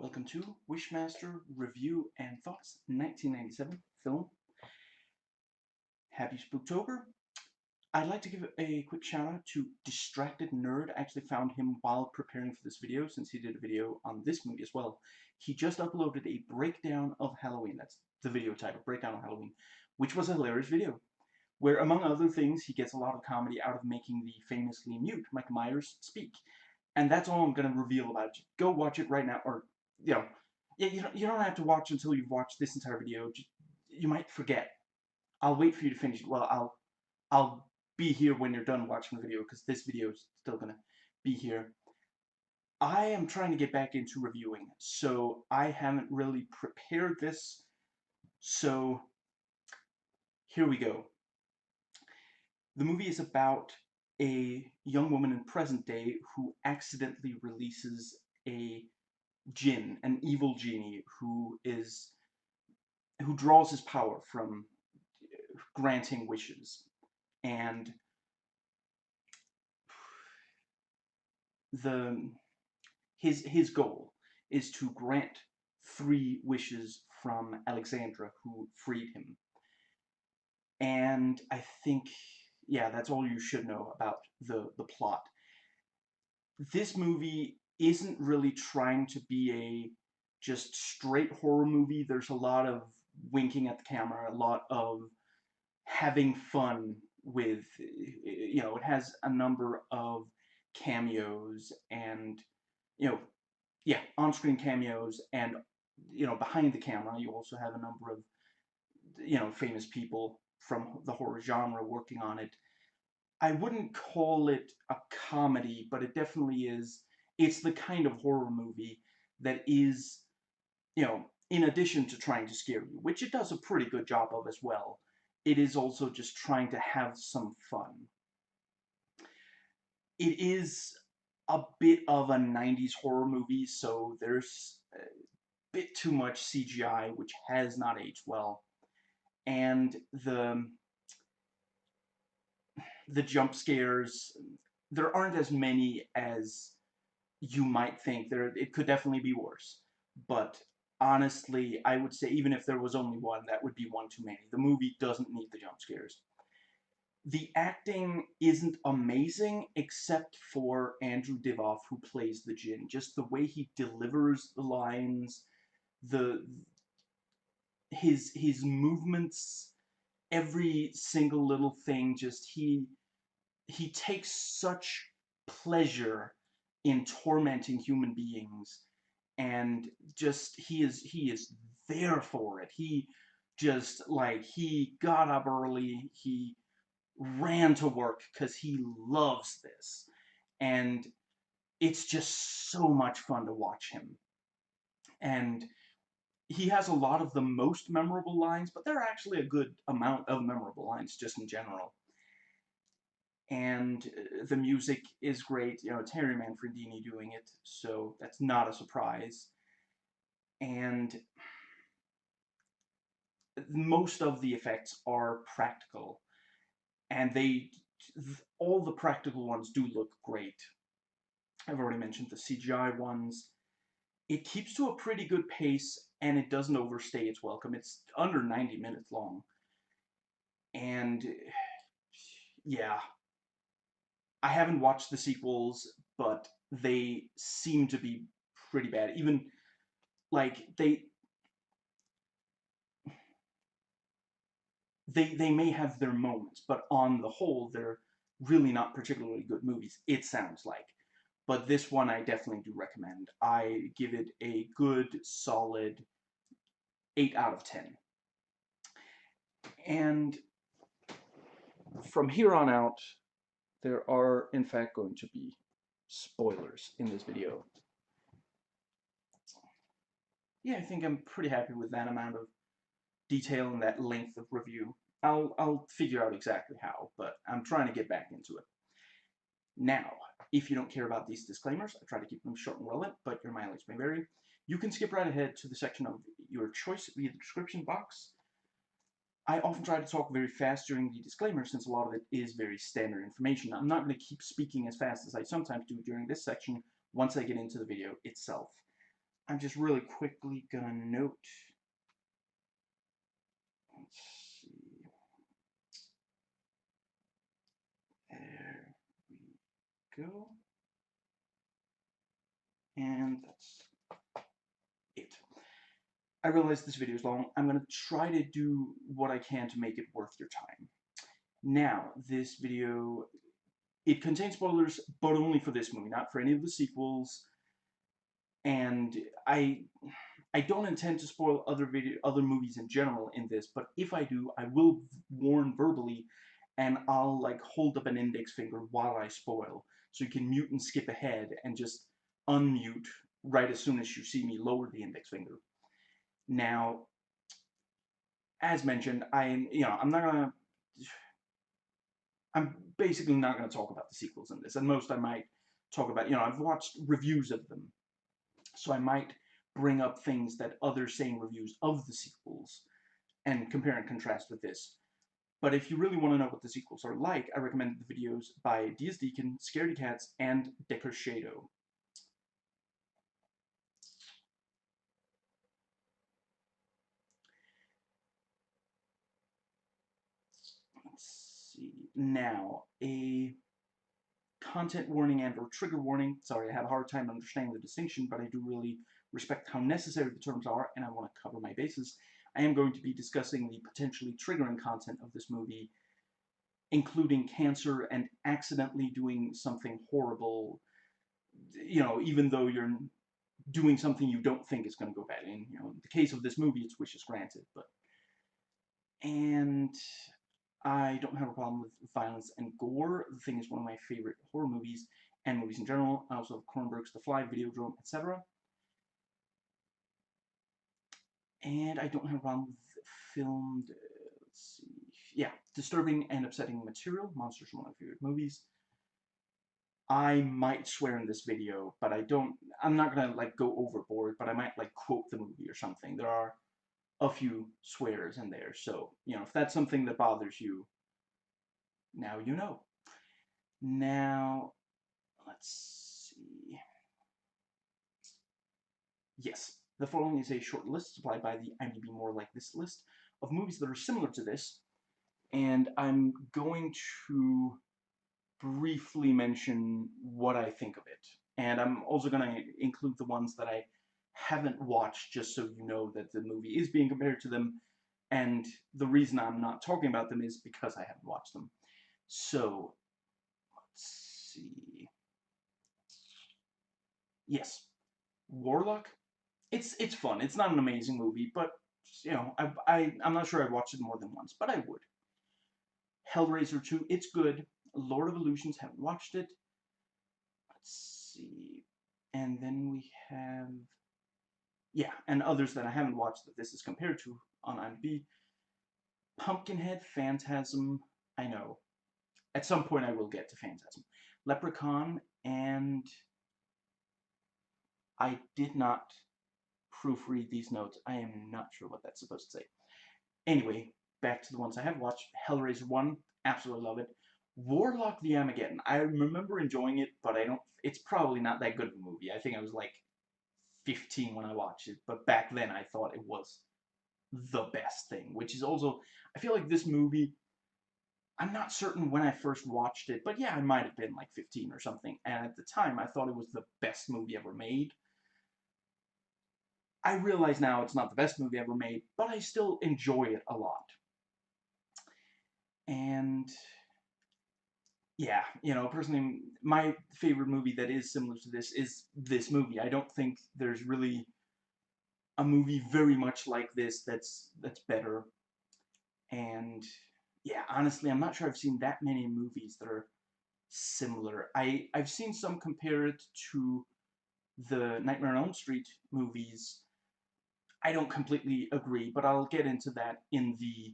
Welcome to Wishmaster Review and Thoughts 1997 film. Happy Spooktober. I'd like to give a quick shout out to Distracted Nerd. I actually found him while preparing for this video since he did a video on this movie as well. He just uploaded a breakdown of Halloween. That's the video title, Breakdown of Halloween, which was a hilarious video, where among other things he gets a lot of comedy out of making the famously mute Mike Myers speak. And that's all I'm going to reveal about it. Go watch it right now, or you don't have to watch until you've watched this entire video. You might forget. I'll wait for you to finish. Well, I'll be here when you're done watching the video because this video is still gonna be here. I am trying to get back into reviewing, so I haven't really prepared this. So here we go. The movie is about a young woman in present day who accidentally releases a jinn, an evil genie who draws his power from granting wishes, and his goal is to grant 3 wishes from Alexandra, who freed him. And I think, yeah, that's all you should know about the plot. This movie isn't really trying to be a just straight horror movie. There's a lot of winking at the camera, a lot of having fun with, it has a number of cameos and, on-screen cameos, and, behind the camera you also have a number of, famous people from the horror genre working on it. I wouldn't call it a comedy, but it definitely is. It's the kind of horror movie that is, in addition to trying to scare you, which it does a pretty good job of as well, it is also just trying to have some fun. It is a bit of a 90s horror movie, so there's a bit too much CGI, which has not aged well. And the jump scares, there aren't as many as you might think. It could definitely be worse. But honestly, I would say even if there was only one, that would be one too many. The movie doesn't need the jump scares. The acting isn't amazing, except for Andrew Divoff, who plays the Jinn. Just the way he delivers the lines, his movements, every single little thing, just he takes such pleasure in tormenting human beings, and just he is there for it. He just, like, he got up early, he ran to work because he loves this, and it's just so much fun to watch him. And he has a lot of the most memorable lines, but there are actually a good amount of memorable lines just in general. And the music is great. It's Harry Manfredini doing it, so that's not a surprise. And most of the effects are practical, and all the practical ones do look great. I've already mentioned the CGI ones. It keeps to a pretty good pace, and it doesn't overstay its welcome. It's under 90 minutes long. And yeah, I haven't watched the sequels, but they seem to be pretty bad. Even, like, they may have their moments, but on the whole, they're really not particularly good movies, it sounds like. But this one I definitely do recommend. I give it a good, solid 8 out of 10. And from here on out, there are, in fact, going to be spoilers in this video. Yeah, I think I'm pretty happy with that amount of detail and that length of review. I'll figure out exactly how, but I'm trying to get back into it. Now, if you don't care about these disclaimers, I try to keep them short and relevant, but your mileage may vary. You can skip right ahead to the section of your choice via the description box. I often try to talk very fast during the disclaimer since a lot of it is very standard information. I'm not going to keep speaking as fast as I sometimes do during this section once I get into the video itself. I'm just really quickly gonna note. Let's see. There we go. And that's it. I realize this video is long. I'm going to try to do what I can to make it worth your time. Now, this video, it contains spoilers, but only for this movie, not for any of the sequels. And I don't intend to spoil other movies in general in this, but if I do, I will warn verbally, and I'll like hold up an index finger while I spoil, so you can mute and skip ahead and just unmute right as soon as you see me lower the index finger. Now, as mentioned, I'm basically not gonna talk about the sequels in this. At most, I might talk about, I've watched reviews of them, so I might bring up things that others say in reviews of the sequels and compare and contrast with this. But if you really want to know what the sequels are like, I recommend the videos by Diaz Deacon, Scaredy Cats, and Decker Shadow. Let's see. Now, a content warning and or trigger warning. Sorry, I had a hard time understanding the distinction, but I do really respect how necessary the terms are, and I want to cover my bases. I am going to be discussing the potentially triggering content of this movie, including cancer and accidentally doing something horrible, even though you're doing something you don't think is going to go bad. In the case of this movie, it's wishes granted, and I don't have a problem with violence and gore. The Thing is one of my favorite horror movies and movies in general. I also have Cronenberg's The Fly, Videodrome, etc. And I don't have a problem with filmed, let's see, yeah, disturbing and upsetting material. Monsters are one of my favorite movies. I might swear in this video, but I'm not gonna like go overboard, but I might like quote the movie or something. There are a few swears in there, so, if that's something that bothers you, now you know. Now, let's see. Yes, the following is a short list supplied by the IMDb More Like This list of movies that are similar to this, and I'm going to briefly mention what I think of it. And I'm also going to include the ones that I haven't watched, just so you know that the movie is being compared to them, and the reason I'm not talking about them is because I haven't watched them. So, let's see. Yes, Warlock. It's fun. It's not an amazing movie, but I'm not sure I'd watched it more than once, but I would. Hellraiser 2, it's good. Lord of Illusions, haven't watched it. Let's see. And then we have, yeah, and others that I haven't watched that this is compared to on IMDb. Pumpkinhead, Phantasm, I know. At some point I will get to Phantasm. Leprechaun, and I did not proofread these notes. I am not sure what that's supposed to say. Anyway, back to the ones I have watched. Hellraiser 1, absolutely love it. Warlock the Armageddon, I remember enjoying it, but it's probably not that good of a movie. I think I was like 15 when I watched it, but back then I thought it was the best thing, which is also, I feel like this movie, I'm not certain when I first watched it, but yeah, I might have been like 15 or something, and at the time I thought it was the best movie ever made. I realize now it's not the best movie ever made, but I still enjoy it a lot. And yeah, personally, my favorite movie that is similar to this is this movie. I don't think there's really a movie very much like this that's better. And yeah, honestly, I'm not sure I've seen that many movies that are similar. I've seen some compare it to the Nightmare on Elm Street movies. I don't completely agree, but I'll get into that in the,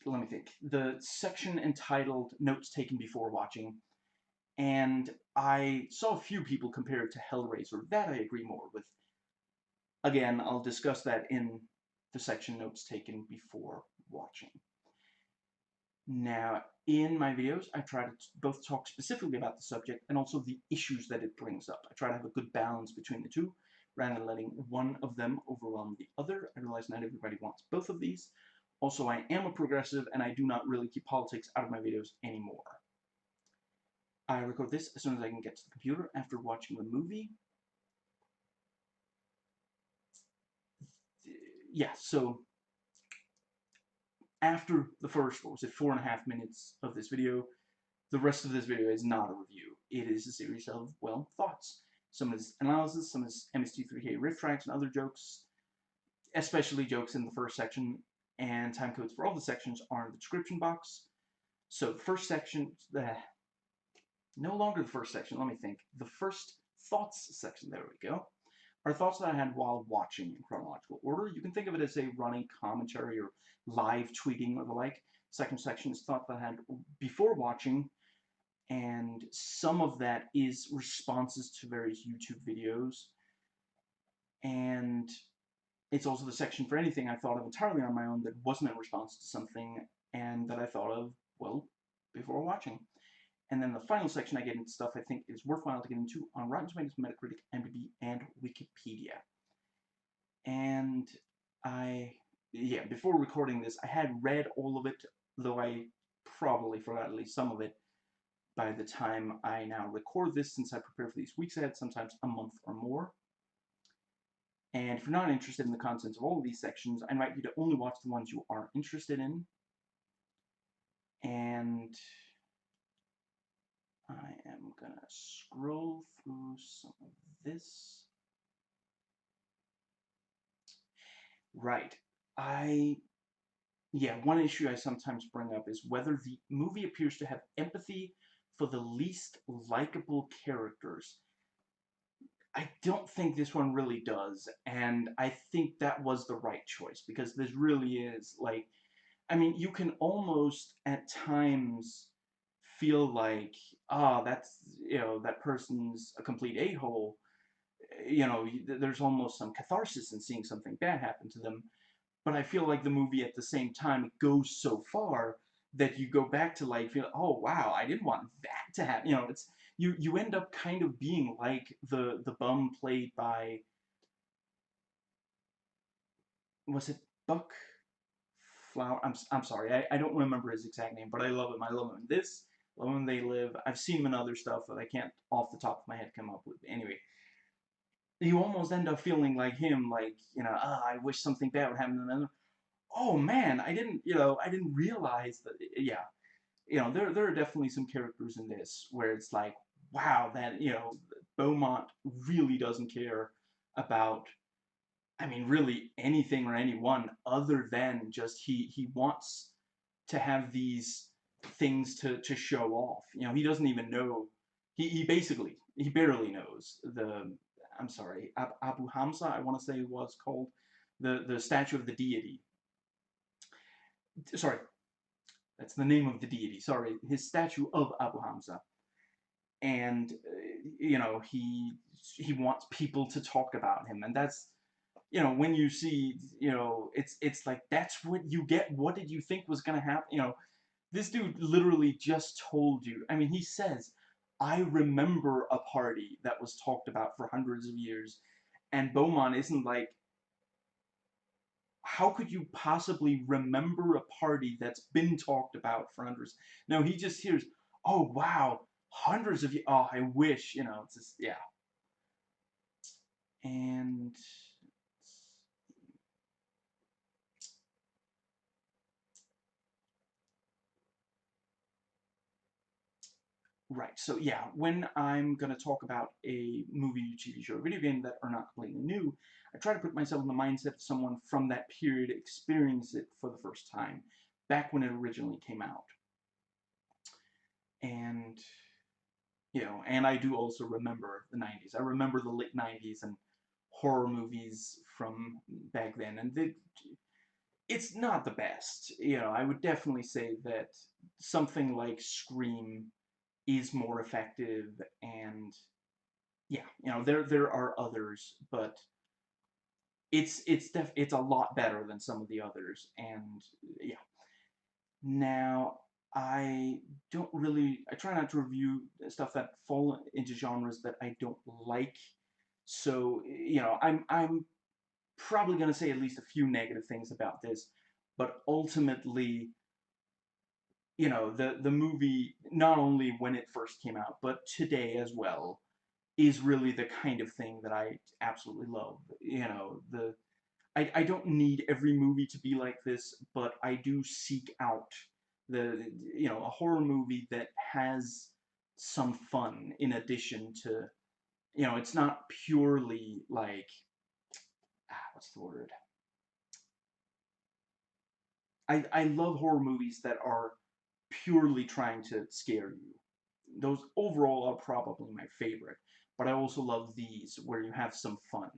let me think, the section entitled Notes Taken Before Watching. And I saw a few people compare it to Hellraiser. That I agree more with. Again, I'll discuss that in the section Notes Taken Before Watching. Now, in my videos, I try to both talk specifically about the subject and also the issues that it brings up. I try to have a good balance between the two, rather than letting one of them overwhelm the other. I realize not everybody wants both of these. Also, I am a progressive, and I do not really keep politics out of my videos anymore. I record this as soon as I can get to the computer after watching the movie. Yeah, so after the first, what was it, 4.5 minutes of this video, the rest of this video is not a review. It is a series of, well, thoughts. Some is analysis, some is MST3K riff tracks and other jokes, especially jokes in the first section, and time codes for all the sections are in the description box. So the first section, no longer the first section, let me think. The first thoughts section, there we go, are thoughts that I had while watching in chronological order. You can think of it as a running commentary or live tweeting or the like. Second section is thoughts that I had before watching, and some of that is responses to various YouTube videos. And it's also the section for anything I thought of entirely on my own that wasn't in response to something and that I thought of, well, before watching. And then the final section I get into stuff I think is worthwhile to get into on Rotten Tomatoes, Metacritic, IMDb, and Wikipedia. And yeah, before recording this, I had read all of it, though I probably forgot at least some of it by the time I now record this, since I prepare for these weeks ahead, sometimes a month or more. And if you're not interested in the contents of all of these sections, I invite you to only watch the ones you are interested in. And I am gonna scroll through some of this. Right. Yeah, one issue I sometimes bring up is whether the movie appears to have empathy for the least likable characters. I don't think this one really does, and I think that was the right choice, because this really is, like, I mean, you can almost, at times, feel like, that's, that person's a complete a-hole. There's almost some catharsis in seeing something bad happen to them, but I feel like the movie, at the same time, it goes so far that you go back to, like, feel, oh wow, I didn't want that to happen. It's you end up kind of being like the bum played by, was it Buck Flower? I'm sorry, I don't remember his exact name, but I love him. I love him in this. Love him in They Live. I've seen him in other stuff that I can't off the top of my head come up with. Anyway, you almost end up feeling like him, like, I wish something bad would happen to them. Oh man, I didn't realize that. Yeah, there are definitely some characters in this where it's like, wow, that, Beaumont really doesn't care about, I mean, really anything or anyone other than just he wants to have these things to show off. He doesn't even know. He barely knows I'm sorry, Abu Hamza, I want to say it was called, the statue of the deity. Sorry, that's the name of the deity. Sorry, his statue of Abu Hamza. And he wants people to talk about him, and that's, when you see, it's like, that's what you get. What did you think was gonna happen? This dude literally just told you. I mean, he says, I remember a party that was talked about for hundreds of years, and Beaumont isn't like, how could you possibly remember a party that's been talked about for hundreds? No, he just hears, oh wow, hundreds of years. Oh, I wish, it's just, yeah. And right, so yeah, when I'm going to talk about a movie, TV show, or video game that are not completely new, I try to put myself in the mindset of someone from that period experience it for the first time, back when it originally came out. And, and I do also remember the 90s. I remember the late 90s and horror movies from back then, and it's not the best. I would definitely say that something like Scream is more effective, and yeah, there are others, but it's a lot better than some of the others, and yeah. Now, I try not to review stuff that fall into genres that I don't like, So, I'm probably going to say at least a few negative things about this, but ultimately, the movie, not only when it first came out, but today as well, is really the kind of thing that I absolutely love. I don't need every movie to be like this, but I do seek out a horror movie that has some fun in addition to, it's not purely like, what's the word? I love horror movies that are purely trying to scare you. Those overall are probably my favorite, but I also love these where you have some fun.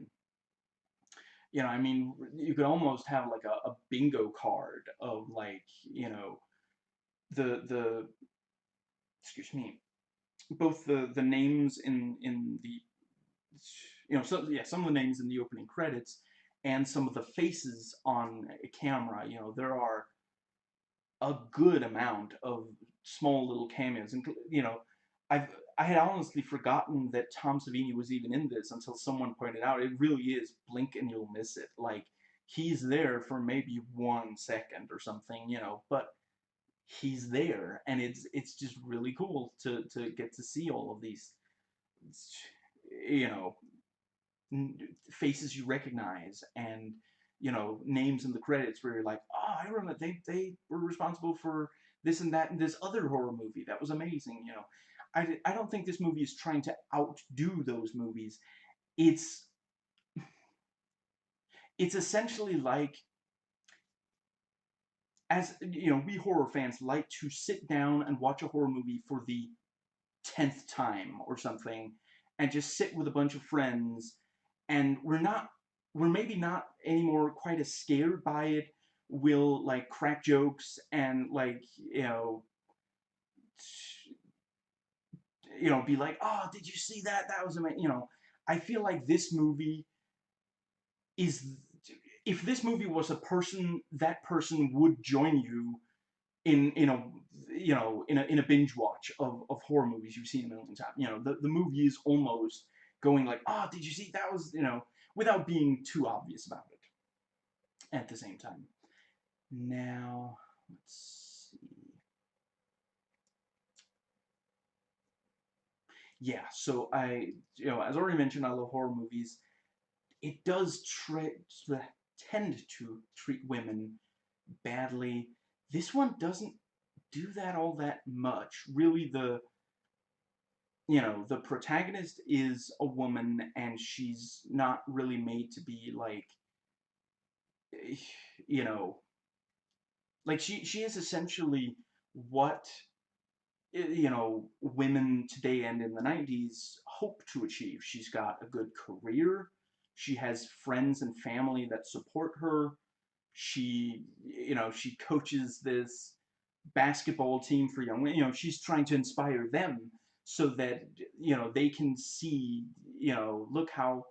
I mean, you could almost have like a bingo card of like, the excuse me, both the names in the, some of the names in the opening credits and some of the faces on a camera. There are a good amount of small little cameos, and I've I had honestly forgotten that Tom Savini was even in this until someone pointed out it really is blink and you'll miss it. Like, he's there for maybe 1 second or something, but he's there, and it's just really cool to get to see all of these, you know, faces you recognize, and names in the credits where you're like, oh, I remember they were responsible for this and that and this other horror movie that was amazing. I don't think this movie is trying to outdo those movies. It's it's essentially like, as we horror fans like to sit down and watch a horror movie for the 10th time or something, and just sit with a bunch of friends, and we're maybe not anymore quite as scared by it. We'll like crack jokes and like, be like, oh, did you see that? That was amazing. I feel like this movie is, if this movie was a person, that person would join you in a in a binge watch of horror movies you've seen a million times. The movie is almost going like, oh, did you see that was, without being too obvious about it at the same time. Now, let's see. Yeah, so as already mentioned, I love horror movies. It does tend to treat women badly. This one doesn't do that all that much. Really, the protagonist is a woman, and she's not really made to be like, you know, like she is essentially what, women today and in the 90s hope to achieve. She's got a good career. She has friends and family that support her. She coaches this basketball team for young women. She's trying to inspire them so that, they can see, look how,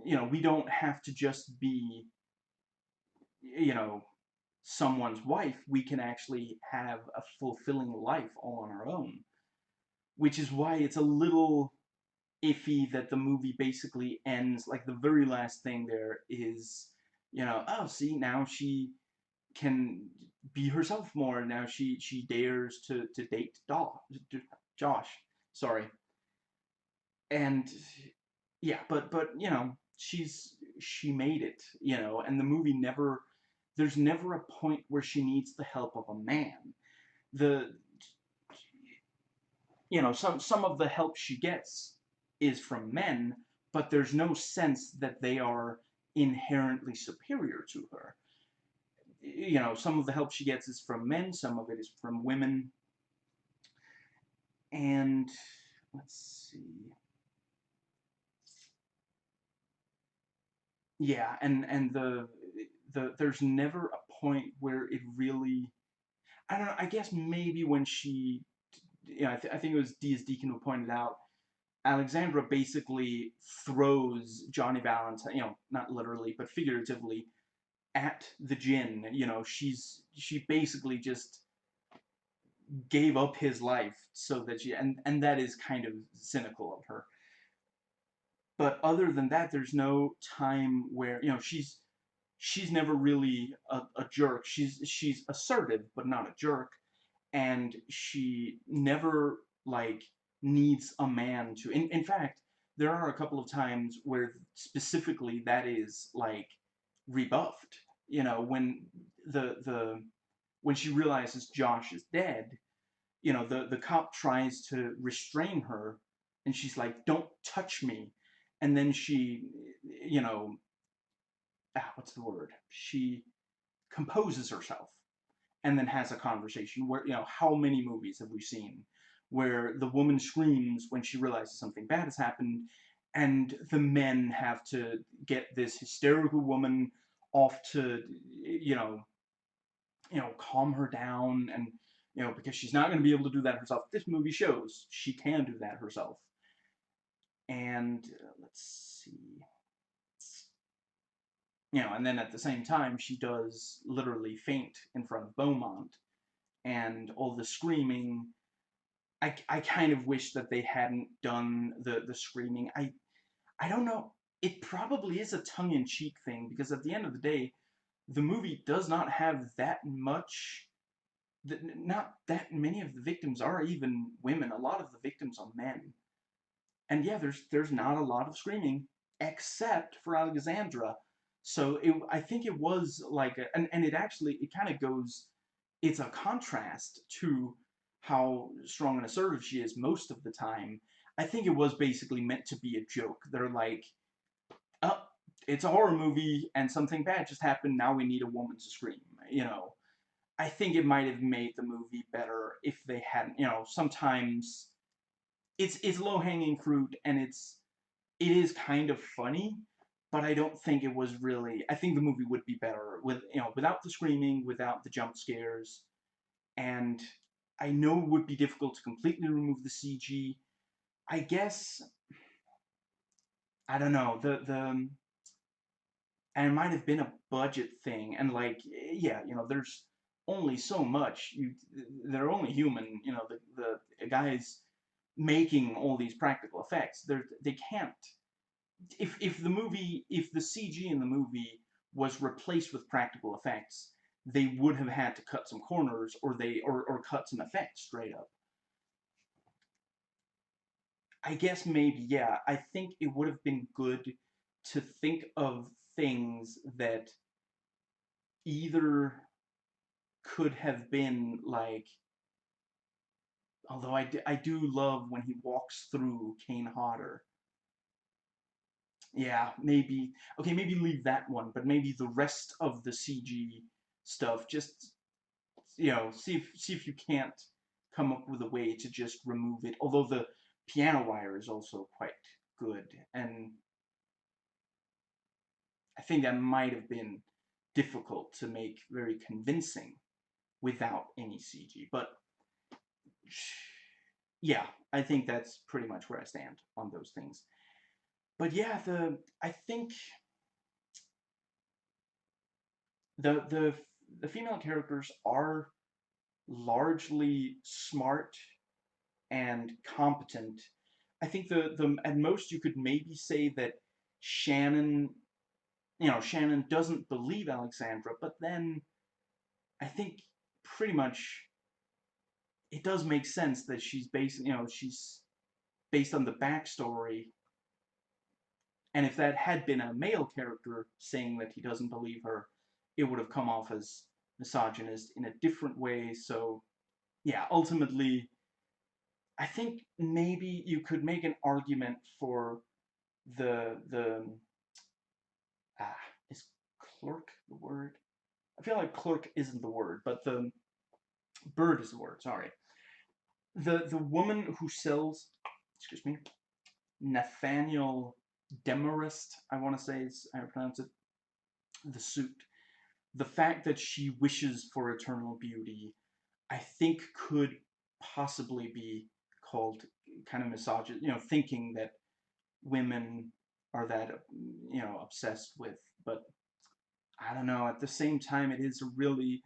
we don't have to just be, you know, someone's wife. We can actually have a fulfilling life all on our own, which is why it's a little iffy that the movie basically ends like the very last thing there is, oh, see, now she can be herself more. Now she dares to date Josh. Sorry. And yeah, but she made it, and the movie never, there's never a point where she needs the help of a man. The some of the help she gets is from men, but there's no sense that they are inherently superior to her. Some of the help she gets is from men, some of it is from women. And let's see. Yeah, and there's never a point where it really, I don't know, I guess maybe when she, I think it was Diaz Deacon who pointed out, Alexandra basically throws Johnny Valentine, not literally, but figuratively, at the Jinn. She basically just gave up his life so that she, and that is kind of cynical of her. but other than that, there's no time where, you know, she's never really a jerk. She's assertive, but not a jerk, and she never like needs a man to. In fact, there are a couple of times where specifically that is like rebuffed. You know, when the when she realizes Josh is dead, you know, the cop tries to restrain her, and she's like, "Don't touch me," and then she, you know, what's the word? She composes herself and then has a conversation where, you know, how many movies have we seen where the woman screams when she realizes something bad has happened, and the men have to get this hysterical woman off to, you know, calm her down, and, you know, because she's not going to be able to do that herself. This movie shows she can do that herself. And let's see, you know, and then at the same time, she does literally faint in front of Beaumont, and all the screaming. I kind of wish that they hadn't done the screaming. I don't know. It probably is a tongue-in-cheek thing, because at the end of the day, the movie does not have that much. Not that many of the victims are even women. A lot of the victims are men. And yeah, there's not a lot of screaming, except for Alexandra. So I think it was like, and it actually, it kind of goes, it's a contrast to how strong and assertive she is most of the time. I think it was basically meant to be a joke. They're like, oh, it's a horror movie and something bad just happened, now we need a woman to scream, you know. I think it might have made the movie better if they hadn't, you know, sometimes it's low-hanging fruit, and it is kind of funny, but I don't think it was really. I think the movie would be better with, you know, without the screaming, without the jump scares, and I know it would be difficult to completely remove the CG. I guess, I don't know, and it might have been a budget thing, and like, yeah, you know, there's only so much. They're only human, you know. The guys making all these practical effects, they can't. If the CG in the movie was replaced with practical effects, they would have had to cut some corners, or cut some effects straight up. I guess maybe, yeah. I think it would have been good to think of things that either could have been like, although I do love when he walks through Kane Hodder. Yeah, maybe, okay, maybe leave that one, but maybe the rest of the CG stuff, just, you know, see if you can't come up with a way to just remove it. Although the piano wire is also quite good, and I think that might have been difficult to make very convincing without any CG. But yeah, I think that's pretty much where I stand on those things. But yeah, I think the the the female characters are largely smart and competent. I think the at most you could maybe say that Shannon, you know, Shannon doesn't believe Alexandra, but then I think pretty much it does make sense that she's based on the backstory. And if that had been a male character saying that he doesn't believe her, it would have come off as misogynist in a different way. So yeah, ultimately, I think maybe you could make an argument for the is clerk the word? I feel like clerk isn't the word, but the bird is the word. Sorry, the woman who sells, excuse me, Nathaniel Demarest, I want to say is how I pronounce it, the suit. The fact that she wishes for eternal beauty, I think could possibly be called kind of misogynist, you know, thinking that women are that, you know, obsessed with. But I don't know, at the same time, it is a really,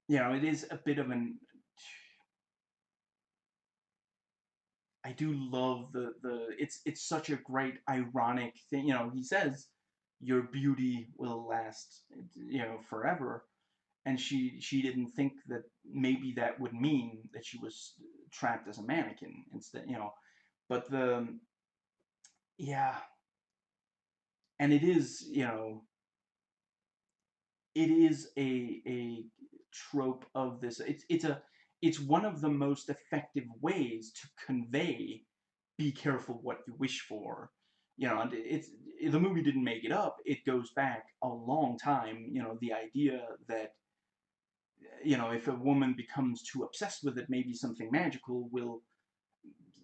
you know, it is a bit of an, I do love the it's such a great ironic thing. You know, he says your beauty will last, you know, forever, and she didn't think that maybe that would mean that she was trapped as a mannequin instead, you know. But the yeah, and it is, you know, it is a trope of this. It's one of the most effective ways to convey be careful what you wish for. You know, and the movie didn't make it up. It goes back a long time. You know, the idea that, you know, if a woman becomes too obsessed with it, maybe something magical will,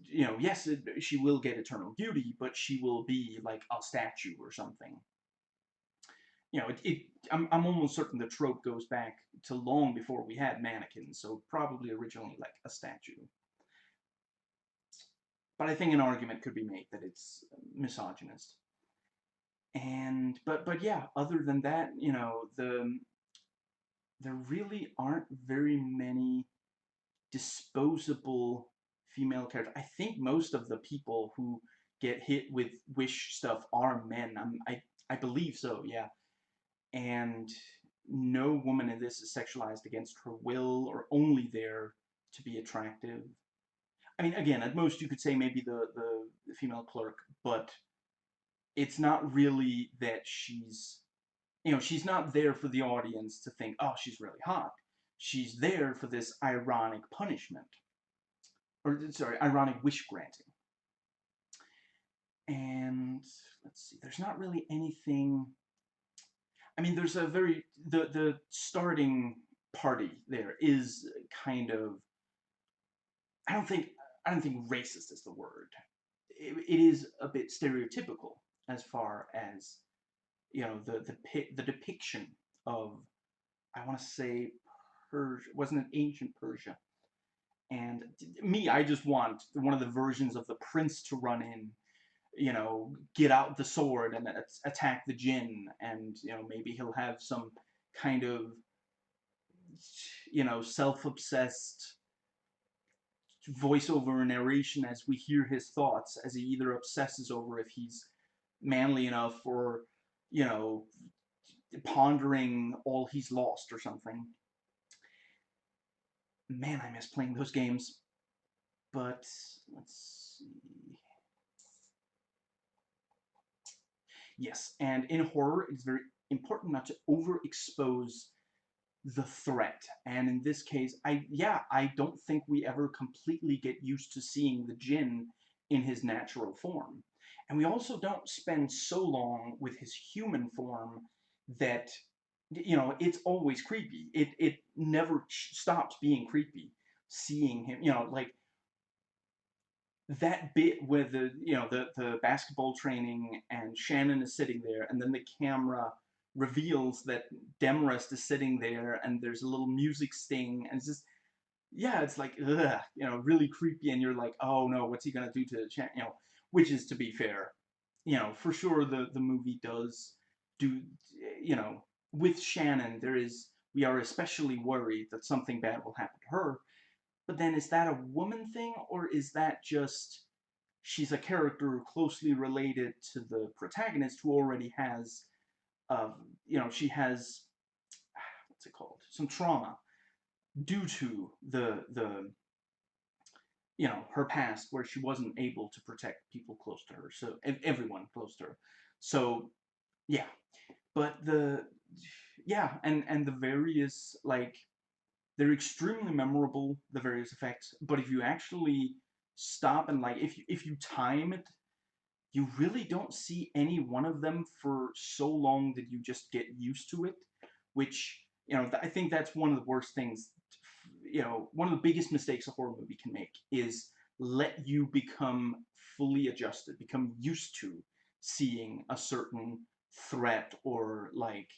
you know, yes, she will get eternal beauty, but she will be like a statue or something. You know, I'm almost certain the trope goes back to long before we had mannequins, so probably originally like a statue. But I think an argument could be made that it's misogynist. And but yeah, other than that, you know, there really aren't very many disposable female characters. I think most of the people who get hit with wish stuff are men. I believe so, yeah. And no woman in this is sexualized against her will or only there to be attractive. I mean, again, at most you could say maybe the female clerk, but it's not really that she's, you know, she's not there for the audience to think, oh, she's really hot. She's there for this ironic punishment. Or, sorry, ironic wish granting. And let's see, there's not really anything. I mean, there's a very, the starting party there is kind of, I don't think, I don't think racist is the word. It is a bit stereotypical as far as, you know, the depiction of, I want to say, Persia, wasn't it ancient Persia? And me, I just want one of the versions of the prince to run in, you know, get out the sword and attack the jinn, and, you know, maybe he'll have some kind of, you know, self-obsessed voiceover narration as we hear his thoughts, as he either obsesses over if he's manly enough, or, you know, pondering all he's lost or something. Man, I miss playing those games. But let's see. Yes, and in horror, it's very important not to overexpose the threat. And in this case, I don't think we ever completely get used to seeing the Jinn in his natural form. And we also don't spend so long with his human form that, you know, it's always creepy. It never stops being creepy seeing him, you know, like that bit with the, you know, the basketball training and Shannon is sitting there, and then the camera reveals that Demarest is sitting there, and there's a little music sting, and it's just, yeah, it's like, ugh, you know, really creepy, and you're like, oh no, what's he gonna do to Shannon, you know, which is, to be fair, you know, for sure the movie does do, you know, with Shannon, we are especially worried that something bad will happen to her, but then is that a woman thing, or is that just she's a character closely related to the protagonist who already has, you know, she has, what's it called, some trauma due to the you know, her past, where she wasn't able to protect people close to her, so everyone close to her. So yeah, but yeah, and the various, like, they're extremely memorable, the various effects, but if you actually stop and, like, if you time it, you really don't see any one of them for so long that you just get used to it, which, you know, I think that's one of the worst things, you know, one of the biggest mistakes a horror movie can make is let you become fully adjusted, become used to seeing a certain threat, or, like,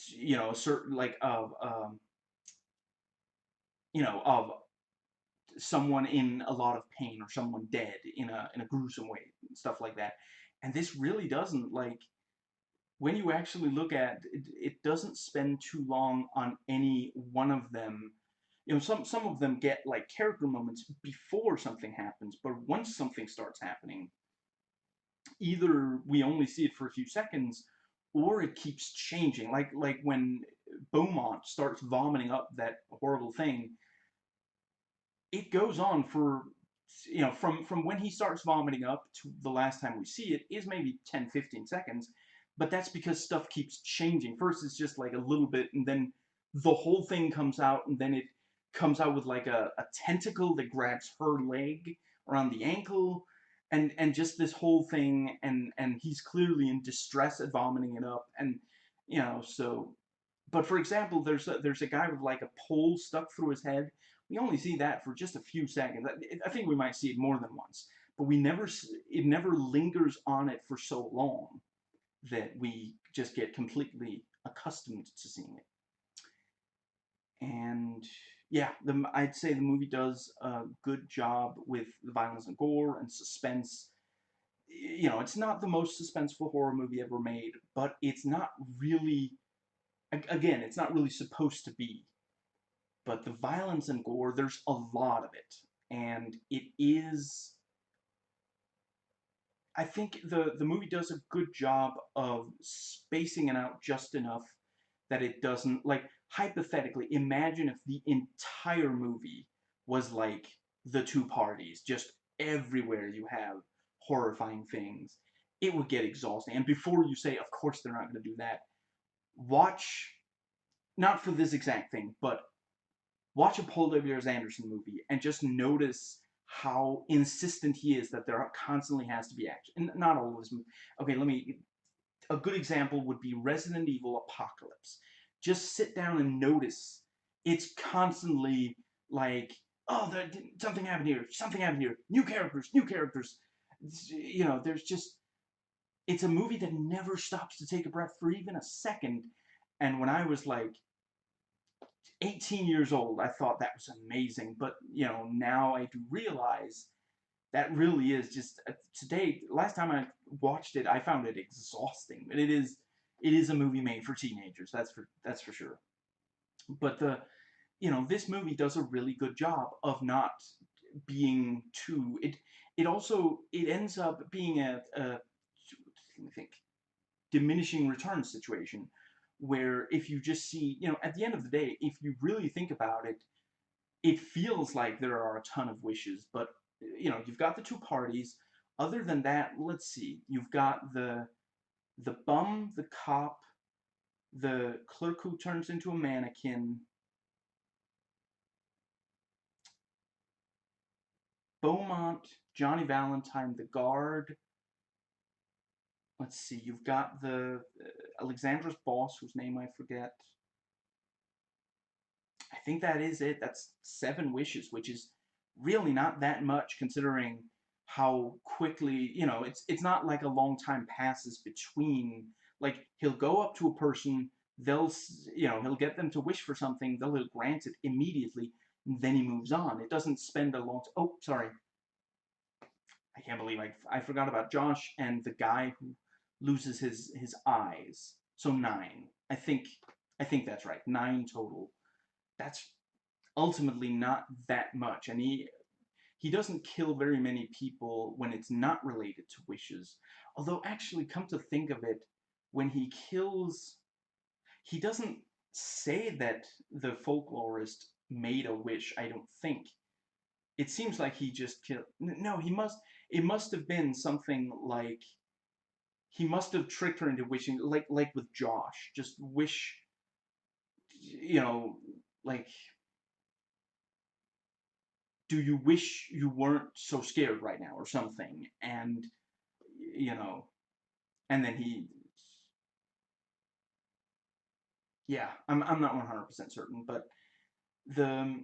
you know, a certain, like, of, you know, of someone in a lot of pain, or someone dead in a gruesome way, stuff like that. And this really doesn't, like, when you actually look at it, it doesn't spend too long on any one of them, you know, some of them get like character moments before something happens, but once something starts happening, either we only see it for a few seconds, or it keeps changing. Like when Beaumont starts vomiting up that horrible thing, it goes on for, you know, from when he starts vomiting up to the last time we see it is maybe 10-15 seconds, but that's because stuff keeps changing. First it's just like a little bit, and then the whole thing comes out, and then it comes out with like a tentacle that grabs her leg around the ankle, and just this whole thing, and he's clearly in distress at vomiting it up, and you know, so. But for example, there's a guy with like a pole stuck through his head. We only see that for just a few seconds. I think we might see it more than once, but it never lingers on it for so long that we just get completely accustomed to seeing it. And yeah, I'd say the movie does a good job with the violence and gore and suspense. You know, it's not the most suspenseful horror movie ever made, but it's not really, again, it's not really supposed to be. But the violence and gore, there's a lot of it. And it is, I think the movie does a good job of spacing it out just enough that it doesn't, like, hypothetically, imagine if the entire movie was like The Two Parties, just everywhere you have horrifying things. It would get exhausting. And before you say, of course they're not going to do that, watch, not for this exact thing, but watch a Paul W. S. Anderson movie and just notice how insistent he is that there constantly has to be action. And not all of his movies. Okay, a good example would be Resident Evil Apocalypse. Just sit down and notice it's constantly like, oh, something happened here, something happened here, new characters, new characters. You know, there's just, it's a movie that never stops to take a breath for even a second. And when I was like 18 years old, I thought that was amazing. But, you know, now I do realize that really is just, today, last time I watched it, I found it exhausting. But it is a movie made for teenagers, that's for sure. But you know, this movie does a really good job of not being too, it also, it ends up being let me think, diminishing return situation, where if you just see, you know, at the end of the day, if you really think about it, it feels like there are a ton of wishes, but you know, you've got the two parties. Other than that, let's see, you've got the bum, the cop, the clerk who turns into a mannequin, Beaumont, Johnny Valentine, the guard. Let's see, you've got the Alexandra's boss, whose name I forget. I think that is it. That's 7 wishes, which is really not that much considering how quickly, you know, it's not like a long time passes between, like, he'll go up to a person, they'll, you know, he'll get them to wish for something, they'll grant it immediately, and then he moves on. It doesn't spend a long, oh, sorry. I can't believe I forgot about Josh and the guy who loses his eyes. So 9. I think that's right. 9 total. That's ultimately not that much, and he doesn't kill very many people when it's not related to wishes. Although actually, come to think of it, when he kills, he doesn't say that the folklorist made a wish, I don't think. It seems like he just killed. No, it must have been something like, he must have tricked her into wishing, like with Josh, just wish, you know, like, do you wish you weren't so scared right now or something? And, you know, and then he, yeah, I'm not 100% certain, but the,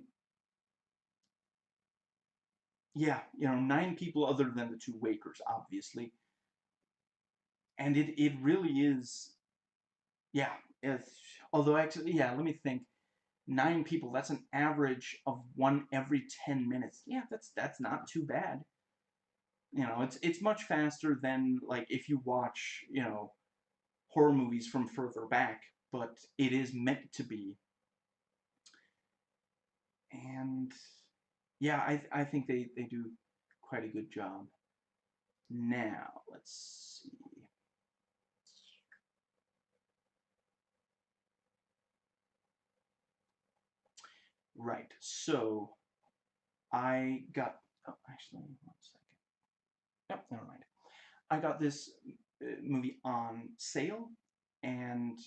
yeah, you know, 9 people other than the 2 Wakers, obviously. And it really is, yeah, it's, although actually, yeah, let me think. 9 people, that's an average of 1 every 10 minutes. Yeah, that's not too bad. You know, it's much faster than, like, if you watch, you know, horror movies from further back, but it is meant to be. And yeah, I think they do quite a good job. Now, let's see. Right, so I got, oh, actually, 1 second. Nope, never mind. I got this movie on sale, and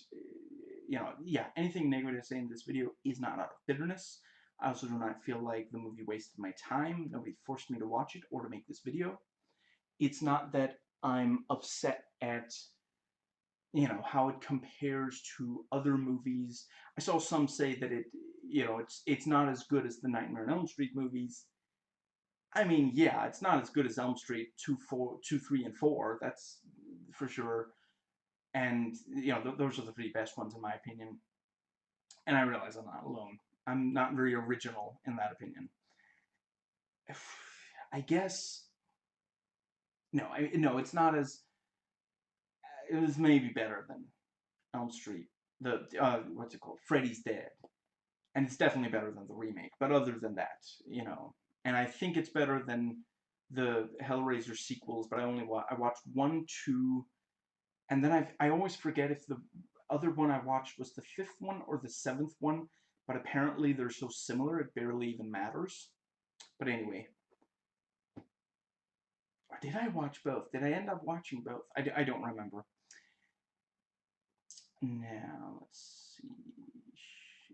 you know, yeah, anything negative to say in this video is not out of bitterness. I also do not feel like the movie wasted my time. Nobody forced me to watch it or to make this video. It's not that I'm upset at, you know, how it compares to other movies. I saw some say that it, you know, it's not as good as the Nightmare on Elm Street movies. I mean, yeah, it's not as good as Elm Street 2, 4, 2, 3, and 4. That's for sure. And you know, those are the three best ones in my opinion. And I realize I'm not alone. I'm not very original in that opinion. I guess no, no, it's not as. It was maybe better than Elm Street. The what's it called? Freddy's Dead, and it's definitely better than the remake. But other than that, you know, and I think it's better than the Hellraiser sequels. But I watched 1, 2, and then I always forget if the other one I watched was the 5th one or the 7th one. But apparently they're so similar it barely even matters. But anyway, or did I watch both? Did I end up watching both? I don't remember. Now, let's see.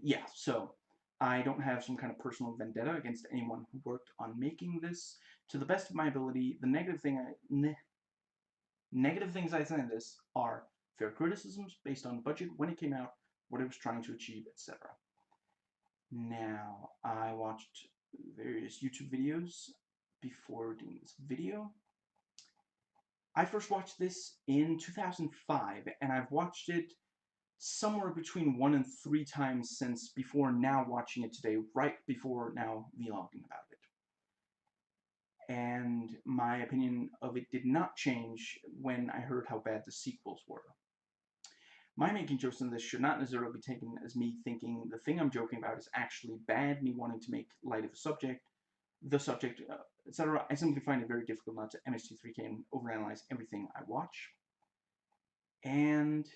Yeah, so I don't have some kind of personal vendetta against anyone who worked on making this. To the best of my ability, the negative things I say in this are fair criticisms based on budget, when it came out, what it was trying to achieve, etc. Now, I watched various YouTube videos before doing this video. I first watched this in 2005, and I've watched it somewhere between 1 and 3 times since, before now watching it today, right before now vlogging about it. And my opinion of it did not change when I heard how bad the sequels were. My making jokes in this should not necessarily be taken as me thinking the thing I'm joking about is actually bad, me wanting to make light of the subject, etc. I simply find it very difficult not to MST3K and overanalyze everything I watch. And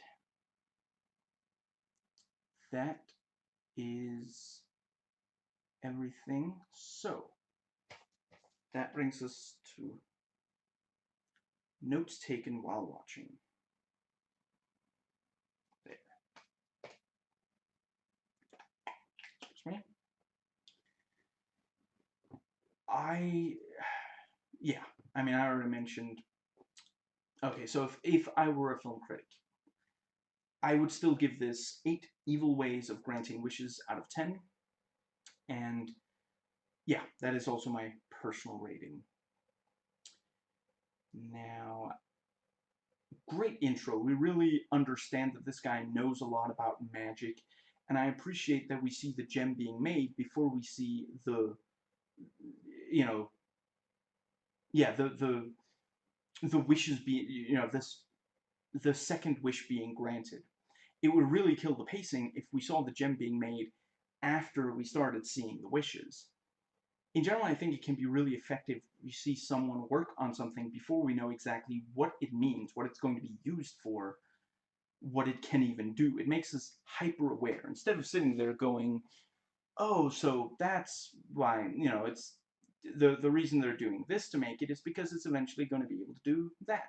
that is everything. So that brings us to notes taken while watching. There. Excuse me. Yeah, I mean, I already mentioned. Okay, so if I were a film critic, I would still give this 8 evil ways of granting wishes out of 10. And yeah, that is also my personal rating. Now, great intro. We really understand that this guy knows a lot about magic, and I appreciate that we see the gem being made before we see the, you know, yeah, the wishes being, you know, the second wish being granted. It would really kill the pacing if we saw the gem being made after we started seeing the wishes. In general, I think it can be really effective if you see someone work on something before we know exactly what it means, what it's going to be used for, what it can even do. It makes us hyper aware instead of sitting there going, oh, so that's why, you know, it's the reason they're doing this to make it is because it's eventually going to be able to do that.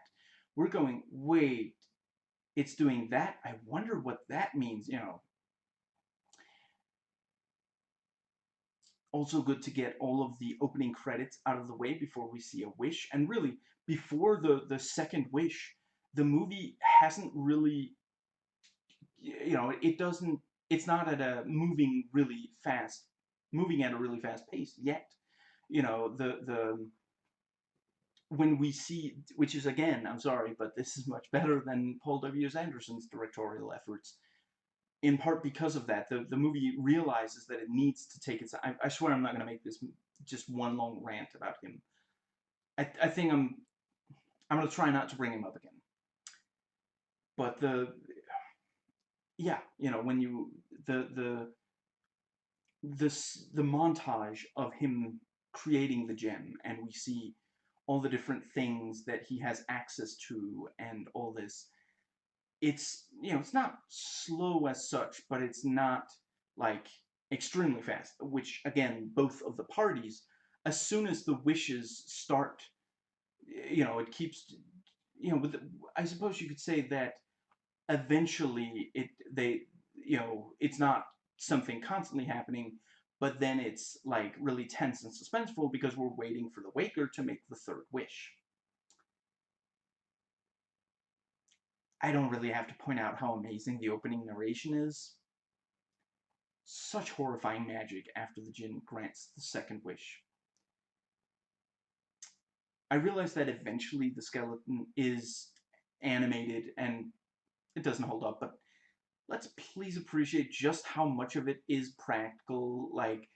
We're going, wait, it's doing that? I wonder what that means, you know. Also good to get all of the opening credits out of the way before we see a wish. And really, before the second wish, the movie hasn't really, you know, it doesn't, it's not at a moving at a really fast pace yet. You know, when we see, which is again, I'm sorry, but this is much better than Paul W. Anderson's directorial efforts. In part because of that, the movie realizes that it needs to take its. I swear I'm not going to make this just one long rant about him. I think I'm going to try not to bring him up again. But yeah, you know, when you the the montage of him creating the gem, and we see all the different things that he has access to and all this. It's, it's not slow as such, but it's not like extremely fast, which again, both of the parties, as soon as the wishes start, it keeps, with I suppose you could say that eventually it's not something constantly happening, but then it's like really tense and suspenseful because we're waiting for the waker to make the third wish. I don't really have to point out how amazing the opening narration is. Such horrifying magic after the djinn grants the second wish. I realize that eventually the skeleton is animated and it doesn't hold up, but let's please appreciate just how much of it is practical. Like,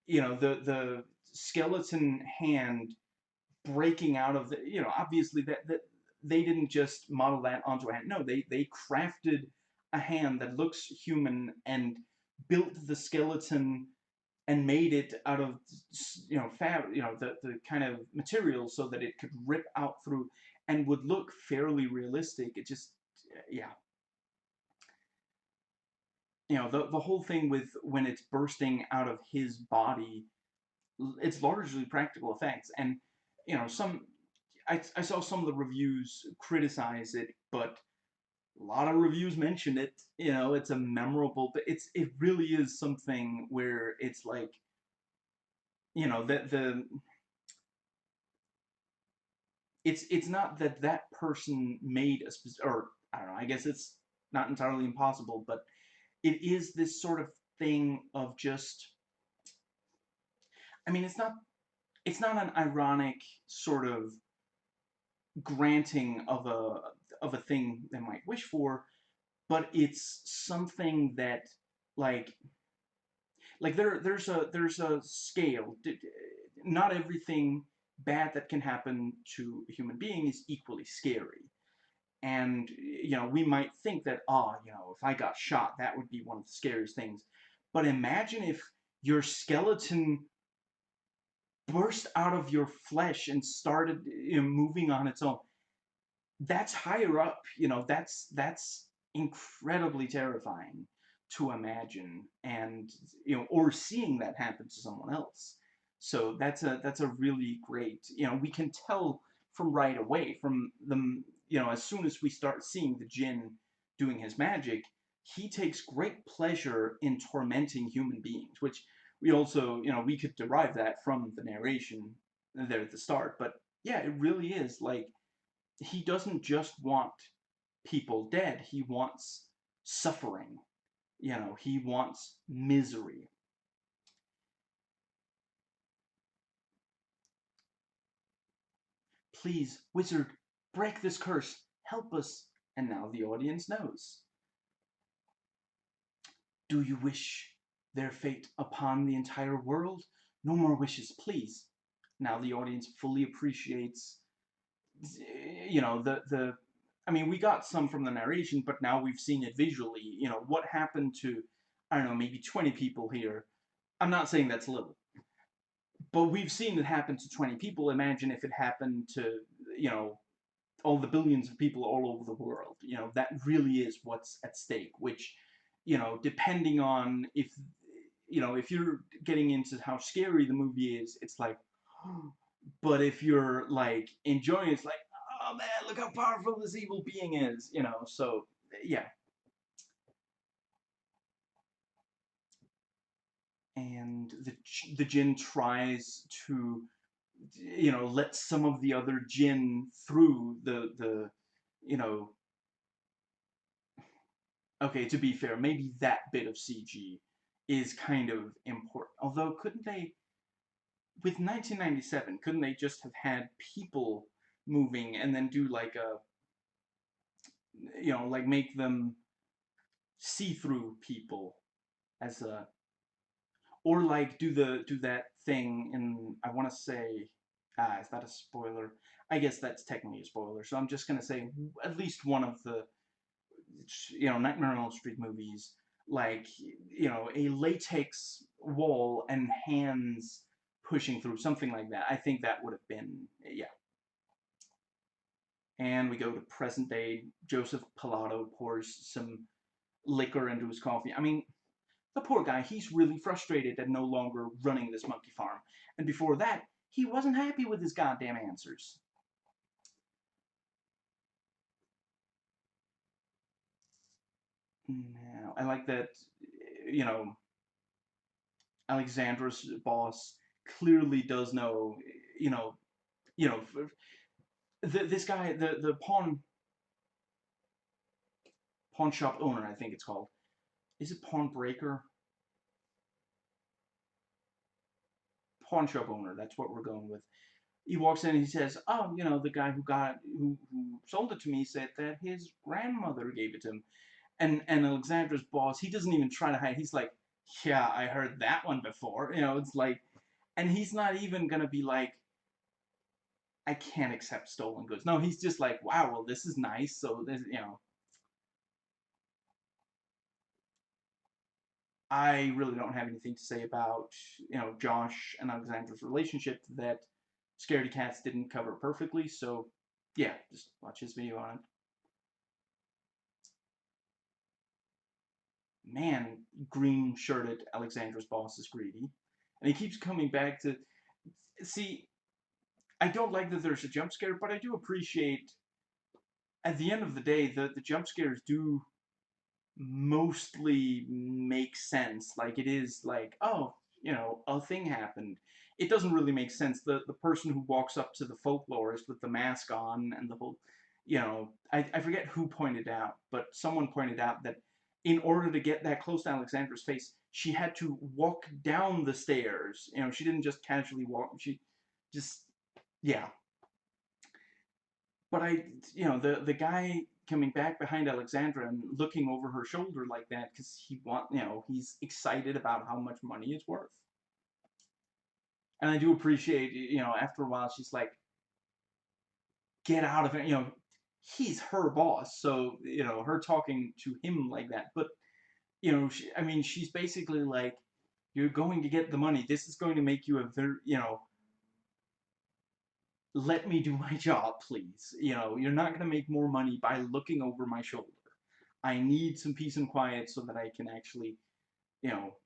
the skeleton hand breaking out of the, obviously that they didn't just model that onto a hand. No, they crafted a hand that looks human and built the skeleton and made it out of, the kind of material so that it could rip out through and would look fairly realistic. It just, yeah. The whole thing with when it's bursting out of his body, it's largely practical effects. And, I saw some of the reviews criticize it, but a lot of reviews mention it. It's a memorable, but it really is something where it's like, the it's not that that person made a specific, or I don't know, I guess it's not entirely impossible, but it is this sort of thing of just, I mean, it's not an ironic sort of granting of a thing they might wish for, but it's something that, like there's a scale. Not everything bad that can happen to a human being is equally scary. And, we might think that, oh, if I got shot, that would be one of the scariest things. But imagine if your skeleton burst out of your flesh and started, moving on its own. That's higher up, that's incredibly terrifying to imagine, and, or seeing that happen to someone else. So that's a really great, we can tell from right away from the, as soon as we start seeing the djinn doing his magic, he takes great pleasure in tormenting human beings, which we also, we could derive that from the narration there at the start. But yeah, it really is like, he doesn't just want people dead, he wants suffering. He wants misery. Please, wizard, break this curse. Help us. And now the audience knows. Do you wish their fate upon the entire world? No more wishes, please. Now the audience fully appreciates, the I mean, we got some from the narration, but now we've seen it visually. What happened to, I don't know, maybe 20 people here. I'm not saying that's little, but we've seen it happen to 20 people. Imagine if it happened to, you know, all the billions of people all over the world. That really is what's at stake, which, depending on if you're getting into how scary the movie is, it's like, but if you're like enjoying it, it's like, oh man, look how powerful this evil being is, so yeah. And the djinn tries to, let some of the other djinn through the you know okay, to be fair, maybe that bit of CG is kind of important. Although, couldn't they, with 1997, couldn't they just have had people moving and then do like a, like make them see-through people as a, or like do that thing in, I want to say, is that a spoiler? I guess that's technically a spoiler, so I'm just gonna say at least one of the, Nightmare on Elm Street movies, like, a latex wall and hands pushing through, something like that. I think that would have been, yeah. And we go to present day. Joseph Pilato pours some liquor into his coffee. I mean, the poor guy, he's really frustrated at no longer running this monkey farm. And before that, he wasn't happy with his goddamn answers. Now, I like that, you know, Alexandra's boss clearly does know, you know, you know, this guy, the pawn shop owner, I think it's called. Is it pawn breaker? Pawn shop owner. That's what we're going with. He walks in and he says, "Oh, you know, the guy who sold it to me said that his grandmother gave it to him." And Alexandra's boss, he doesn't even try to hide. He's like, "Yeah, I heard that one before." You know, it's like, and he's not even gonna be like, "I can't accept stolen goods." No, he's just like, "Wow, well, this is nice." So this, you know, I really don't have anything to say about, you know, Josh and Alexandra's relationship that Scaredy Cats didn't cover perfectly. So yeah, just watch his video on it. Man, green shirted Alexandra's boss is greedy. And he keeps coming back to see. I don't like that there's a jump scare, but I do appreciate at the end of the day the jump scares do mostly make sense. Like it is like, oh, you know, a thing happened. It doesn't really make sense. The person who walks up to the folklorist with the mask on and the whole, you know, I forget who pointed out, but someone pointed out that in order to get that close to Alexandra's face, she had to walk down the stairs. You know, she didn't just casually walk. She just, yeah. But you know, the guy coming back behind Alexandra and looking over her shoulder like that because you know, he's excited about how much money it's worth. And I do appreciate, you know, after a while she's like, get out of it. You know, he's her boss, so you know, her talking to him like that. But you know, I mean, she's basically like, you're going to get the money. This is going to make you a very, you know, let me do my job, please. You know, you're not going to make more money by looking over my shoulder. I need some peace and quiet so that I can actually, you know,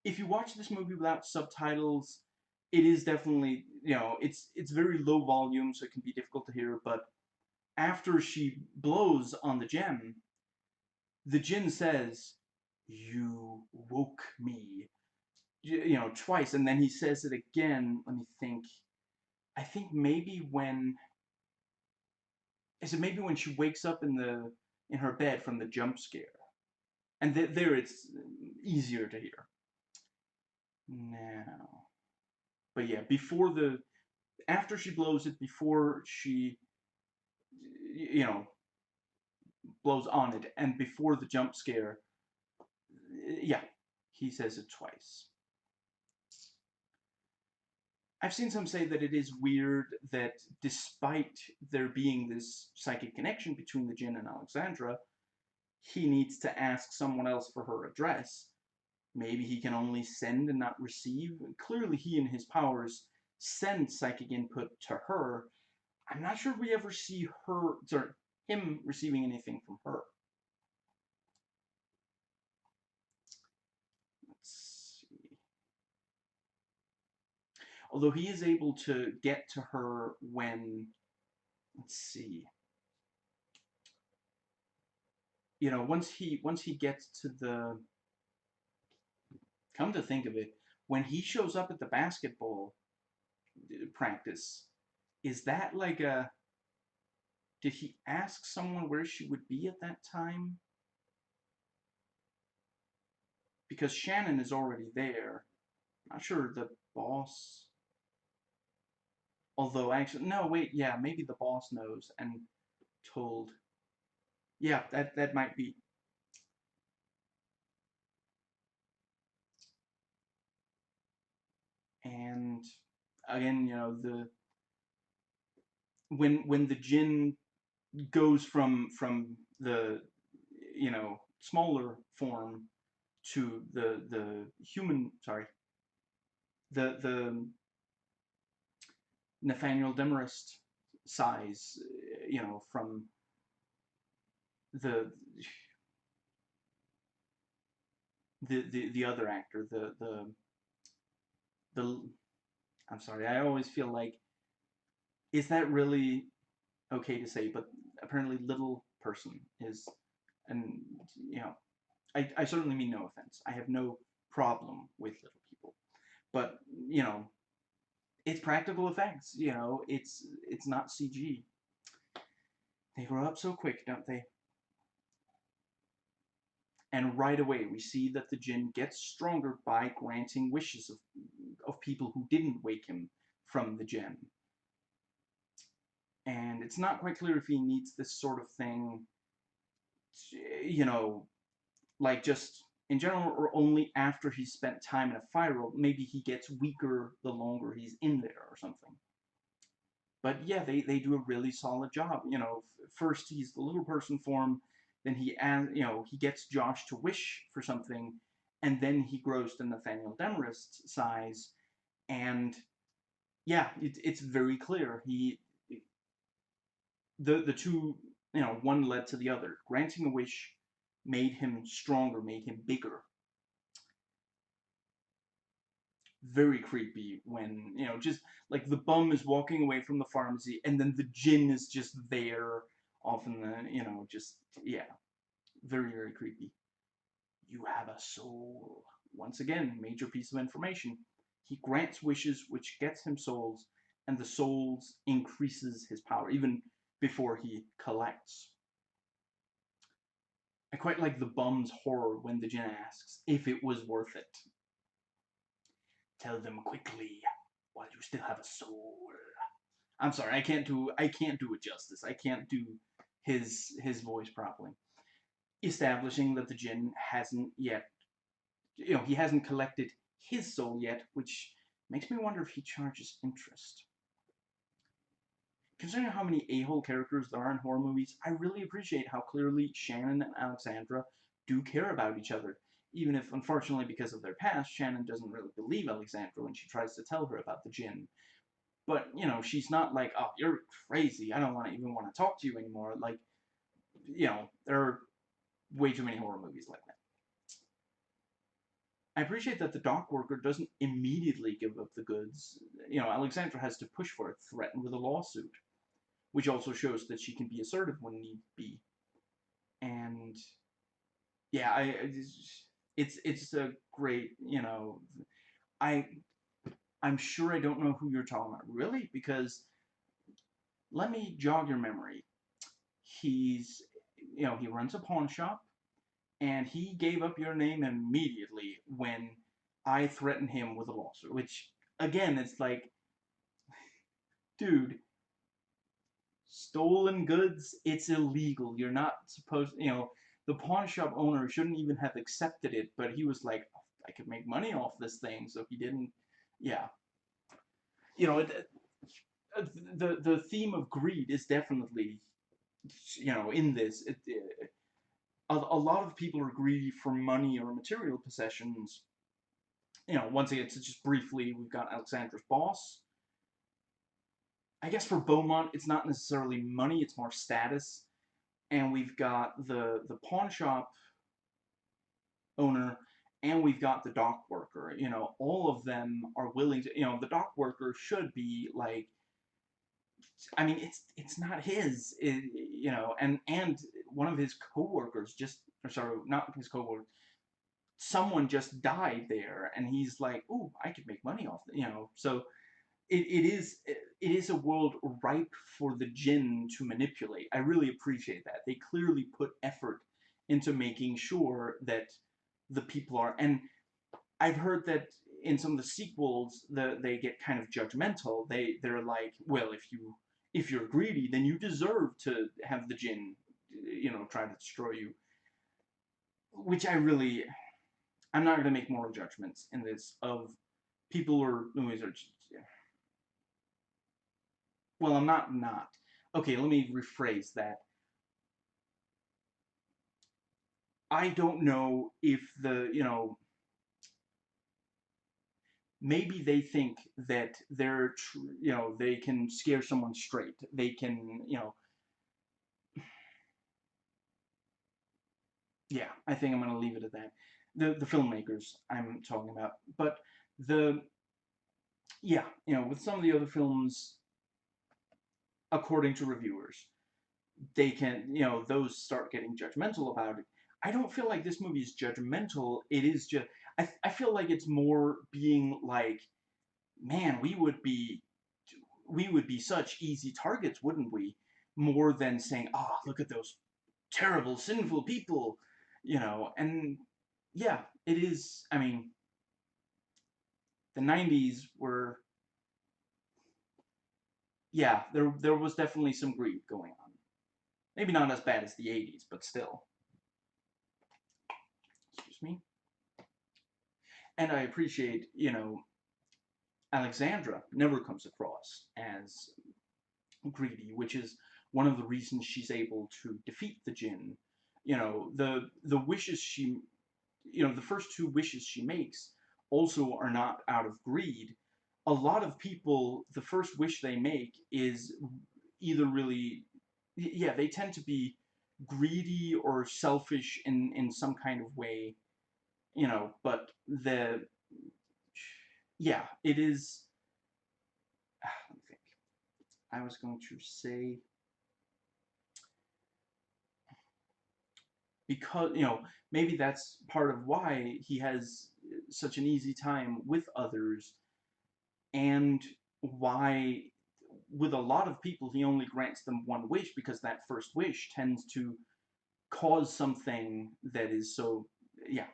if you watch this movie without subtitles, it is definitely, you know, it's very low volume, so it can be difficult to hear. But after she blows on the djinn says, "You woke me," you know, twice, and then he says it again. Let me think. I think maybe when is it maybe when she wakes up in her bed from the jump scare, and there it's easier to hear now. But yeah, before after she blows it, before she, you know, blows on it, and before the jump scare, yeah, he says it twice. I've seen some say that it is weird that despite there being this psychic connection between the Jinn and Alexandra, he needs to ask someone else for her address. Maybe he can only send and not receive. Clearly, he and his powers send psychic input to her. I'm not sure we ever see him receiving anything from her. Let's see. Although he is able to get to her when, let's see, you know, once he gets to the, come to think of it, when he shows up at the basketball practice, is that like a, did he ask someone where she would be at that time? Because Shannon is already there. Not sure the boss. Although actually, no, wait, yeah, maybe the boss knows and told. Yeah, that might be. And again, you know, the when the djinn goes from the, you know, smaller form to the human, sorry, the Nathaniel Demarest size, you know, from the the other actor, the I'm sorry, I always feel like, is that really okay to say? But apparently, little person is, and you know, I certainly mean no offense. I have no problem with little people, but you know, it's practical effects. You know, it's not CG. They grow up so quick, don't they? And right away, we see that the jinn gets stronger by granting wishes of people who didn't wake him from the gem. And it's not quite clear if he needs this sort of thing, you know, like just in general, or only after he's spent time in a fire world. Maybe he gets weaker the longer he's in there or something. But yeah, they do a really solid job. You know, first he's the little person form, then you know, he gets Josh to wish for something, and then he grows to Nathaniel Demarest size, and yeah, it's very clear the two, you know, one led to the other. Granting a wish made him stronger, made him bigger. Very creepy when, you know, just like the bum is walking away from the pharmacy and then the djinn is just there off in the, you know, just, yeah, very, very creepy. You have a soul. Once again, major piece of information. He grants wishes, which gets him souls, and the souls increases his power, even before he collects. I quite like the bum's horror when the djinn asks if it was worth it. Tell them quickly, while you still have a soul. I'm sorry, I can't do it justice. I can't do his voice properly. Establishing that the djinn hasn't yet, you know, he hasn't collected his soul yet, which makes me wonder if he charges interest. Considering how many a-hole characters there are in horror movies, I really appreciate how clearly Shannon and Alexandra do care about each other. Even if, unfortunately, because of their past, Shannon doesn't really believe Alexandra when she tries to tell her about the djinn. But, you know, she's not like, oh, you're crazy, I don't even want to talk to you anymore. Like, you know, there are way too many horror movies like that. I appreciate that the dock worker doesn't immediately give up the goods. You know, Alexandra has to push for it, threaten with a lawsuit, which also shows that she can be assertive when need be. And yeah, it's a great, you know, I I'm sure I don't know who you're talking about, really, because let me jog your memory. He's, you know, he runs a pawn shop, and he gave up your name immediately when I threatened him with a lawsuit, which, again, it's like, dude, stolen goods, it's illegal. You're not supposed, you know, the pawn shop owner shouldn't even have accepted it, but he was like, I could make money off this thing, so he didn't, yeah. You know, the theme of greed is definitely, you know, in this. A lot of people are greedy for money or material possessions. You know, once again, to just briefly, we've got Alexandra's boss. I guess for Beaumont, it's not necessarily money, it's more status. And we've got the pawn shop owner, and we've got the dock worker. You know, all of them are willing to, you know, the dock worker should be like, I mean, it's not his, you know, and one of his coworkers just, or sorry, not his coworker, someone just died there, and he's like, "Ooh, I could make money off it," you know. So it is a world ripe for the djinn to manipulate. I really appreciate that. They clearly put effort into making sure that the people are, and I've heard that in some of the sequels, they get kind of judgmental. They're like, well, if you're greedy, then you deserve to have the djinn, you know, try to destroy you. Which I'm not going to make moral judgments in this of people or movies are. Well, I'm not. Okay, let me rephrase that. I don't know if maybe they think that they can scare someone straight. They can, yeah, I think I'm going to leave it at that. The filmmakers I'm talking about. But the, yeah, with some of the other films, according to reviewers, they can, those start getting judgmental about it. I don't feel like this movie is judgmental. It is just, I feel like it's more being like, man, we would be such easy targets, wouldn't we? More than saying, oh, look at those terrible, sinful people, and yeah, it is, I mean, the 90s were, yeah, there was definitely some greed going on. Maybe not as bad as the 80s, but still. Excuse me. And I appreciate, Alexandra never comes across as greedy, which is one of the reasons she's able to defeat the Jinn. The wishes the first two wishes she makes also are not out of greed. A lot of people, the first wish they make is either really, yeah, they tend to be greedy or selfish in some kind of way, but yeah, it is, let me think. I was going to say, because, maybe that's part of why he has such an easy time with others, and why with a lot of people he only grants them one wish, because that first wish tends to cause something that is so, yeah,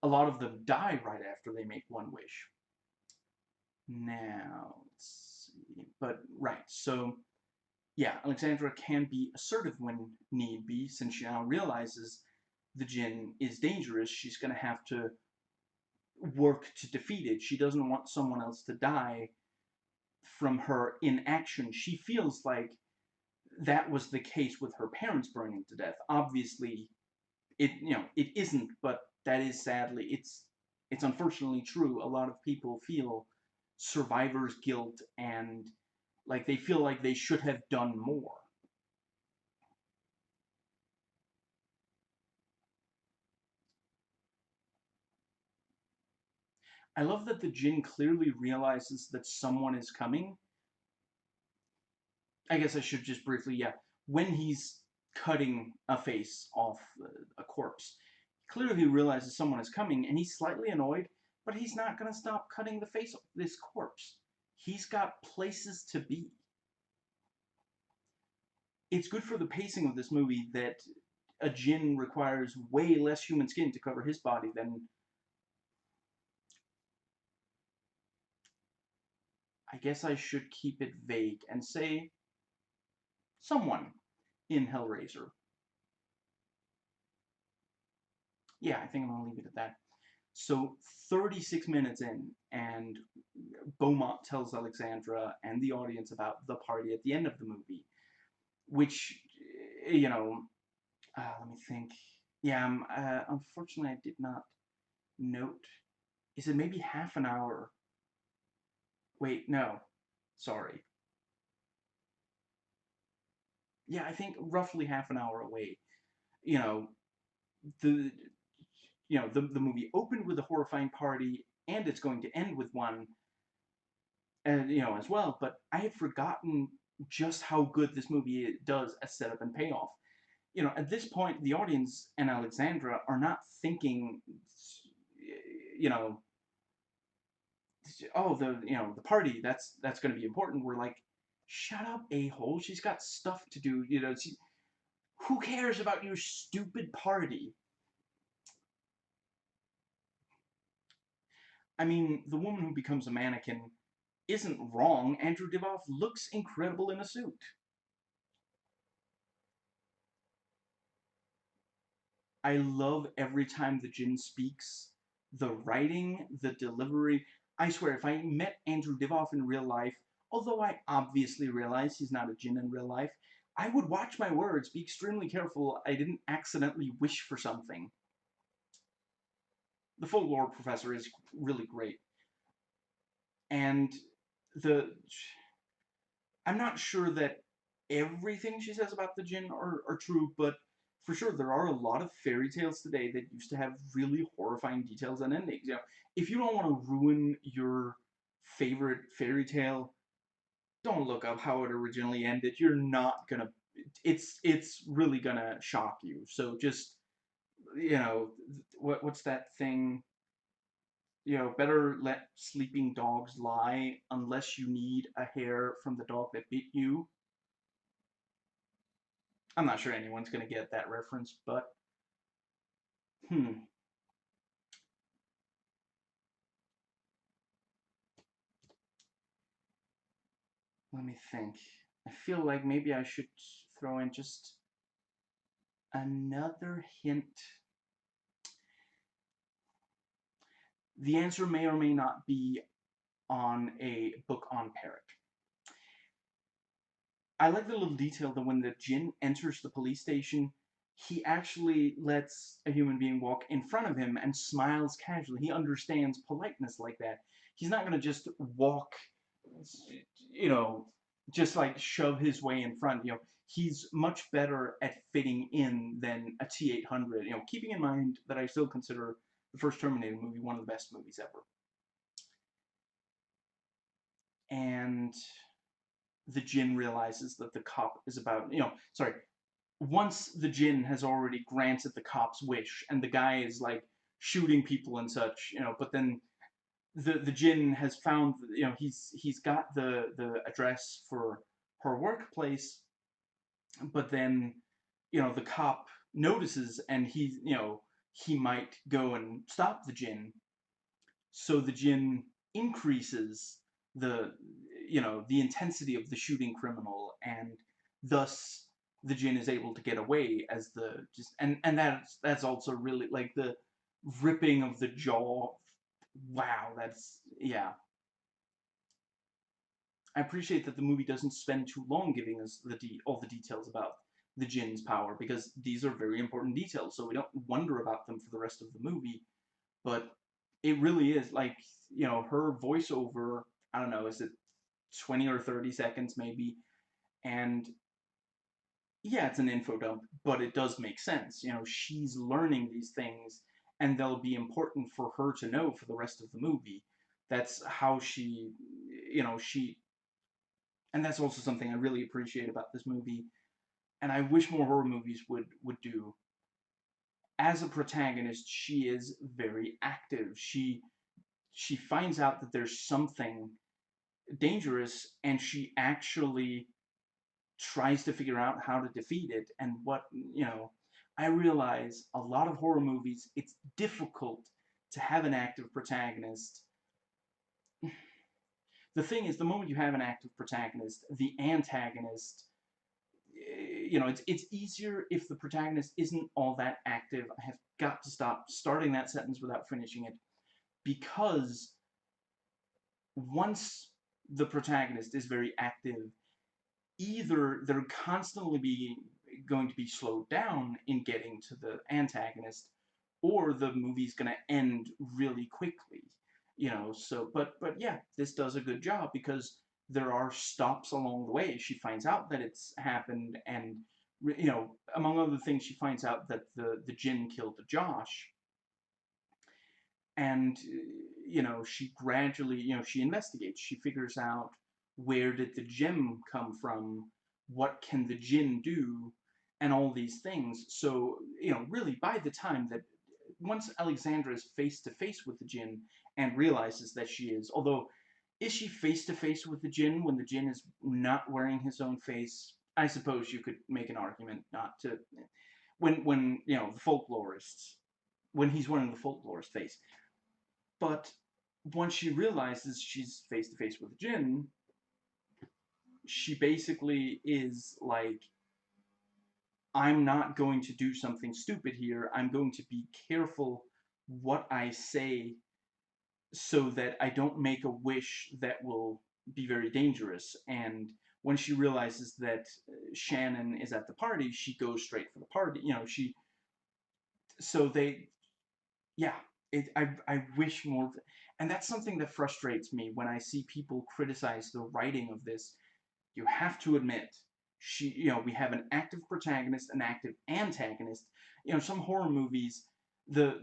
a lot of them die right after they make one wish. Now, let's see, but right, so yeah, Alexandra can be assertive when need be, since she now realizes the Jinn is dangerous. She's going to have to work to defeat it. She doesn't want someone else to die from her inaction. She feels like that was the case with her parents burning to death. Obviously, it isn't, but that is sadly, it's unfortunately true. A lot of people feel survivor's guilt, and like they feel like they should have done more. I love that the Jinn clearly realizes that someone is coming. I guess I should just briefly, yeah. When he's cutting a face off a corpse, clearly realizes someone is coming, and he's slightly annoyed, but he's not going to stop cutting the face off this corpse. He's got places to be. It's good for the pacing of this movie that a Jinn requires way less human skin to cover his body than, I guess I should keep it vague and say, someone in Hellraiser. Yeah, I think I'm going to leave it at that. So 36 minutes in, and Beaumont tells Alexandra and the audience about the party at the end of the movie, which, let me think. Yeah, unfortunately, I did not note. Is it maybe half an hour? Wait, no. Sorry. Yeah, I think roughly half an hour away. You know, the the movie opened with a horrifying party, and it's going to end with one, and as well. But I had forgotten just how good this movie does at setup and payoff. At this point, the audience and Alexandra are not thinking, you know, oh, the party, that's going to be important. We're like, shut up, a-hole. She's got stuff to do. Who cares about your stupid party? I mean, the woman who becomes a mannequin isn't wrong. Andrew Divoff looks incredible in a suit. I love every time the Jinn speaks. The writing, the delivery. I swear, if I met Andrew Divoff in real life, although I obviously realize he's not a Jinn in real life, I would watch my words, be extremely careful I didn't accidentally wish for something. The folklore professor is really great. And the I'm not sure that everything she says about the jinn are true, but for sure there are a lot of fairy tales today that used to have really horrifying details and endings. You know, if you don't want to ruin your favorite fairy tale, don't look up how it originally ended. You're not gonna. It's really gonna shock you. So just, you know, what's that thing? You know, better let sleeping dogs lie unless you need a hair from the dog that bit you. I'm not sure anyone's gonna get that reference, but hmm. Let me think. I feel like maybe I should throw in just another hint. The answer may or may not be on a book on Parrot. I like the little detail that when the djinn enters the police station, he actually lets a human being walk in front of him and smiles casually. He understands politeness like that. He's not going to just walk, you know, just like shove his way in front. You know, he's much better at fitting in than a T-800. You know, keeping in mind that I still consider the first Terminator movie one of the best movies ever. And the djinn realizes that the cop is about, sorry, once the djinn has already granted the cop's wish and the guy is like shooting people and such, but then the djinn has found, he's got the address for her workplace, but then the cop notices and he might go and stop the djinn, so the djinn increases the the intensity of the shooting criminal, and thus the djinn is able to get away as the just and that's also really like the ripping of the jaw. Wow, that's yeah. I appreciate that the movie doesn't spend too long giving us all the details about the djinn's power, because these are very important details, so we don't wonder about them for the rest of the movie. But it really is like, her voiceover, I don't know, is it 20 or 30 seconds maybe? And yeah, it's an info dump, but it does make sense. She's learning these things and they'll be important for her to know for the rest of the movie. That's how she, and that's also something I really appreciate about this movie, and I wish more horror movies would do. As a protagonist, she is very active. She finds out that there's something dangerous, and she actually tries to figure out how to defeat it. And I realize a lot of horror movies, it's difficult to have an active protagonist. The thing is, the moment you have an active protagonist, the antagonist, it's easier if the protagonist isn't all that active. I have got to stop starting that sentence without finishing it, because once the protagonist is very active, either they're constantly going to be slowed down in getting to the antagonist, or the movie's going to end really quickly. But yeah, this does a good job because there are stops along the way. She finds out that it's happened, and among other things, she finds out that the djinn killed Josh, and she gradually, she investigates, she figures out, where did the gem come from, what can the djinn do, and all these things. So really, by the time that once Alexandra is face to face with the djinn and realizes that she is, although, is she face to face with the djinn when the djinn is not wearing his own face? I suppose you could make an argument not to, when the folklorists, when he's wearing the folklorist face. But once she realizes she's face to face with Jin, she basically is like, I'm not going to do something stupid here. I'm going to be careful what I say so that I don't make a wish that will be very dangerous. And when she realizes that Shannon is at the party, she goes straight for the party. You know, so they, yeah, I wish more, and that's something that frustrates me when I see people criticize the writing of this. You have to admit, we have an active protagonist, an active antagonist. Some horror movies, the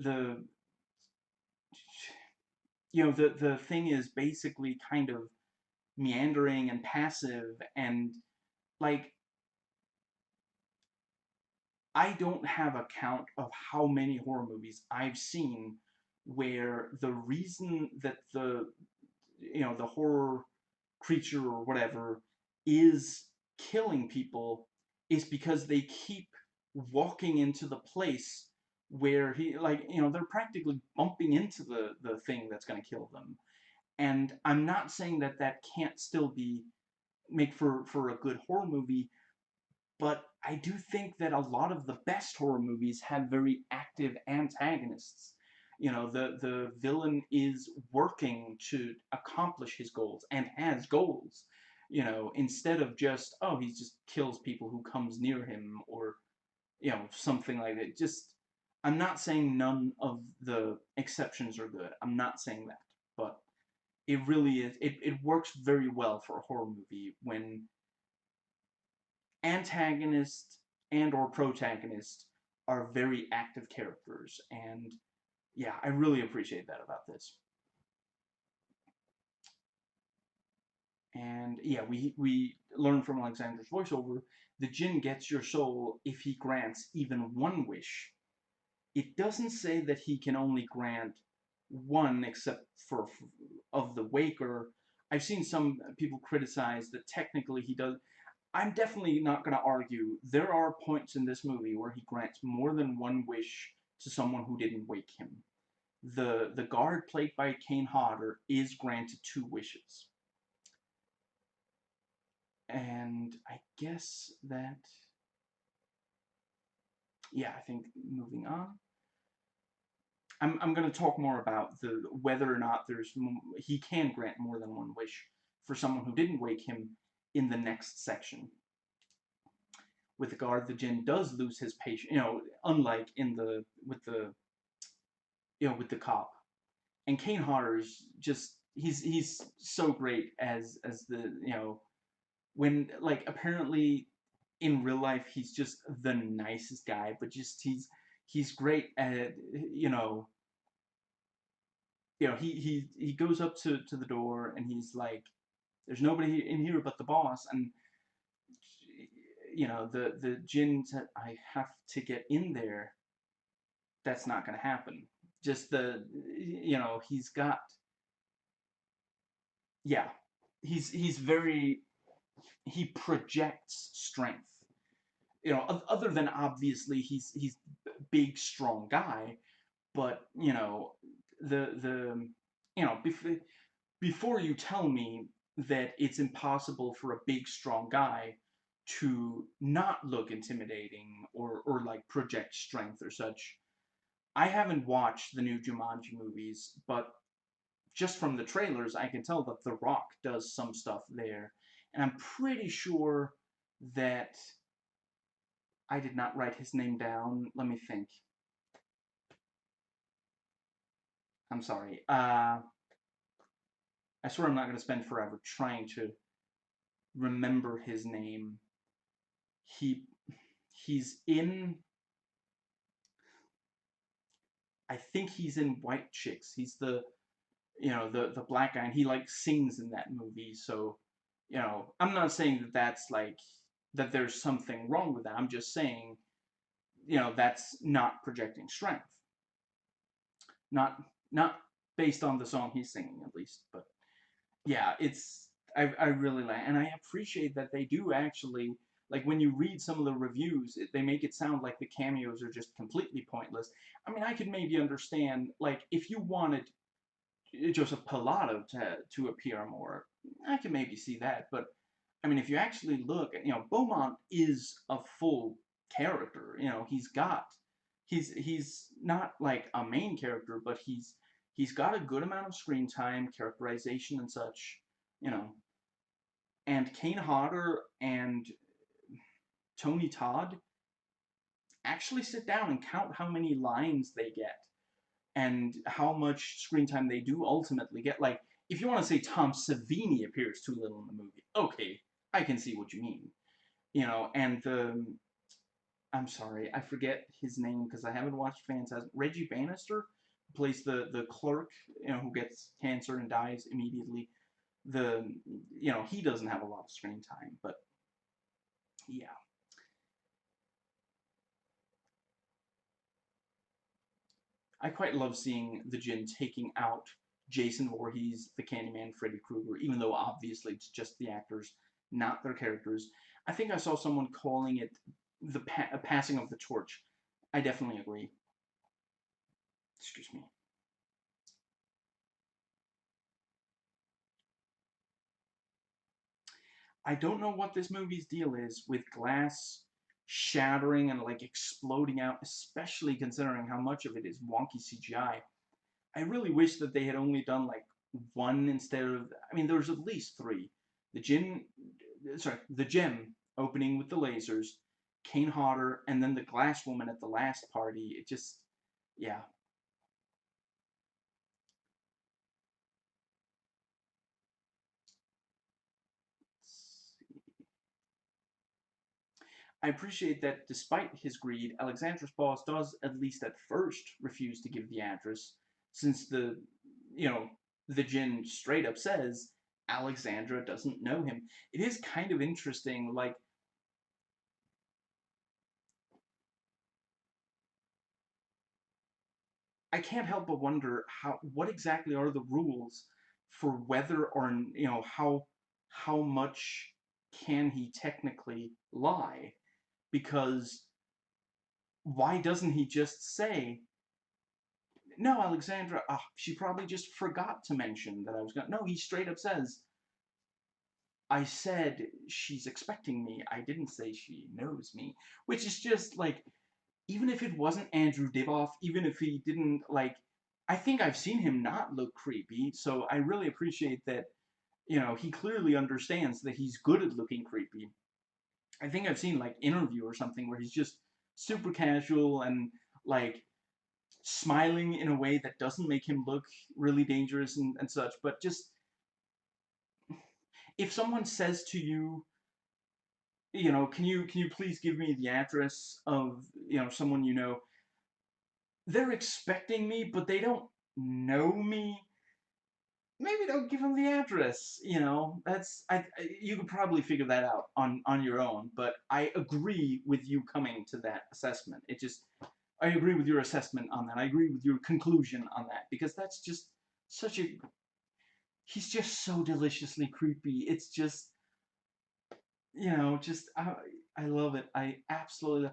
the thing is basically kind of meandering and passive, and like, I don't have a count of how many horror movies I've seen where the reason that the horror creature or whatever is killing people is because they keep walking into the place where they're practically bumping into the thing that's going to kill them. And I'm not saying that that can't still be make for a good horror movie, but I do think that a lot of the best horror movies have very active antagonists. The villain is working to accomplish his goals and has goals. Instead of just, oh, he just kills people who comes near him, or something like that. Just, I'm not saying none of the exceptions are good. I'm not saying that, but it really is. It works very well for a horror movie when antagonist and or protagonist are very active characters, and yeah, I really appreciate that about this. And yeah, we learn from Alexander's voiceover, the Jinn gets your soul if he grants even one wish. It doesn't say that he can only grant one, except for of the Waker. I've seen some people criticize that technically he does. I'm definitely not going to argue. There are points in this movie where he grants more than one wish to someone who didn't wake him. The guard played by Kane Hodder is granted 2 wishes. And I guess that, yeah, I think moving on. I'm going to talk more about the whether or not he can grant more than one wish for someone who didn't wake him in the next section. With the guard, the Jinn does lose his patient. Unlike in the with the cop. And Kane Hodder's just he's so great as the when, like, apparently in real life he's just the nicest guy, but just he's great at he goes up to the door and he's like, there's nobody in here but the boss. And the Jinn said, I have to get in there. That's not going to happen. Just he's got, yeah, he's very, he projects strength. Other than obviously he's a big strong guy, but the before you tell me that it's impossible for a big strong guy to not look intimidating or like project strength or such. I haven't watched the new Jumanji movies, but just from the trailers, I can tell that The Rock does some stuff there. And I'm pretty sure that I did not write his name down. Let me think. I'm sorry. I swear I'm not going to spend forever trying to remember his name. He he's in, I think he's in White Chicks. He's the black guy, and he like sings in that movie. So I'm not saying that that's like that there's something wrong with that. I'm just saying that's not projecting strength. Not based on the song he's singing, at least. But yeah, I really like, and I appreciate that they do actually, like, when you read some of the reviews, they make it sound like the cameos are just completely pointless. I mean, I could maybe understand, like, if you wanted Joseph Pilato to appear more, I can maybe see that. But I mean, if you actually look, Beaumont is a full character. He's not like a main character, but he's got a good amount of screen time, characterization, and such. You know, And Kane Hodder and Tony Todd actually sit down and count how many lines they get and how much screen time they do ultimately get. Like, if you want to say Tom Savini appears too little in the movie, okay, I can see what you mean. You know, and I'm sorry, I forget his name because I haven't watched Phantasm. Reggie Bannister plays the clerk, you know, who gets cancer and dies immediately. You know, he doesn't have a lot of screen time, but yeah. I quite love seeing the Djinn taking out Jason Voorhees, the Candyman, Freddy Krueger, even though obviously it's just the actors, not their characters. I think I saw someone calling it the passing of the torch. I definitely agree. Excuse me. I don't know what this movie's deal is with glass shattering and like exploding out, especially considering how much of it is wonky CGI. I really wish that they had only done like one instead of. I mean, there's at least three. The the gem opening with the lasers, Kane Hodder, and then the glass woman at the last party. It just, yeah. I appreciate that despite his greed, Alexandra's boss does, at least at first, refuse to give the address, since you know, the Jinn straight up says Alexandra doesn't know him. It is kind of interesting, like, I can't help but wonder what exactly are the rules for whether or, you know, how much can he technically lie? Because why doesn't he just say, no, Alexandra, she probably just forgot to mention that I was gonna. No, he straight up says, I said she's expecting me. I didn't say she knows me. Which is just like, even if it wasn't Andrew Divoff, even if he didn't, like, I think I've seen him not look creepy, so I really appreciate that, you know, he clearly understands that he's good at looking creepy. I think I've seen, like, Interview or something where he's just super casual and, like, smiling in a way that doesn't make him look really dangerous and such, but just if someone says to you, you know, can you please give me the address of, you know, someone you know, they're expecting me, but they don't know me. Maybe don't give them the address. You know, you could probably figure that out on your own. But I agree with you coming to that assessment. I agree with your assessment on that. I agree with your conclusion on that because that's just such a. He's just so deliciously creepy. It's just, you know, just I love it. I absolutely.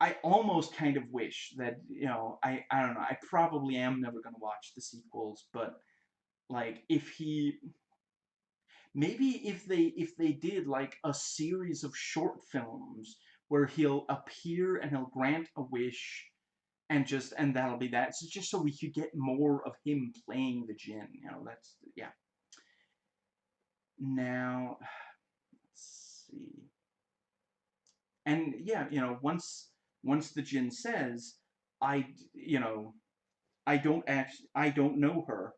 I almost kind of wish that, you know, I don't know. I probably am never gonna watch the sequels, but like if he maybe if they did like a series of short films where he'll appear and he'll grant a wish and that'll be that. So just so we could get more of him playing the Jinn, you know, that's yeah. Now let's see. And yeah, you know, once the Jinn says, you know, I don't know her.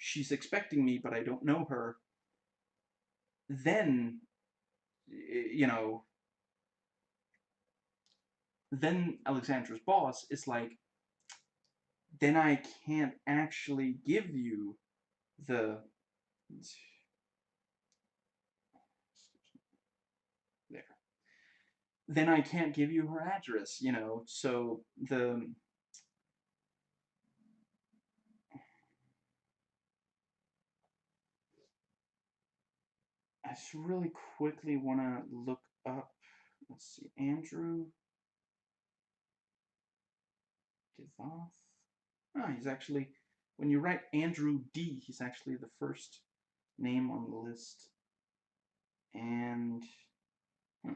She's expecting me, but I don't know her. Then, you know, then Alexandra's boss is like, then I can't actually give you the there. Then I can't give you her address, you know. So I just really quickly want to look up. Let's see, Andrew Divoff. Ah, he's actually, when you write Andrew D, he's actually the first name on the list. And hmm,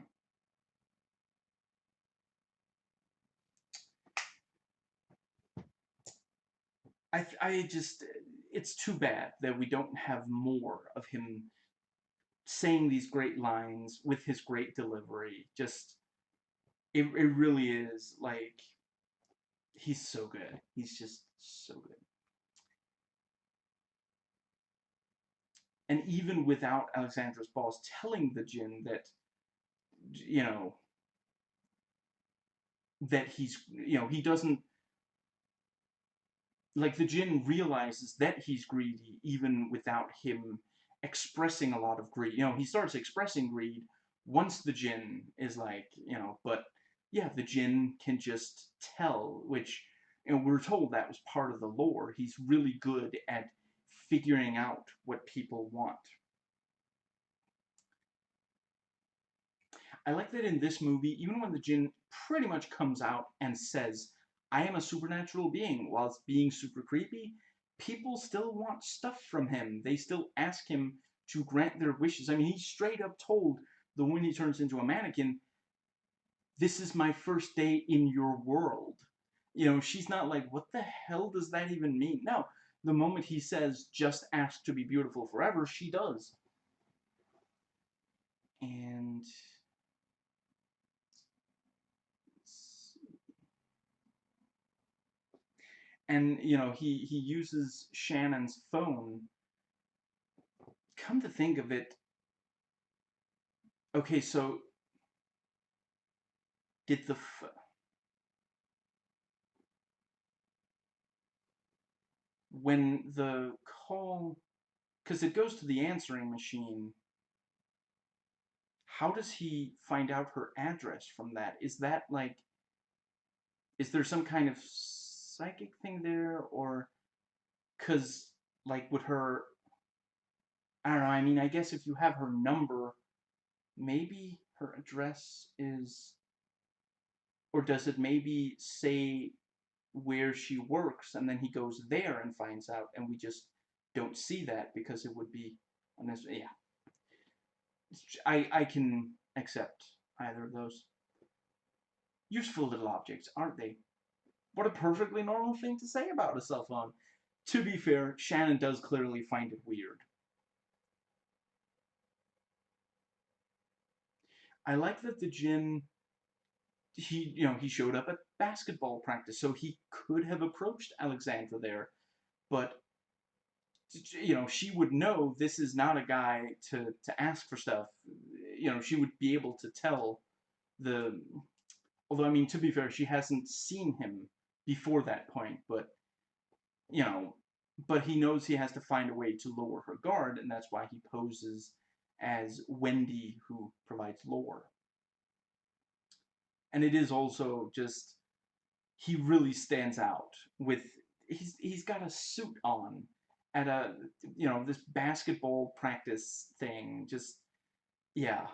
I just, it's too bad that we don't have more of him saying these great lines with his great delivery. Just, it really is, like, he's so good. He's just so good. And even without Alexandra's boss telling the Jinn that, you know, that he's, he doesn't, like, the Jinn realizes that he's greedy even without him expressing a lot of greed. He starts expressing greed once the Jinn is like, but yeah, the Jinn can just tell, which, we're told that was part of the lore. He's really good at figuring out what people want. I like that in this movie, even when the Jinn pretty much comes out and says, I am a supernatural being, whilst being super creepy, people still want stuff from him. They still ask him to grant their wishes. I mean, he straight up told the one he turns into a mannequin, this is my first day in your world. She's not like, what the hell does that even mean? No, the moment he says, just ask to be beautiful forever, she does. And he uses Shannon's phone. Come to think of it, okay, so did when the call, because it goes to the answering machine, how does he find out her address from that? Is that like, is there some kind of psychic thing there, or because, like, with her, I don't know, I mean, I guess if you have her number, maybe her address is, or does it maybe say where she works and then he goes there and finds out, and we just don't see that because it would be unnecessary. Yeah, I can accept either of those. Useful little objects, aren't they? What a perfectly normal thing to say about a cell phone. To be fair, Shannon does clearly find it weird. I like that the Jinn, he showed up at basketball practice, so he could have approached Alexandra there, but she would know this is not a guy to ask for stuff. She would be able to tell the, although, I mean, to be fair, she hasn't seen him before that point, but, you know, but he knows he has to find a way to lower her guard, and that's why he poses as Wendy, who provides lore. And it is also just, he really stands out with, he's got a suit on at a, this basketball practice thing. Just, yeah.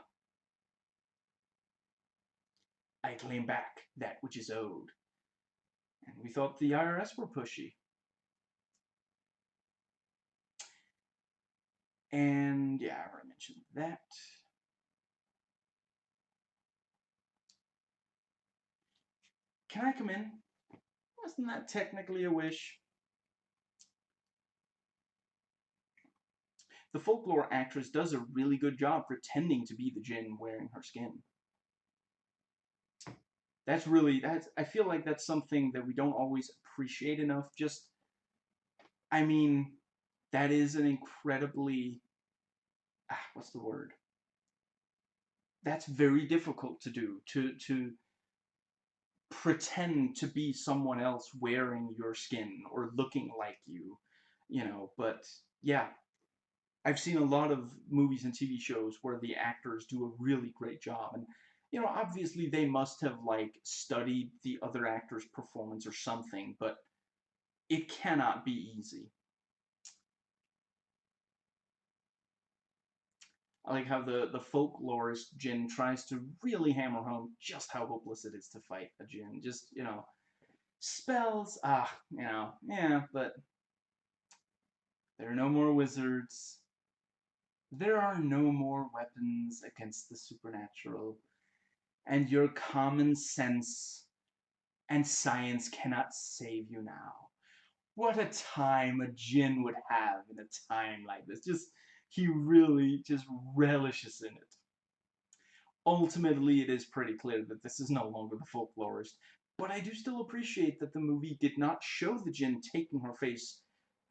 I claim back that which is owed. And we thought the IRS were pushy. And yeah, I already mentioned that. Can I come in? Wasn't that technically a wish? The folklore actress does a really good job pretending to be the Jinn wearing her skin. I feel like that's something that we don't always appreciate enough. Just, I mean, that is an incredibly, what's the word? That's very difficult to do, to pretend to be someone else wearing your skin or looking like you, but yeah, I've seen a lot of movies and TV shows where the actors do a really great job, and obviously they must have like studied the other actor's performance or something, but it cannot be easy. I like how the folklorist Jinn tries to really hammer home just how hopeless it is to fight a Jinn. Just, spells, yeah, but there are no more wizards. There are no more weapons against the supernatural, and your common sense and science cannot save you now. What a time a Jinn would have in a time like this. He really just relishes in it. Ultimately, it is pretty clear that this is no longer the folklorist, but I do still appreciate that the movie did not show the djinn taking her face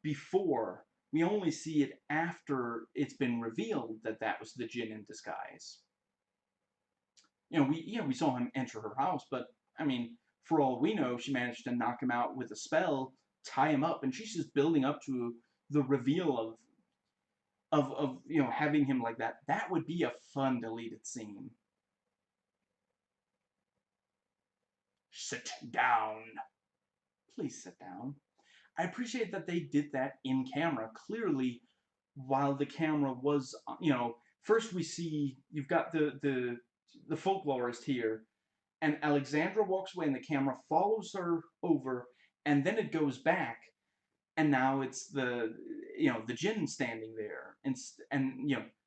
before. We only see it after it's been revealed that that was the djinn in disguise. We saw him enter her house, but I mean, for all we know, she managed to knock him out with a spell, tie him up, and she's just building up to the reveal of having him like that. That would be a fun deleted scene. Sit down. Please sit down. I appreciate that they did that in camera. Clearly, while the camera was, first we see you've got the folklorist here, and Alexandra walks away, and the camera follows her over, and then it goes back, and now it's the djinn standing there, and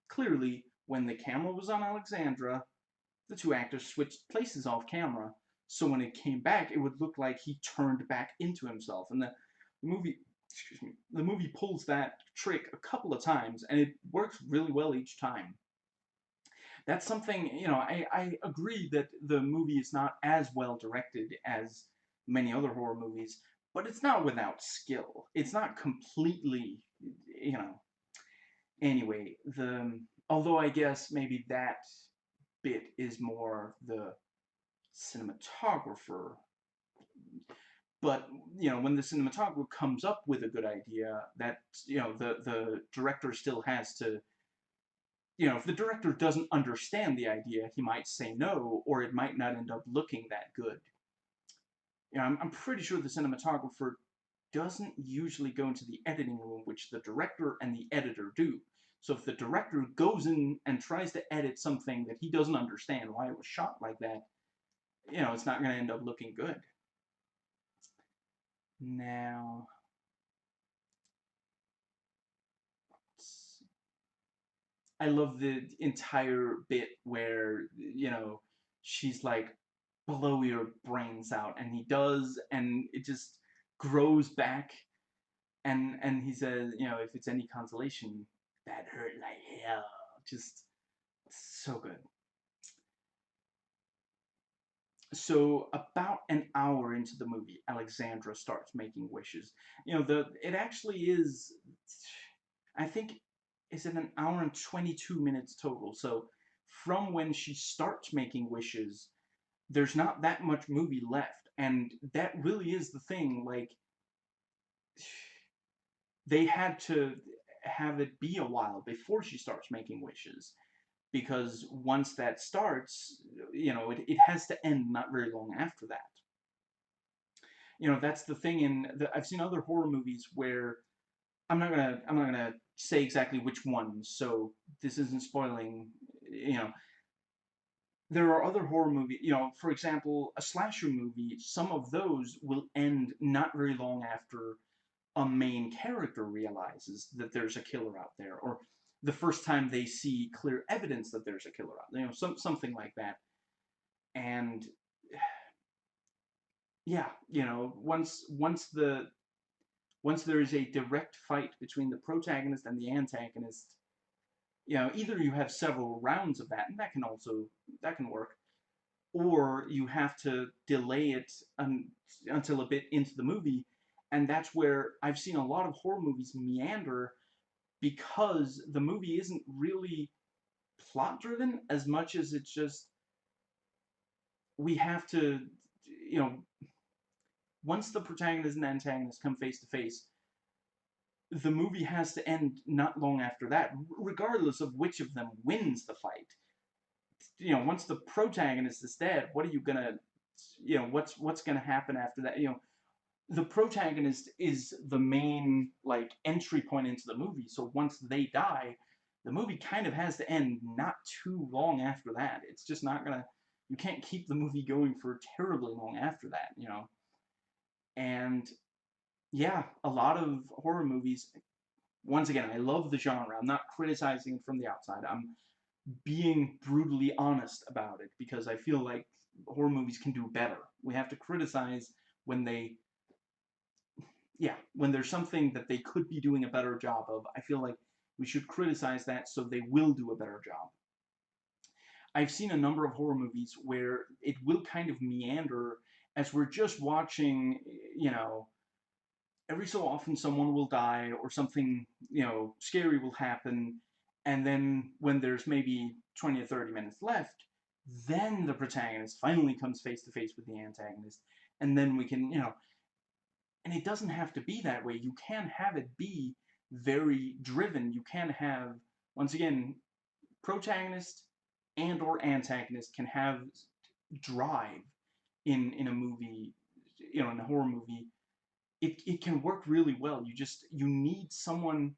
clearly when the camera was on Alexandra, the two actors switched places off camera. So when it came back, it would look like he turned back into himself. And the movie, excuse me, the movie pulls that trick a couple of times, and it works really well each time. That's something, I agree that the movie is not as well directed as many other horror movies, but it's not without skill. It's not completely, you know. Anyway, although I guess maybe that bit is more the cinematographer. But when the cinematographer comes up with a good idea, that the director still has to. If the director doesn't understand the idea, he might say no, or it might not end up looking that good. I'm pretty sure the cinematographer doesn't usually go into the editing room, which the director and the editor do. So if the director goes in and tries to edit something that he doesn't understand why it was shot like that, it's not going to end up looking good. Now, I love the entire bit where, she's like, blow your brains out, and he does, and it just grows back, and he says, if it's any consolation, that hurt like hell. Just so good. So about an hour into the movie, Alexandra starts making wishes. It actually is, I think, is it an hour and 22 minutes total? So from when she starts making wishes, there's not that much movie left, and that really is the thing. Like, they had to have it be a while before she starts making wishes, because once that starts, it has to end not very long after that. That's the thing. I've seen other horror movies where I'm not gonna say exactly which ones, so this isn't spoiling. There are other horror movies. For example, a slasher movie. Some of those will end not very long after a main character realizes that there's a killer out there, or the first time they see clear evidence that there's a killer out there. Something like that. And yeah, once there is a direct fight between the protagonist and the antagonist, either you have several rounds of that, and that can work, or you have to delay it until a bit into the movie, and that's where I've seen a lot of horror movies meander, because the movie isn't really plot driven as much as it's just, we have to, you know, once the protagonist and antagonist come face to face, the movie has to end not long after that, regardless of which of them wins the fight. Once the protagonist is dead, what are you gonna, what's gonna happen after that? The protagonist is the main, like, entry point into the movie. So once they die, the movie kind of has to end not too long after that. It's just not gonna. You can't keep the movie going for terribly long after that. And yeah, a lot of horror movies. Once again, I love the genre. I'm not criticizing it from the outside. I'm being brutally honest about it, because I feel like horror movies can do better. We have to criticize when when there's something that they could be doing a better job of. I feel like We should criticize that so they will do a better job. I've seen a number of horror movies where it will kind of meander as we're just watching, you know, every so often someone will die or something, scary will happen, and then when there's maybe 20 or 30 minutes left, then the protagonist finally comes face to face with the antagonist, and then we can, and it doesn't have to be that way. You can have it be very driven. You can have, once again, protagonist and or antagonist can have drive in a movie, in a horror movie. It can work really well. You need someone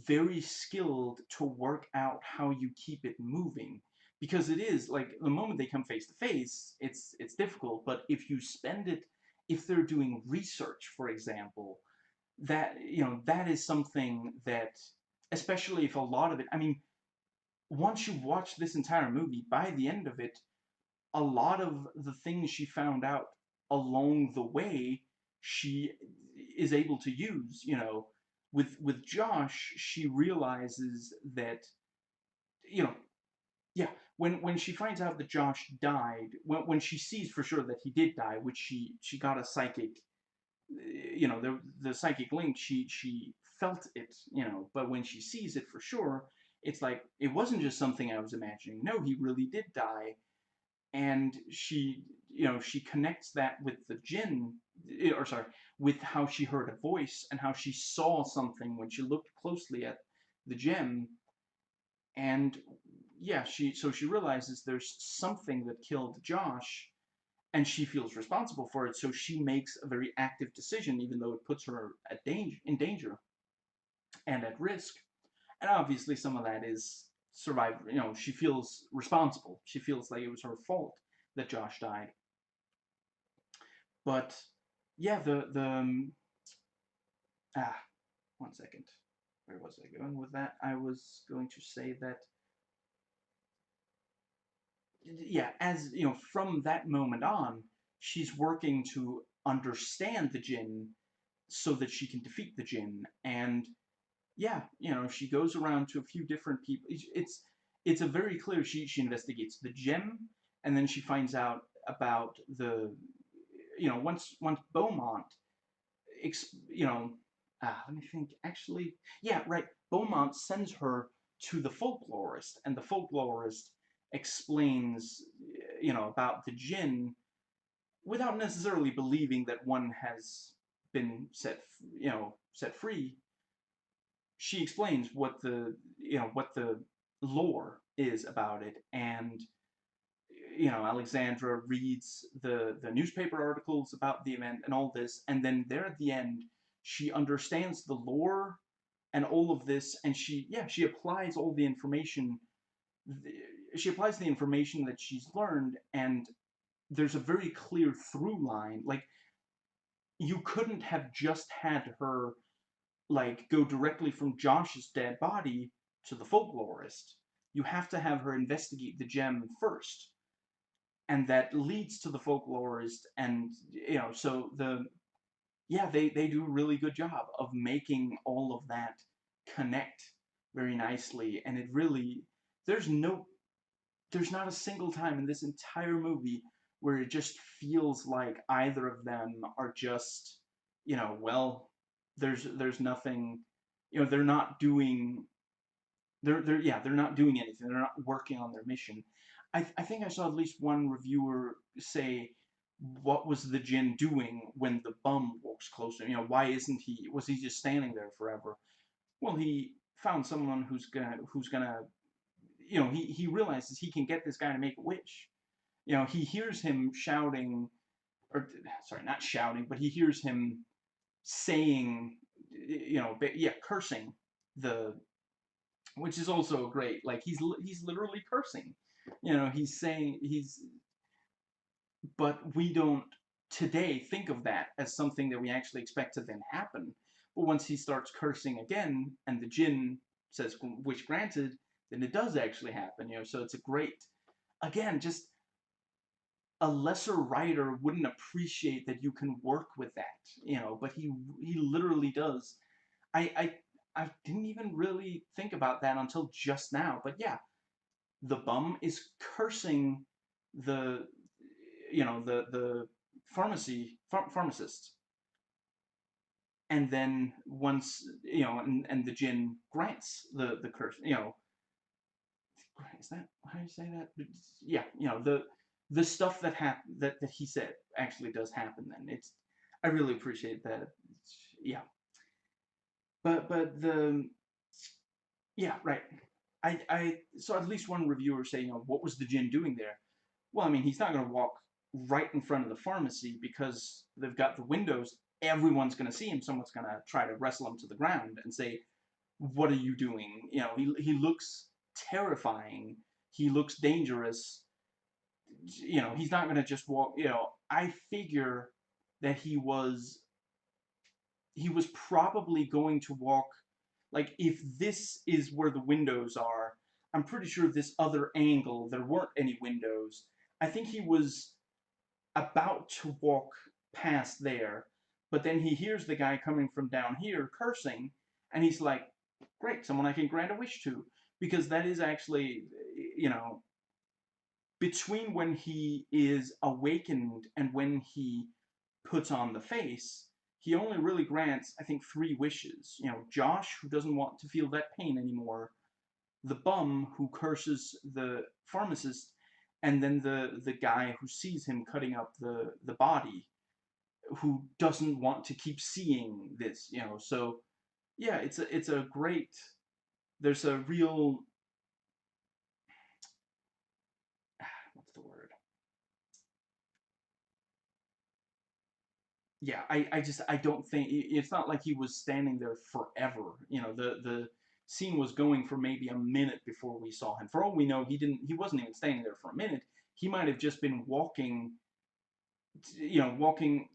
very skilled to work out how you keep it moving, because it is like the moment they come face to face, it's difficult. But if you spend it, if they're doing research, for example, that that is something that, especially if a lot of it, I mean, once you watch this entire movie, by the end of it, a lot of the things she found out along the way, she is able to use. With Josh, she realizes that, you know, yeah, when she finds out that Josh died, when she sees for sure that he did die, which she got a psychic, the psychic link, she felt it, but when she sees it for sure, it's like it wasn't just something I was imagining. No, he really did die. And she connects that with the jinn, or sorry, with how she heard a voice and how she saw something when she looked closely at the gem. And yeah, she realizes there's something that killed Josh, and she feels responsible for it, so she makes a very active decision, even though it puts her in danger and at risk. And obviously some of that is survive. She feels responsible. She feels like it was her fault that Josh died. But yeah, ah, 1 second. Where was I going with that? I was going to say that, yeah, as from that moment on, she's working to understand the jinn so that she can defeat the jinn. And yeah, she goes around to a few different people. It's a very clear. She investigates the gem, and then she finds out about the, once Beaumont, you know, let me think. Actually, yeah, right. Beaumont sends her to the folklorist, and the folklorist explains, about the jinn without necessarily believing that one has been set free. She explains what the lore is about it. And Alexandra reads the newspaper articles about the event and all this, and then there at the end, she understands the lore and all of this, and she applies all the information. She applies the information that she's learned, and there's a very clear through line. Like, you couldn't have just had her, like, go directly from Josh's dead body to the folklorist. You have to have her investigate the gem first, and that leads to the folklorist. And so they do a really good job of making all of that connect very nicely. And it really, there's no there's not a single time in this entire movie where it just feels like either of them are just, well, there's nothing, they're not doing, they're not doing anything. They're not working on their mission. I think I saw at least one reviewer say, what was the Jinn doing when the bum walks closer? Why was he just standing there forever? Well, he found someone who's gonna, he realizes he can get this guy to make a wish. He hears him shouting, or sorry, not shouting, but he hears him saying, cursing the, which is also great. Like, he's literally cursing. He's saying but we don't today think of that as something that we actually expect to then happen. But once he starts cursing again, and the jinn says wish granted, then it does actually happen. So it's a great, again, just a lesser writer wouldn't appreciate that you can work with that. But he literally does. I I didn't even really think about that until just now. But yeah, the bum is cursing the, the pharmacist, and then once, and the jinn grants the curse. Is that how you say that? Yeah, the stuff that he said actually does happen. Then I really appreciate that. Yeah, but the yeah, right. I saw at least one reviewer saying, what was the jinn doing there? Well, I mean, he's not going to walk right in front of the pharmacy because they've got the windows. Everyone's going to see him. Someone's going to try to wrestle him to the ground and say, "What are you doing?" He looks terrifying. He looks dangerous. He's not going to just walk. I figure that he was probably going to walk, like, if this is where the windows are, I'm pretty sure this other angle, there weren't any windows. I think he was about to walk past there, but then he hears the guy coming from down here cursing, and he's like, great, someone I can grant a wish to. Because that is actually, you know, between when he is awakened and when he puts on the face, he only really grants, I think, 3 wishes. Josh, who doesn't want to feel that pain anymore, the bum who curses the pharmacist, and then the guy who sees him cutting up the body, who doesn't want to keep seeing this. So yeah, it's a great. There's a real, what's the word? Yeah, I don't think it's not like he was standing there forever. The scene was going for maybe a minute before we saw him. For all we know, he wasn't even standing there for a minute. He might have just been walking, walking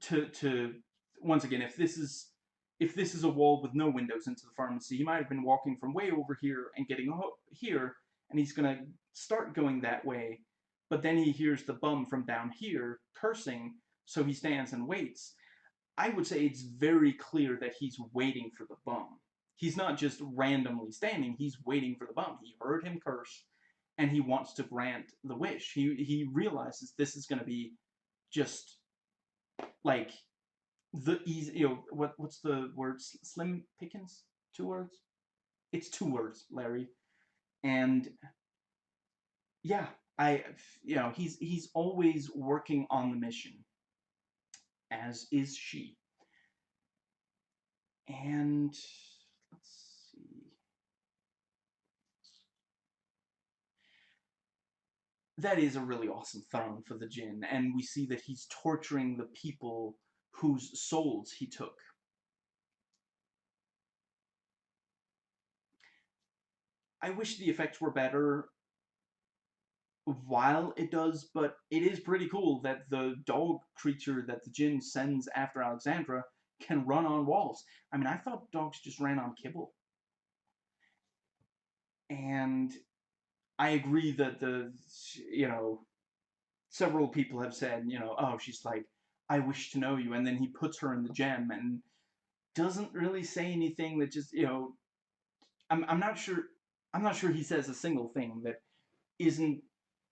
to once again, if this is a wall with no windows into the pharmacy, he might have been walking from way over here and getting here, and he's gonna start going that way, but then he hears the bum from down here cursing, so he stands and waits. I would say it's very clear that he's waiting for the bum. He's not just randomly standing, he's waiting for the bum. He heard him curse, and he wants to grant the wish. He realizes this is going to be just like the easy, what's the word? Slim pickings? 2 words? It's 2 words, Larry. And yeah, he's always working on the mission, as is she. And let's see. That is a really awesome throne for the Jinn, and we see that he's torturing the people whose souls he took. I wish the effects were better while it does, but it is pretty cool that the dog creature that the Jinn sends after Alexandra can run on walls. I mean, I thought dogs just ran on kibble. And I agree that several people have said, oh, she's like, I wish to know you, and then he puts her in the gem and doesn't really say anything that just, I'm not sure. I'm not sure he says a single thing that isn't.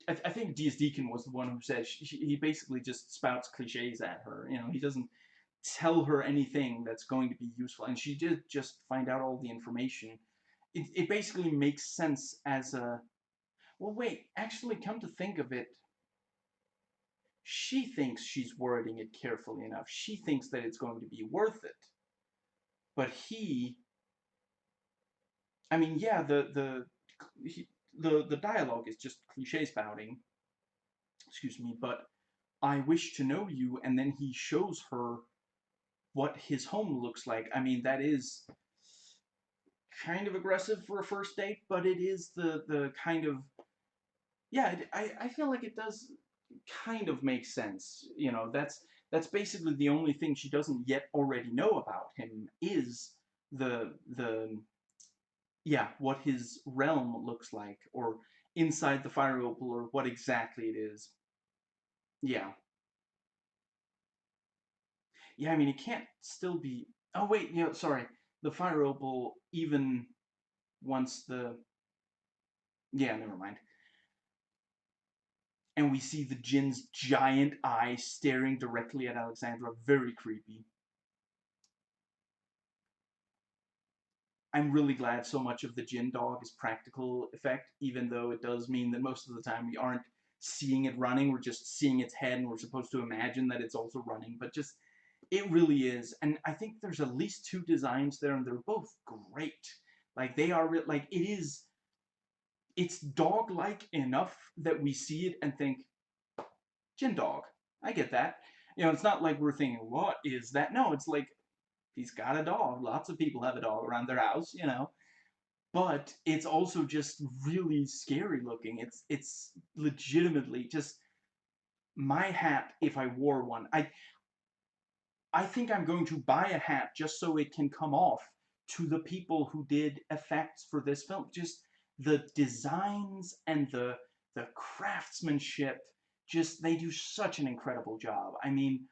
I think D.S. Deacon was the one who said he basically just spouts cliches at her. He doesn't tell her anything that's going to be useful, and she did just find out all the information. It basically makes sense as a. Well, wait. Actually, come to think of it, she thinks she's wording it carefully enough. She thinks that it's going to be worth it, but he. I mean, yeah, the dialogue is just cliche spouting. Excuse me, but I wish to know you, and then he shows her what his home looks like. I mean, that is kind of aggressive for a first date, but it is the kind of, yeah. I feel like it does kind of make sense. That's basically the only thing she doesn't yet already know about him is the yeah, what his realm looks like, or inside the fire opal, or what exactly it is. Yeah. Yeah, I mean, it can't still be. Oh wait, sorry. the fire opal, even once the, yeah, never mind. And we see the Jinn's giant eye staring directly at Alexandra, very creepy. I'm really glad so much of the Jinn dog is practical effect, even though it does mean that most of the time we aren't seeing it running, we're just seeing its head and we're supposed to imagine that it's also running, but just, it really is. And I think there's at least 2 designs there and they're both great. Like they are, like it's dog-like enough that we see it and think, Jinn dog, I get that. You know, it's not like we're thinking, what is that? No, it's like, he's got a dog. Lots of people have a dog around their house, you know. But it's also just really scary looking. It's legitimately just my hat if I wore one. I think I'm going to buy a hat just so it can come off to the people who did effects for this film. Just the designs and the craftsmanship, just they do such an incredible job. I mean,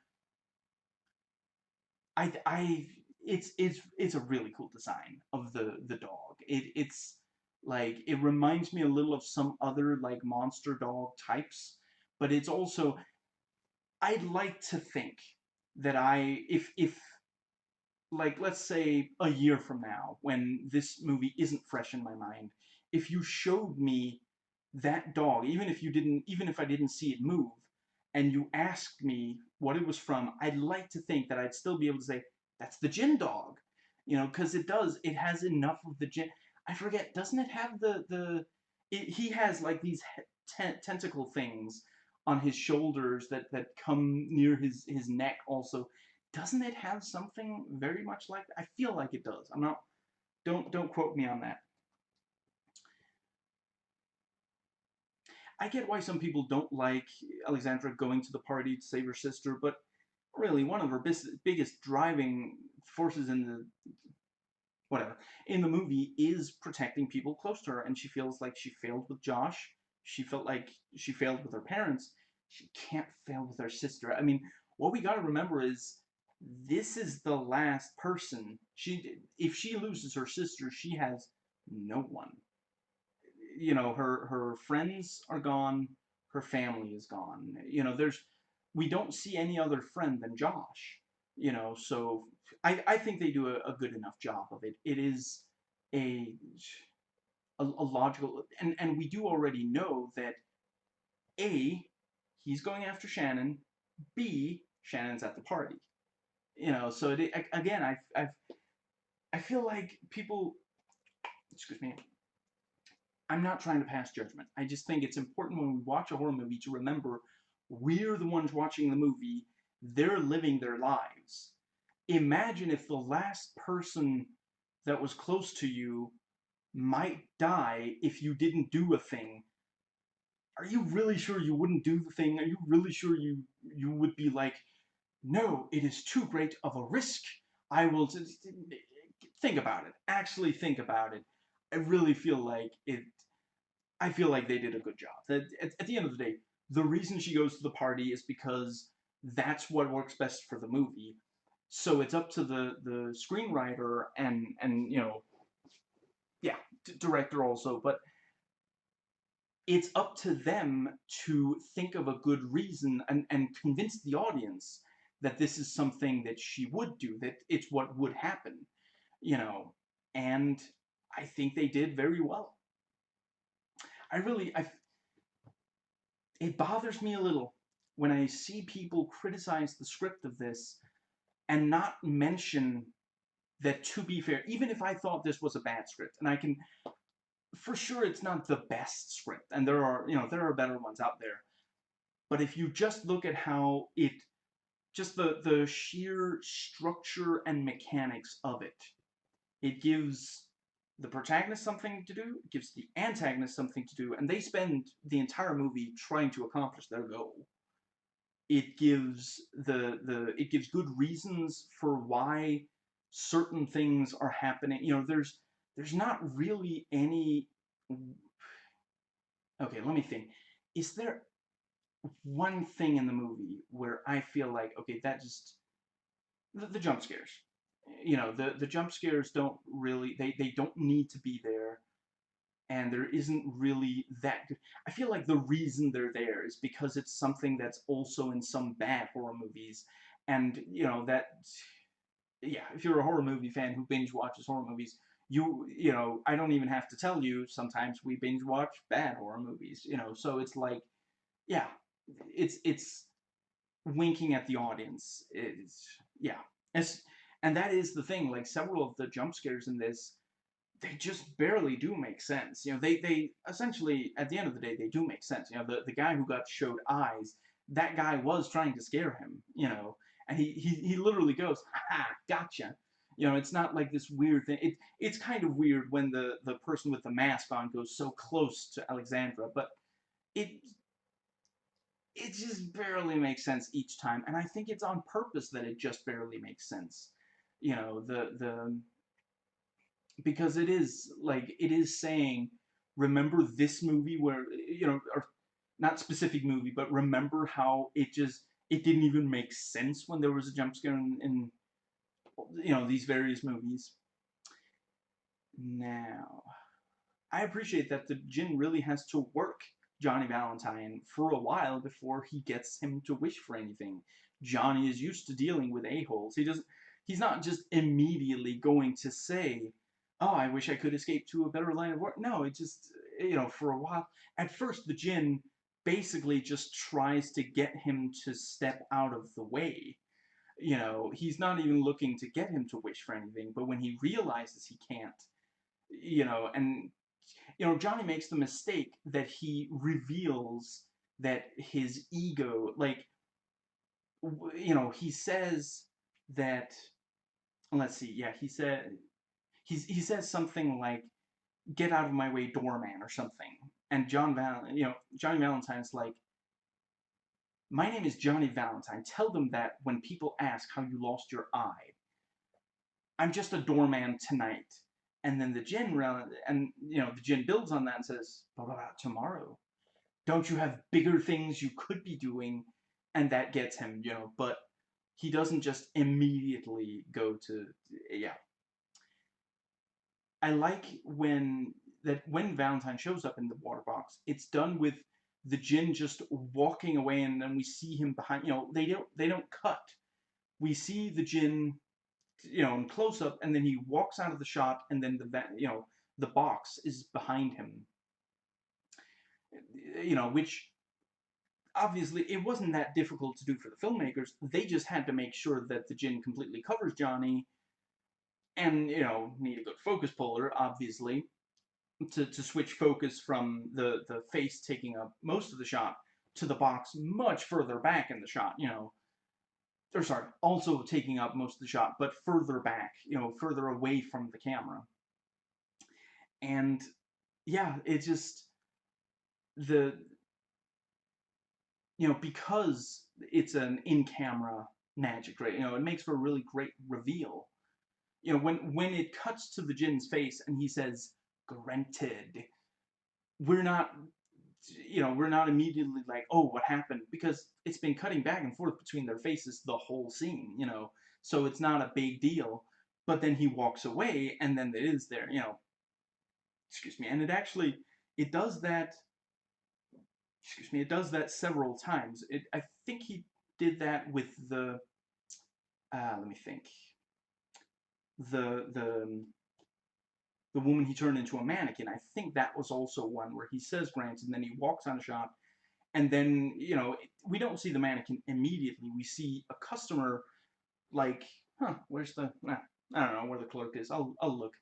I it's a really cool design of the dog. It's like it reminds me a little of some other like monster dog types, but it's also, I'd like to think that if like let's say a year from now when this movie isn't fresh in my mind, if you showed me that dog, even if I didn't see it move, and you asked me what it was from, I'd like to think that I'd still be able to say that's the Jinn dog, you know, because it has enough of the Jinn. I forget, doesn't it have he has like these tentacle things on his shoulders that come near his neck also. Doesn't it have something very much like that? I feel like it does. I'm not, don't quote me on that. I get why some people don't like Alexandra going to the party to save her sister, but really one of her biggest driving forces in the whatever in the movie is protecting people close to her, and she feels like she failed with Josh. She felt like she failed with her parents. She can't fail with her sister. I mean, what we got to remember is this is the last person if she loses her sister, she has no one. You know, her friends are gone, her family is gone. You know, we don't see any other friend than Josh. You know, so I think they do a good enough job of it. It is a a logical, and we do already know that A, he's going after Shannon, B, Shannon's at the party. You know, so again, I feel like people, excuse me, I'm not trying to pass judgment. I just think it's important when we watch a horror movie to remember we're the ones watching the movie, they're living their lives. Imagine if the last person that was close to you might die if you didn't do a thing. Are you really sure you wouldn't do the thing? Are you really sure you would be like, no, it is too great of a risk. I will think about it. Actually think about it. I really feel like I feel like they did a good job. At the end of the day, the reason she goes to the party is because that's what works best for the movie. So it's up to the screenwriter and you know, yeah, director also, but it's up to them to think of a good reason and convince the audience that this is something that she would do, that it's what would happen, you know. And I think they did very well. I really, it bothers me a little when I see people criticize the script of this and not mention that, to be fair, even if I thought this was a bad script, and I can, for sure it's not the best script, and there are, you know, there are better ones out there, but if you just look at how just the sheer structure and mechanics of it, it gives the protagonist something to do, it gives the antagonist something to do, and they spend the entire movie trying to accomplish their goal. It gives it gives good reasons for why certain things are happening. You know, there's not really any. Okay, let me think. Is there one thing in the movie where I feel like, okay, that just the jump scares. you know, the jump scares don't really, they don't need to be there, and there isn't really that good. I feel like the reason they're there is because it's something that's also in some bad horror movies, and you know that, yeah, if you're a horror movie fan who binge watches horror movies, you know, I don't even have to tell you, sometimes we binge watch bad horror movies, you know, so it's like, yeah, it's winking at the audience. It's, yeah. It's, and that is the thing, like several of the jump scares in this, they just barely do make sense. You know, they essentially, at the end of the day, they do make sense. You know, the guy who got showed eyes, that guy was trying to scare him, you know, and he literally goes, ha, gotcha. You know, it's not like this weird thing. It's kind of weird when the person with the mask on goes so close to Alexandra, but it it just barely makes sense each time, and I think it's on purpose that it just barely makes sense. You know, the because it is like, it is saying, remember this movie where, you know, or not specific movie, but remember how it didn't even make sense when there was a jump scare in you know, these various movies. Now, I appreciate that the Jinn really has to work Johnny Valentine for a while before he gets him to wish for anything. Johnny is used to dealing with a-holes. He's not just immediately going to say, "Oh, I wish I could escape to a better line of work." No, it just, you know, for a while. At first, the Jinn basically just tries to get him to step out of the way. You know, he's not even looking to get him to wish for anything, but when he realizes he can't, you know, and you know, Johnny makes the mistake that he reveals that his ego, like, you know, he says that, let's see, yeah, he says something like, "Get out of my way, doorman," or something. And you know, Johnny Valentine's like, "My name is Johnny Valentine. Tell them that when people ask how you lost your eye. I'm just a doorman tonight." And then the Jinn builds on that and says, "But what about tomorrow? Don't you have bigger things you could be doing?" And that gets him, you know, but he doesn't just immediately go to, yeah. I like when Valentine shows up in the water box, it's done with the Jinn just walking away, and then we see him behind, you know, they don't cut. We see the Jinn, you know, in close up, and then he walks out of the shot, and then you know, the box is behind him. You know, which obviously it wasn't that difficult to do for the filmmakers. They just had to make sure that the Jinn completely covers Johnny, and you know, need a good focus puller, obviously, to switch focus from the face taking up most of the shot to the box much further back in the shot. You know, or sorry, also taking up most of the shot, but further back. You know, further away from the camera. And yeah, it just, the you know, because it's an in-camera magic, right? You know, it makes for a really great reveal. You know, when it cuts to the Jinn's face and he says, "Granted," we're not, you know, we're not immediately like, "Oh, what happened?" Because it's been cutting back and forth between their faces the whole scene, you know, so it's not a big deal. But then he walks away, and then it is there, you know. Excuse me, and it does that. Excuse me, it does that several times. I think he did that with the, let me think, the the the woman he turned into a mannequin. I think that was also one where he says Grant, and then he walks on a shot, and then, you know, we don't see the mannequin immediately. We see a customer, like, huh, where's the, I don't know where the clerk is. I'll look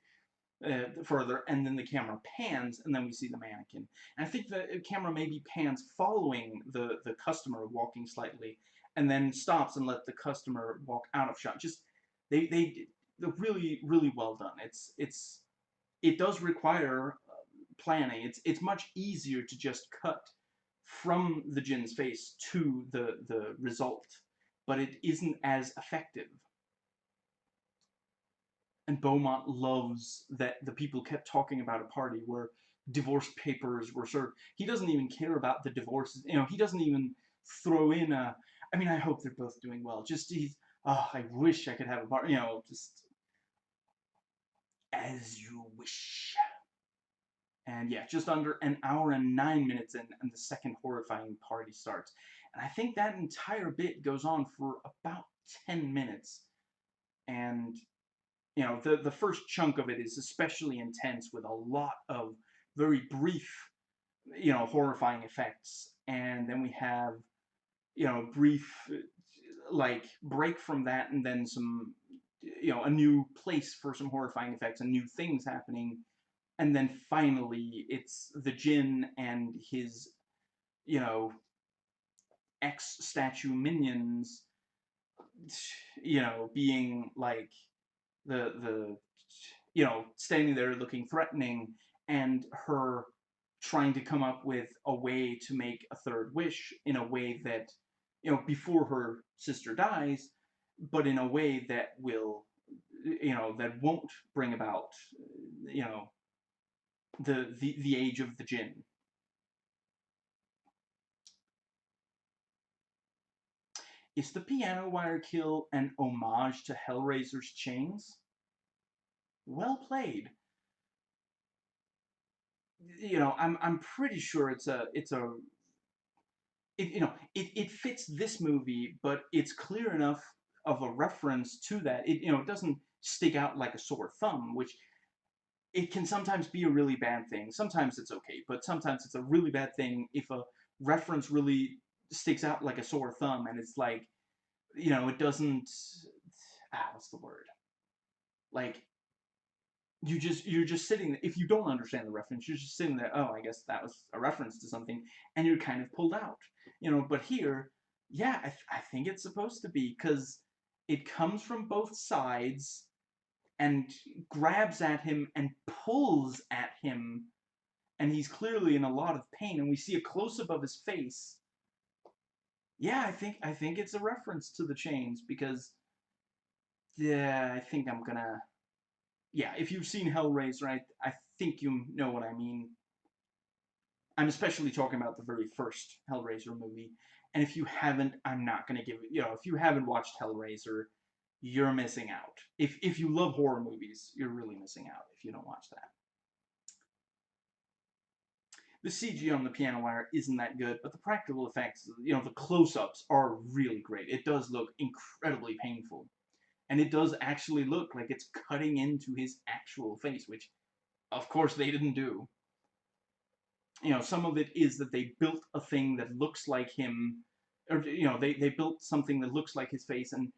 further, and then the camera pans, and then we see the mannequin. And I think the camera maybe pans following the customer walking slightly, and then stops and let the customer walk out of shot. Just, they're really, really well done. It does require planning. It's much easier to just cut from the Jinn's face to the result, but it isn't as effective. And Beaumont loves that the people kept talking about a party where divorce papers were served. He doesn't even care about the divorces. You know, he doesn't even throw in a, I mean, I hope they're both doing well. Just, he's, oh, I wish I could have a party. You know, just, As You Wish. And yeah, just under an hour and 9 minutes in, and the second horrifying party starts. And I think that entire bit goes on for about 10 minutes. And, you know, the first chunk of it is especially intense with a lot of very brief, you know, horrifying effects. And then we have, you know, brief, like, break from that, and then some, you know, a new place for some horrifying effects and new things happening. And then finally, it's the Jinn and his, you know, ex-statue minions, you know, being like the you know, standing there looking threatening, and her trying to come up with a way to make a third wish in a way that, you know, before her sister dies, but in a way that will, you know, that won't bring about, you know, the age of the Jinn. Is the piano wire kill an homage to Hellraiser's Chains? Well played. You know, I'm pretty sure you know, it fits this movie, but it's clear enough of a reference to that. It, you know, it doesn't stick out like a sore thumb, which it can sometimes be a really bad thing. Sometimes it's okay, but sometimes it's a really bad thing if a reference really sticks out like a sore thumb, and it's like, you know, it doesn't, what's the word? Like, you're just sitting, if you don't understand the reference, you're just sitting there, oh, I guess that was a reference to something, and you're kind of pulled out, you know. But here, yeah, I think it's supposed to be, because it comes from both sides and grabs at him and pulls at him, and he's clearly in a lot of pain, and we see a close-up of his face. Yeah, I think it's a reference to the Chains, because yeah, I think I'm gonna, yeah, if you've seen Hellraiser, I think you know what I mean. I'm especially talking about the very first Hellraiser movie. And if you haven't, I'm not going to give it, you know, if you haven't watched Hellraiser, you're missing out. If you love horror movies, you're really missing out if you don't watch that. The CG on the piano wire isn't that good, but the practical effects, you know, the close-ups are really great. It does look incredibly painful. And it does actually look like it's cutting into his actual face, which, of course, they didn't do. You know, some of it is that they built a thing that looks like him, or, you know, they built something that looks like his face, and,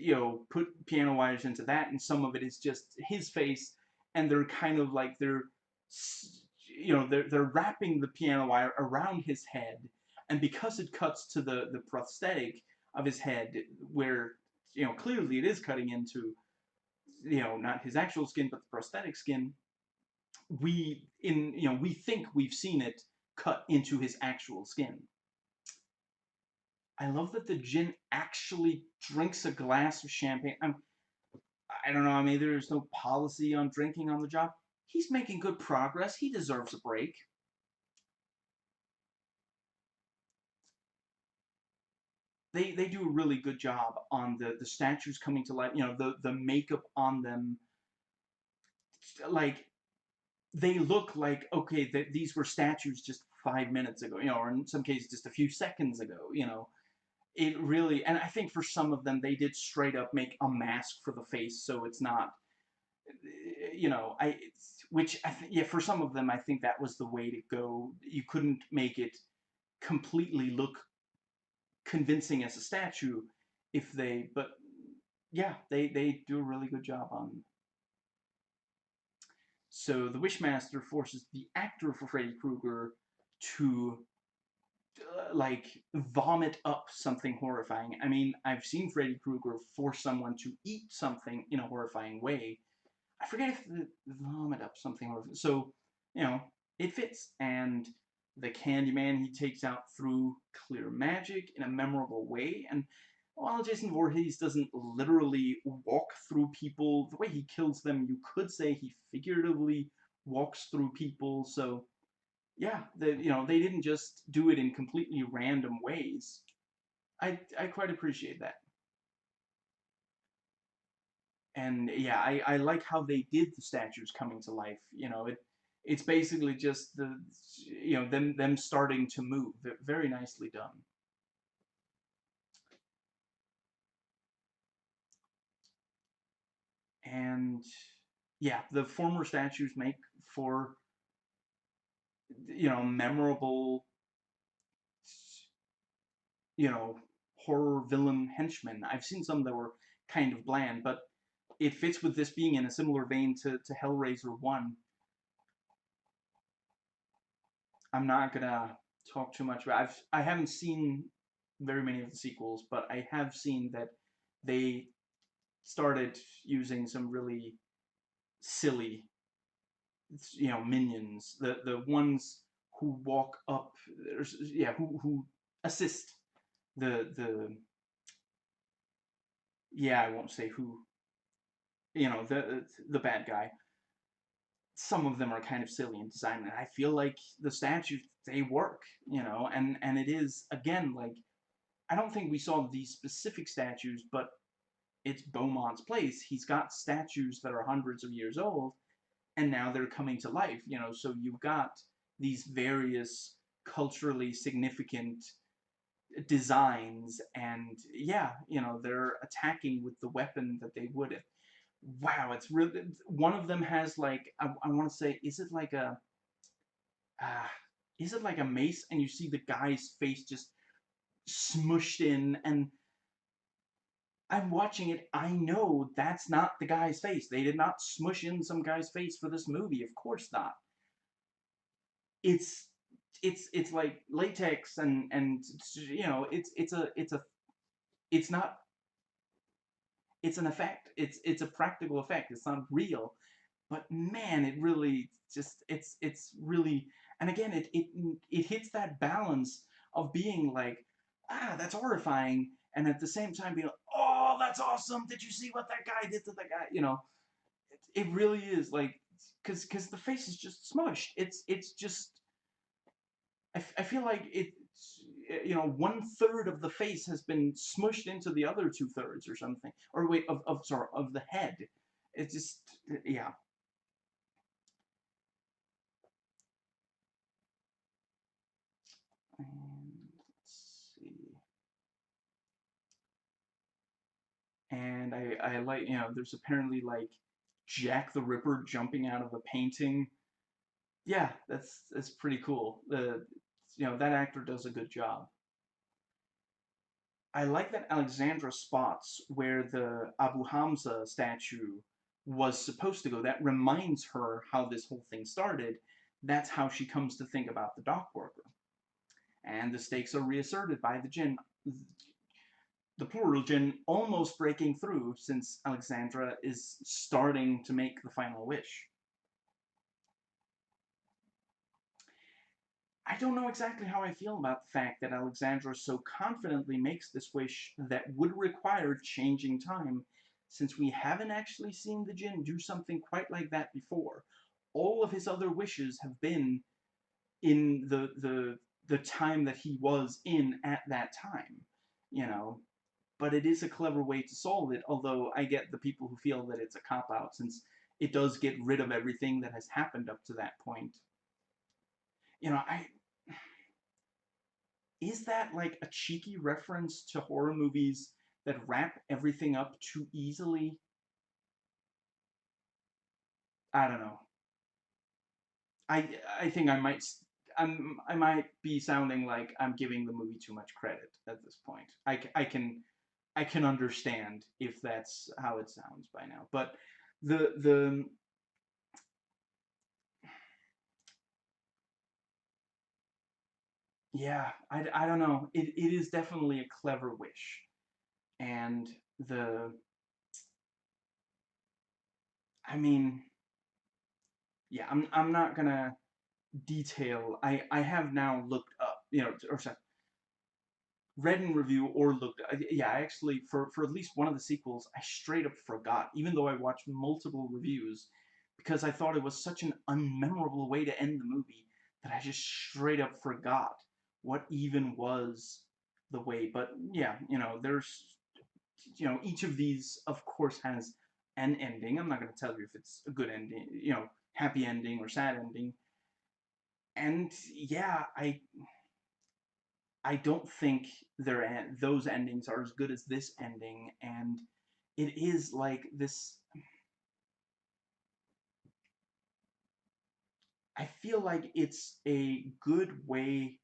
you know, put piano wires into that, and some of it is just his face, and they're kind of like, you know, they're wrapping the piano wire around his head, and because it cuts to the prosthetic of his head, where, you know, clearly it is cutting into, you know, not his actual skin, but the prosthetic skin, we think we've seen it cut into his actual skin. I love that the Jinn actually drinks a glass of champagne. I don't know, I mean, there's no policy on drinking on the job. He's making good progress. He deserves a break. They do a really good job on the statues coming to life. You know, the makeup on them, like, they look like, okay, these were statues just 5 minutes ago, you know, or in some cases just a few seconds ago, you know. It really, and I think for some of them, they did straight up make a mask for the face, so it's not, you know, which I think, yeah, for some of them, I think that was the way to go. You couldn't make it completely look convincing as a statue if they, but yeah, they do a really good job on. So the Wishmaster forces the actor for Freddy Krueger to like vomit up something horrifying. I mean, I've seen Freddy Krueger force someone to eat something in a horrifying way. I forget if the vomit up something horrifying. So, you know, it fits. And the Candyman he takes out through clear magic in a memorable way. And while Jason Voorhees doesn't literally walk through people, the way he kills them, you could say he figuratively walks through people. So yeah, you know, they didn't just do it in completely random ways. I quite appreciate that. And yeah, I like how they did the statues coming to life. You know, it's basically just the, you know, them starting to move. Very nicely done. And yeah, the former statues make for, you know, memorable, you know, horror villain henchmen. I've seen some that were kind of bland, but it fits with this being in a similar vein to Hellraiser 1. I'm not gonna talk too much about. I haven't seen very many of the sequels, but I have seen that they started using some really silly, you know, minions. The ones who walk up, yeah, who assist the yeah, I won't say who, you know, the bad guy. Some of them are kind of silly in design, and I feel like the statues, they work, you know, and it is, again, like, I don't think we saw these specific statues, but it's Beaumont's place. He's got statues that are hundreds of years old, and now they're coming to life, you know, so you've got these various culturally significant designs, and yeah, you know, they're attacking with the weapon that they would. Wow, it's really, one of them has like, I want to say, uh, is it like a mace, and you see the guy's face just smushed in, and I'm watching it, I know that's not the guy's face. They did not smush in some guy's face for this movie, of course not. It's it's like latex, and you know, it's not, it's an effect. It's a practical effect. It's not real. But man, it really just, it's really, and again, it hits that balance of being like, ah, that's horrifying, and at the same time being like, oh, that's awesome. Did you see what that guy did to that guy? You know, it really is like, because the face is just smushed. It's just, I feel like it's, you know, 1/3 of the face has been smushed into the other 2/3 or something, or wait, of sorry, of the head. It's just, yeah. Let's see. And I like, you know, there's apparently like Jack the Ripper jumping out of a painting. Yeah, that's pretty cool. The, you know, that actor does a good job. I like that Alexandra spots where the Abu Hamza statue was supposed to go. That reminds her how this whole thing started. That's how she comes to think about the dock worker. And the stakes are reasserted by the jinn, the plural jinn, almost breaking through, since Alexandra is starting to make the final wish. I don't know exactly how I feel about the fact that Alexandra so confidently makes this wish that would require changing time, since we haven't actually seen the jinn do something quite like that before. All of his other wishes have been in the time that he was in at that time, you know. But it is a clever way to solve it, although I get the people who feel that it's a cop-out, since it does get rid of everything that has happened up to that point. You know, is that like a cheeky reference to horror movies that wrap everything up too easily? I don't know. I think I might be sounding like I'm giving the movie too much credit at this point. I can understand if that's how it sounds by now, but the yeah, I don't know. It is definitely a clever wish, and the, I mean, yeah, I'm not gonna detail. I have now looked up, you know, or sorry, read and review or looked. Yeah, I actually, for at least one of the sequels, I straight up forgot, even though I watched multiple reviews, because I thought it was such an unmemorable way to end the movie that I just straight up forgot what even was the way. But yeah, you know, there's, you know, each of these, of course, has an ending. I'm not going to tell you if it's a good ending, happy ending or sad ending. And yeah, I don't think those endings are as good as this ending, and it is like this. I feel like it's a good way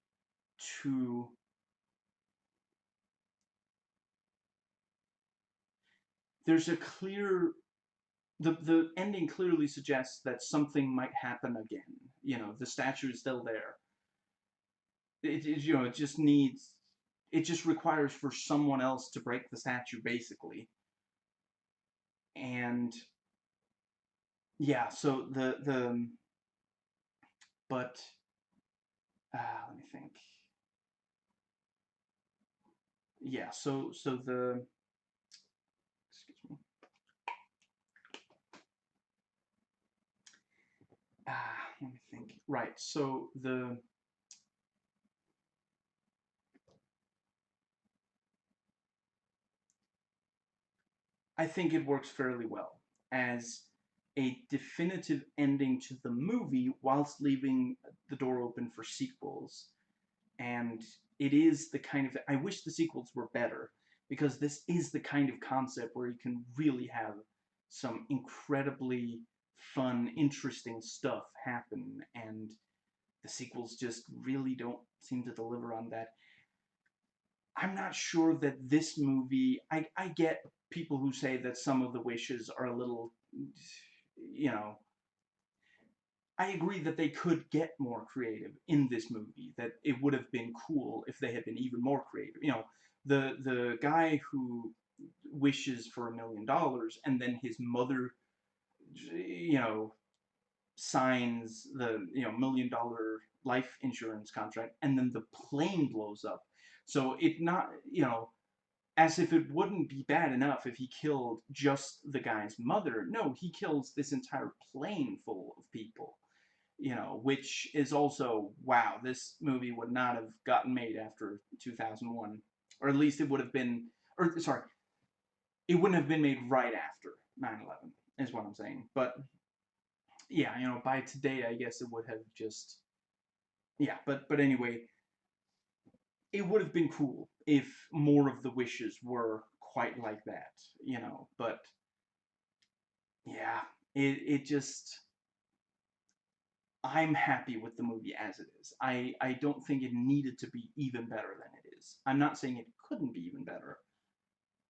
to. There's a clear. The ending clearly suggests that something might happen again. The statue is still there. It just needs. It just requires for someone else to break the statue, basically. And yeah, so but let me think. Yeah, so the excuse me. Let me think. Right, so I think it works fairly well as a definitive ending to the movie whilst leaving the door open for sequels. And it is the kind of. I wish the sequels were better, because this is the kind of concept where you can really have some incredibly fun, interesting stuff happen, and the sequels just really don't seem to deliver on that. I'm not sure that this movie. I get people who say that some of the wishes are a little, you know, I agree that they could get more creative in this movie, that it would have been cool if they had been even more creative. The guy who wishes for $1 million and then his mother, you know, signs the $1 million life insurance contract, and then the plane blows up. So it not as if it wouldn't be bad enough if he killed just the guy's mother. No, he kills this entire plane full of people. Which is also, wow, this movie would not have gotten made after 2001, or at least it would have been, or sorry, it wouldn't have been made right after 9/11, is what I'm saying. But yeah, by today, I guess it would have just, yeah. But anyway, it would have been cool if more of the wishes were quite like that. But yeah, it just. I'm happy with the movie as it is. I don't think it needed to be even better than it is. I'm not saying it couldn't be even better,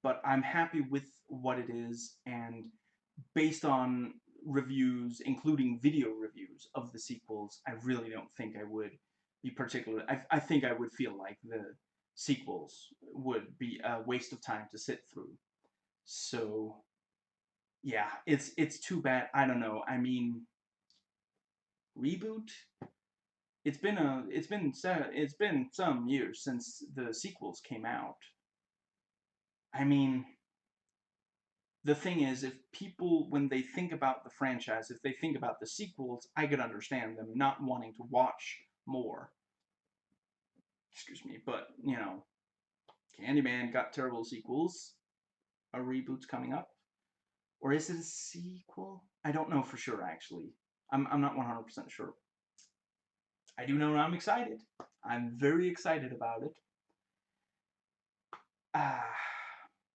but I'm happy with what it is, and based on reviews, including video reviews of the sequels, I really don't think I would be particular. I think I would feel like the sequels would be a waste of time to sit through. So yeah, it's too bad. I don't know. I mean, reboot. It's been some years since the sequels came out. I mean, the thing is, if people, when they think about the franchise, if they think about the sequels, I could understand them not wanting to watch more. Excuse me, but Candyman got terrible sequels. A reboot's coming up, or is it a sequel? I don't know for sure. Actually, I'm not 100% sure. I do know I'm excited. I'm very excited about it. Ah,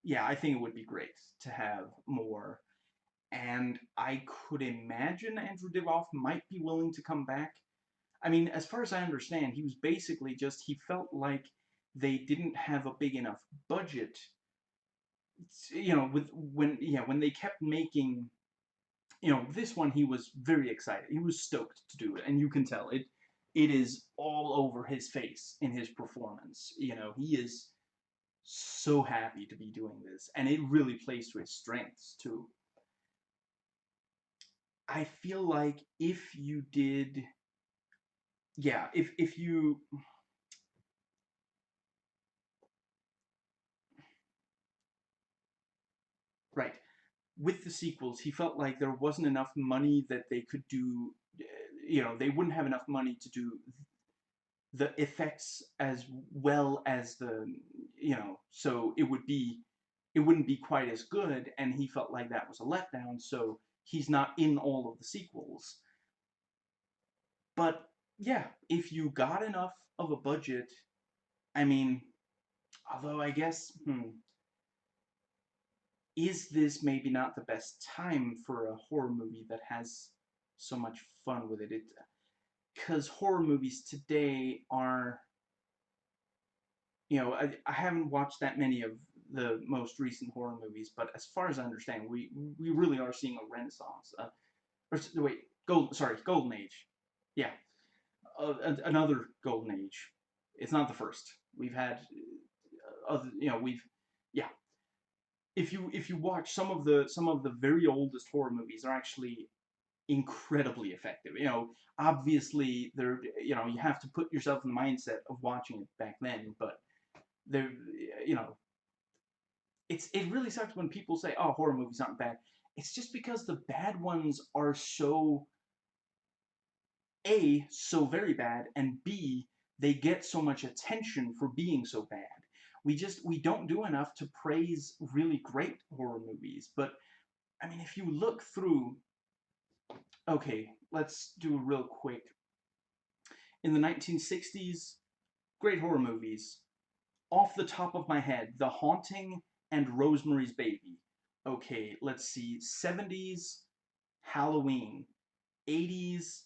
yeah, I think it would be great to have more. And I could imagine Andrew Divoff might be willing to come back. I mean, as far as I understand, he was basically just, he felt like they didn't have a big enough budget. With when they kept making, this one, he was very excited. He was stoked to do it, and you can tell it. It is all over his face in his performance. He is so happy to be doing this, and it really plays to his strengths too. I feel like if you did, yeah, if you, right, with the sequels, he felt like there wasn't enough money that they could do. They wouldn't have enough money to do the effects as well as so it would be it wouldn't be quite as good, and he felt like that was a letdown, so he's not in all of the sequels. But yeah, if you got enough of a budget, I mean, although I guess, is this maybe not the best time for a horror movie that has so much fun with it? Because horror movies today are, I haven't watched that many of the most recent horror movies, but as far as I understand, we really are seeing a renaissance. Or wait, golden age. Yeah, another golden age. It's not the first. We've had other, yeah. If you watch some of the very oldest horror movies are actually incredibly effective. Obviously they're, you have to put yourself in the mindset of watching it back then, but they're, you know, it really sucks when people say, "Oh, horror movies aren't bad." It's just because the bad ones are so very bad, and B, they get so much attention for being so bad. We don't do enough to praise really great horror movies. But I mean, if you look through, okay, let's do a real quick. In the 1960s, great horror movies. Off the top of my head, The Haunting and Rosemary's Baby. Okay, let's see. 70s, Halloween. 80s,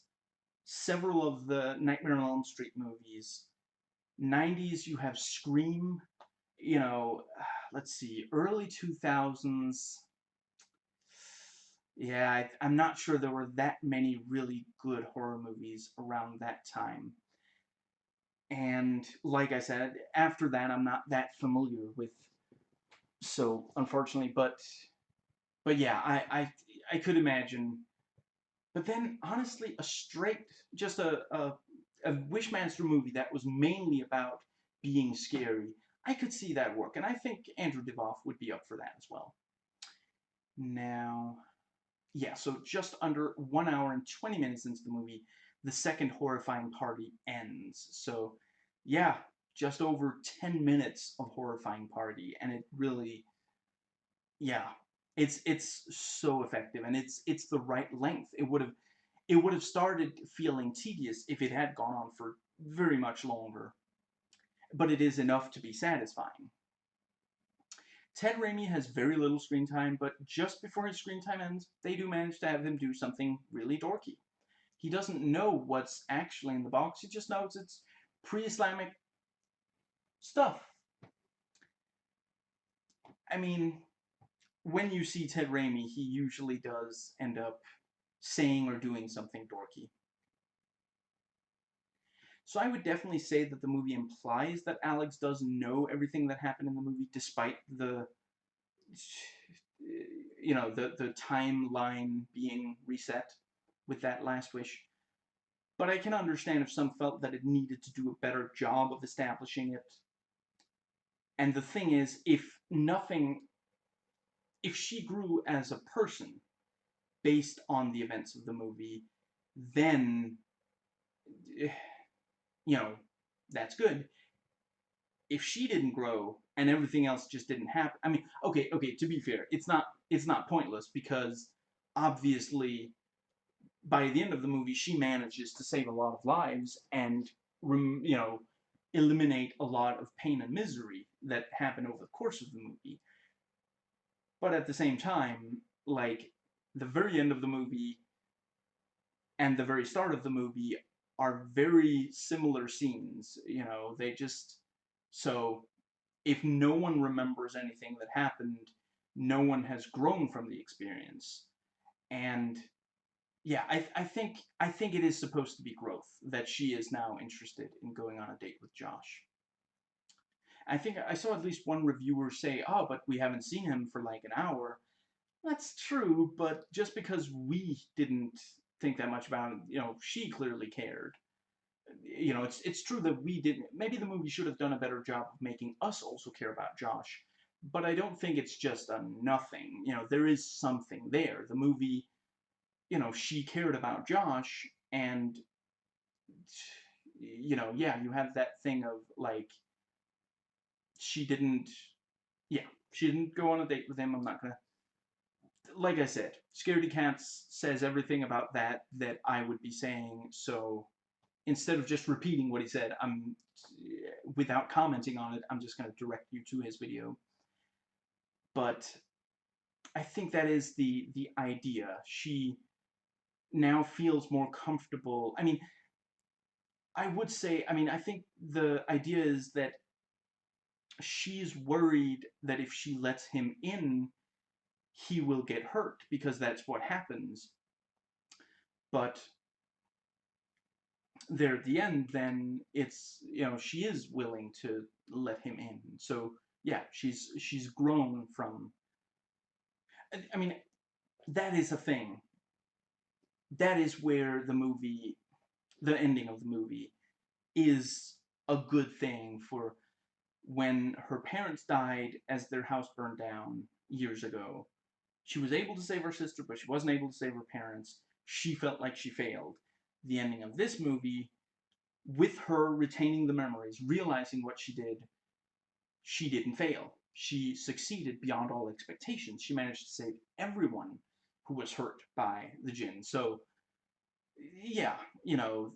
several of the Nightmare on Elm Street movies. 90s, you have Scream. You know, let's see. Early 2000s. Yeah, I'm not sure there were that many really good horror movies around that time. And like I said, after that, I'm not that familiar with. So unfortunately, but yeah, I could imagine. But then honestly, just a Wishmaster movie that was mainly about being scary, I could see that work, and I think Andrew Divoff would be up for that as well. Now, yeah, so just under 1 hour and 20 minutes into the movie, the second horrifying party ends. So, yeah, just over 10 minutes of horrifying party, and it really, yeah, it's so effective, and it's the right length. It would have started feeling tedious if it had gone on for very much longer, but it is enough to be satisfying. Ted Raimi has very little screen time, but just before his screen time ends, they do manage to have him do something really dorky. He doesn't know what's actually in the box, he just knows it's pre-Islamic stuff. I mean, when you see Ted Raimi, he usually does end up saying or doing something dorky. So I would definitely say that the movie implies that Alex does know everything that happened in the movie, despite the timeline being reset with that last wish. But I can understand if some felt that it needed to do a better job of establishing it. And the thing is, if she grew as a person based on the events of the movie, then, you know, that's good. If she didn't grow and everything else just didn't happen, I mean, okay, to be fair, it's not pointless, because obviously by the end of the movie she manages to save a lot of lives and, eliminate a lot of pain and misery that happen over the course of the movie. But at the same time, like, the very end of the movie and the very start of the movie are very similar scenes. They just, so if no one remembers anything that happened, no one has grown from the experience. And yeah, I think it is supposed to be growth, that she is now interested in going on a date with Josh. I think I saw at least one reviewer say, "Oh, but we haven't seen him for like an hour." That's true, but just because we didn't think that much about it, she clearly cared. It's true that we didn't. Maybe the movie should have done a better job of making us also care about Josh, but I don't think it's just a nothing. There is something there. The movie, she cared about Josh, and yeah, you have that thing of like, she didn't. Yeah, She didn't go on a date with him. I'm not gonna, like I said, Scaredy Cats says everything about that that I would be saying, so instead of just repeating what he said, without commenting on it, I'm just going to direct you to his video. But I think that is the idea. She now feels more comfortable. I mean, I would say, I mean, I think the idea is that she's worried that if she lets him in, he will get hurt, because that's what happens. But there at the end, then it's, you know, she is willing to let him in. So yeah, she's grown from. I mean, that is a thing. That is where the movie, the ending of the movie, is a good thing. For when her parents died as their house burned down years ago, she was able to save her sister, but she wasn't able to save her parents. She felt like she failed. The ending of this movie, with her retaining the memories, realizing what she didn't fail. She succeeded beyond all expectations. She managed to save everyone who was hurt by the djinn. So, yeah, you know,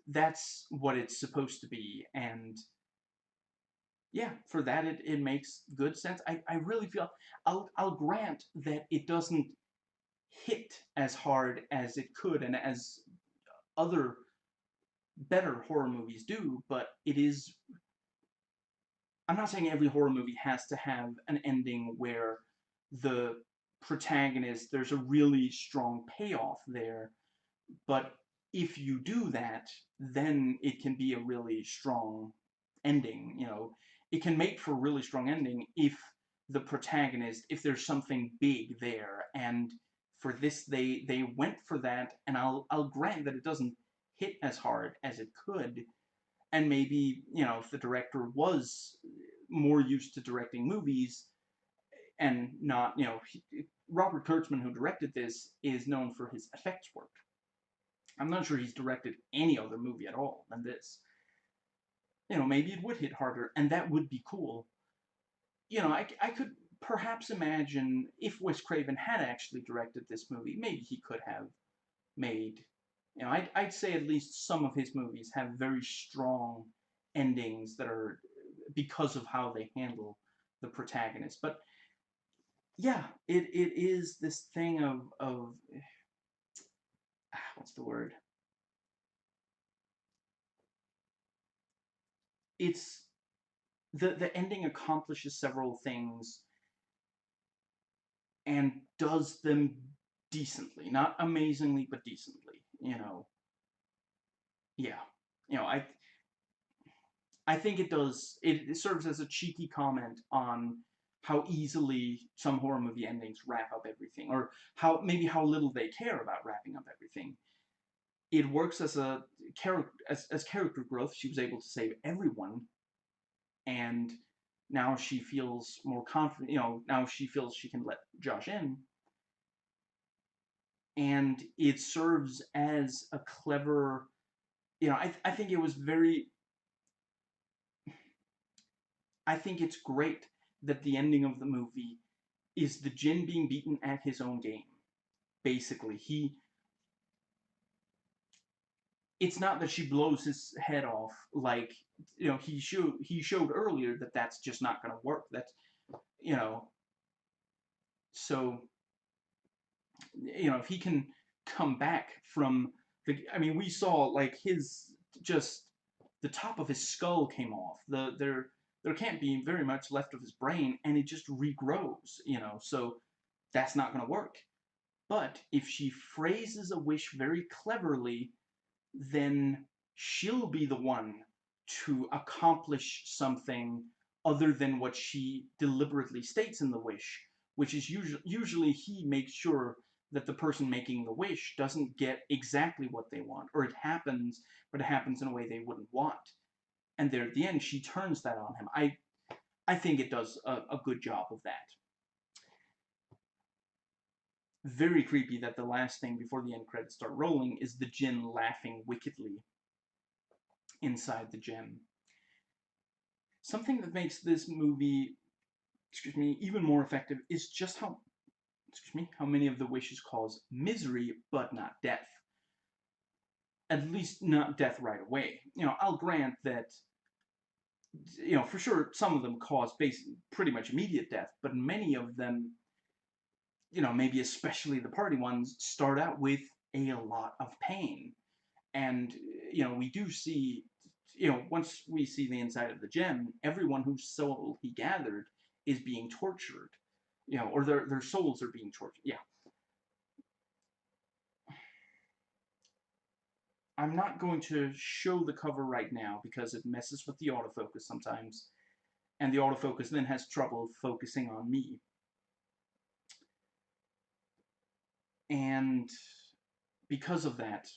that's what it's supposed to be. And yeah, for that, it makes good sense. I really feel, I'll grant that it doesn't hit as hard as it could and as other better horror movies do, but it is. I'm not saying every horror movie has to have an ending where the protagonist, there's a really strong payoff there, but if you do that, then it can be a really strong ending, you know. It can make for a really strong ending if the protagonist, if there's something big there, and for this they went for that, and I'll grant that it doesn't hit as hard as it could, and maybe, you know, if the director was more used to directing movies and not, you know, Robert Kurtzman, who directed this, is known for his effects work. I'm not sure he's directed any other movie at all than this. You know, maybe it would hit harder, and that would be cool. You know, I could perhaps imagine if Wes Craven had actually directed this movie, maybe he could have made, you know, I'd say at least some of his movies have very strong endings that are because of how they handle the protagonist. But yeah, it is this thing of what's the word? It's the ending accomplishes several things and does them decently, not amazingly, but decently. You know, yeah, you know, I think it does. It serves as a cheeky comment on how easily some horror movie endings wrap up everything, or how maybe how little they care about wrapping up everything. It works as a character as character growth. She was able to save everyone, and now she feels more confident. You know, now she feels she can let Josh in, and it serves as a clever. You know, I think it was very. I think it's great that the ending of the movie is the djinn being beaten at his own game. Basically, it's not that she blows his head off, like, you know, he showed earlier that that's just not going to work. That's, you know, so, you know, if he can come back from I mean, we saw like his, just the top of his skull came off. There can't be very much left of his brain, and it just regrows, you know. So that's not going to work. But if she phrases a wish very cleverly, then she'll be the one to accomplish something other than what she deliberately states in the wish, which is usually he makes sure that the person making the wish doesn't get exactly what they want, or it happens, but it happens in a way they wouldn't want. And there at the end, she turns that on him. I think it does a good job of that. Very creepy that the last thing before the end credits start rolling is the djinn laughing wickedly inside the gem. Something that makes this movie excuse me, even more effective is just how, excuse me, how many of the wishes cause misery, but not death. At least not death right away. You know, I'll grant that, you know, for sure, some of them cause pretty much immediate death, but many of them, you know, maybe especially the party ones, start out with a lot of pain. And, you know, we do see, you know, once we see the inside of the gem, everyone whose soul he gathered is being tortured. You know, or their souls are being tortured. Yeah. I'm not going to show the cover right now because it messes with the autofocus sometimes, and the autofocus then has trouble focusing on me. And because of that,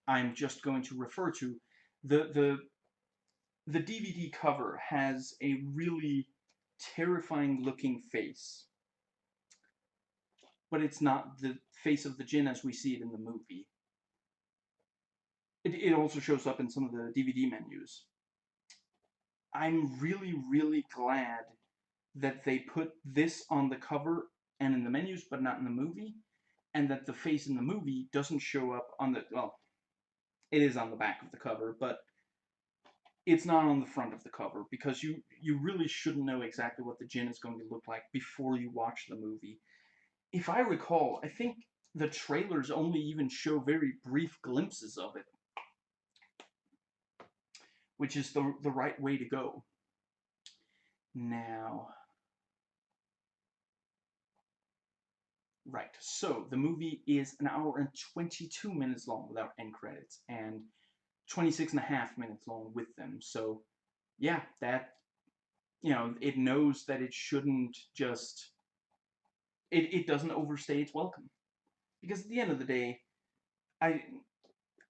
I'm just going to refer to the the DVD cover has a really terrifying looking face, but it's not the face of the djinn as we see it in the movie. It also shows up in some of the DVD menus. I'm really, really glad that they put this on the cover and in the menus, but not in the movie, and that the face in the movie doesn't show up on the, well, it is on the back of the cover, but it's not on the front of the cover, because you really shouldn't know exactly what the djinn is going to look like before you watch the movie. If I recall, I think the trailers only even show very brief glimpses of it, which is the right way to go. Now, right, so the movie is an hour and 22 minutes long without end credits, and 26 and a half minutes long with them. So, yeah, that, you know, it knows that it shouldn't just, it doesn't overstay its welcome. Because at the end of the day, I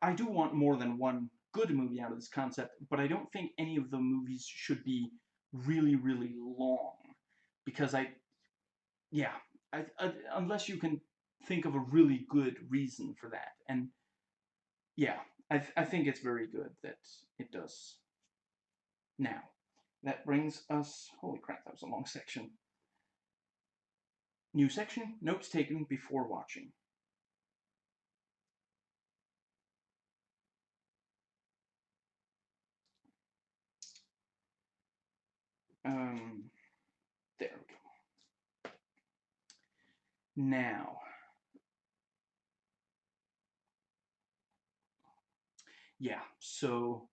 I do want more than one good movie out of this concept, but I don't think any of the movies should be really, really long. Because yeah, unless you can think of a really good reason for that. And yeah, I think it's very good that it does. Now, that brings us, holy crap, that was a long section. New section, notes taken before watching. There we go. Now, yeah, so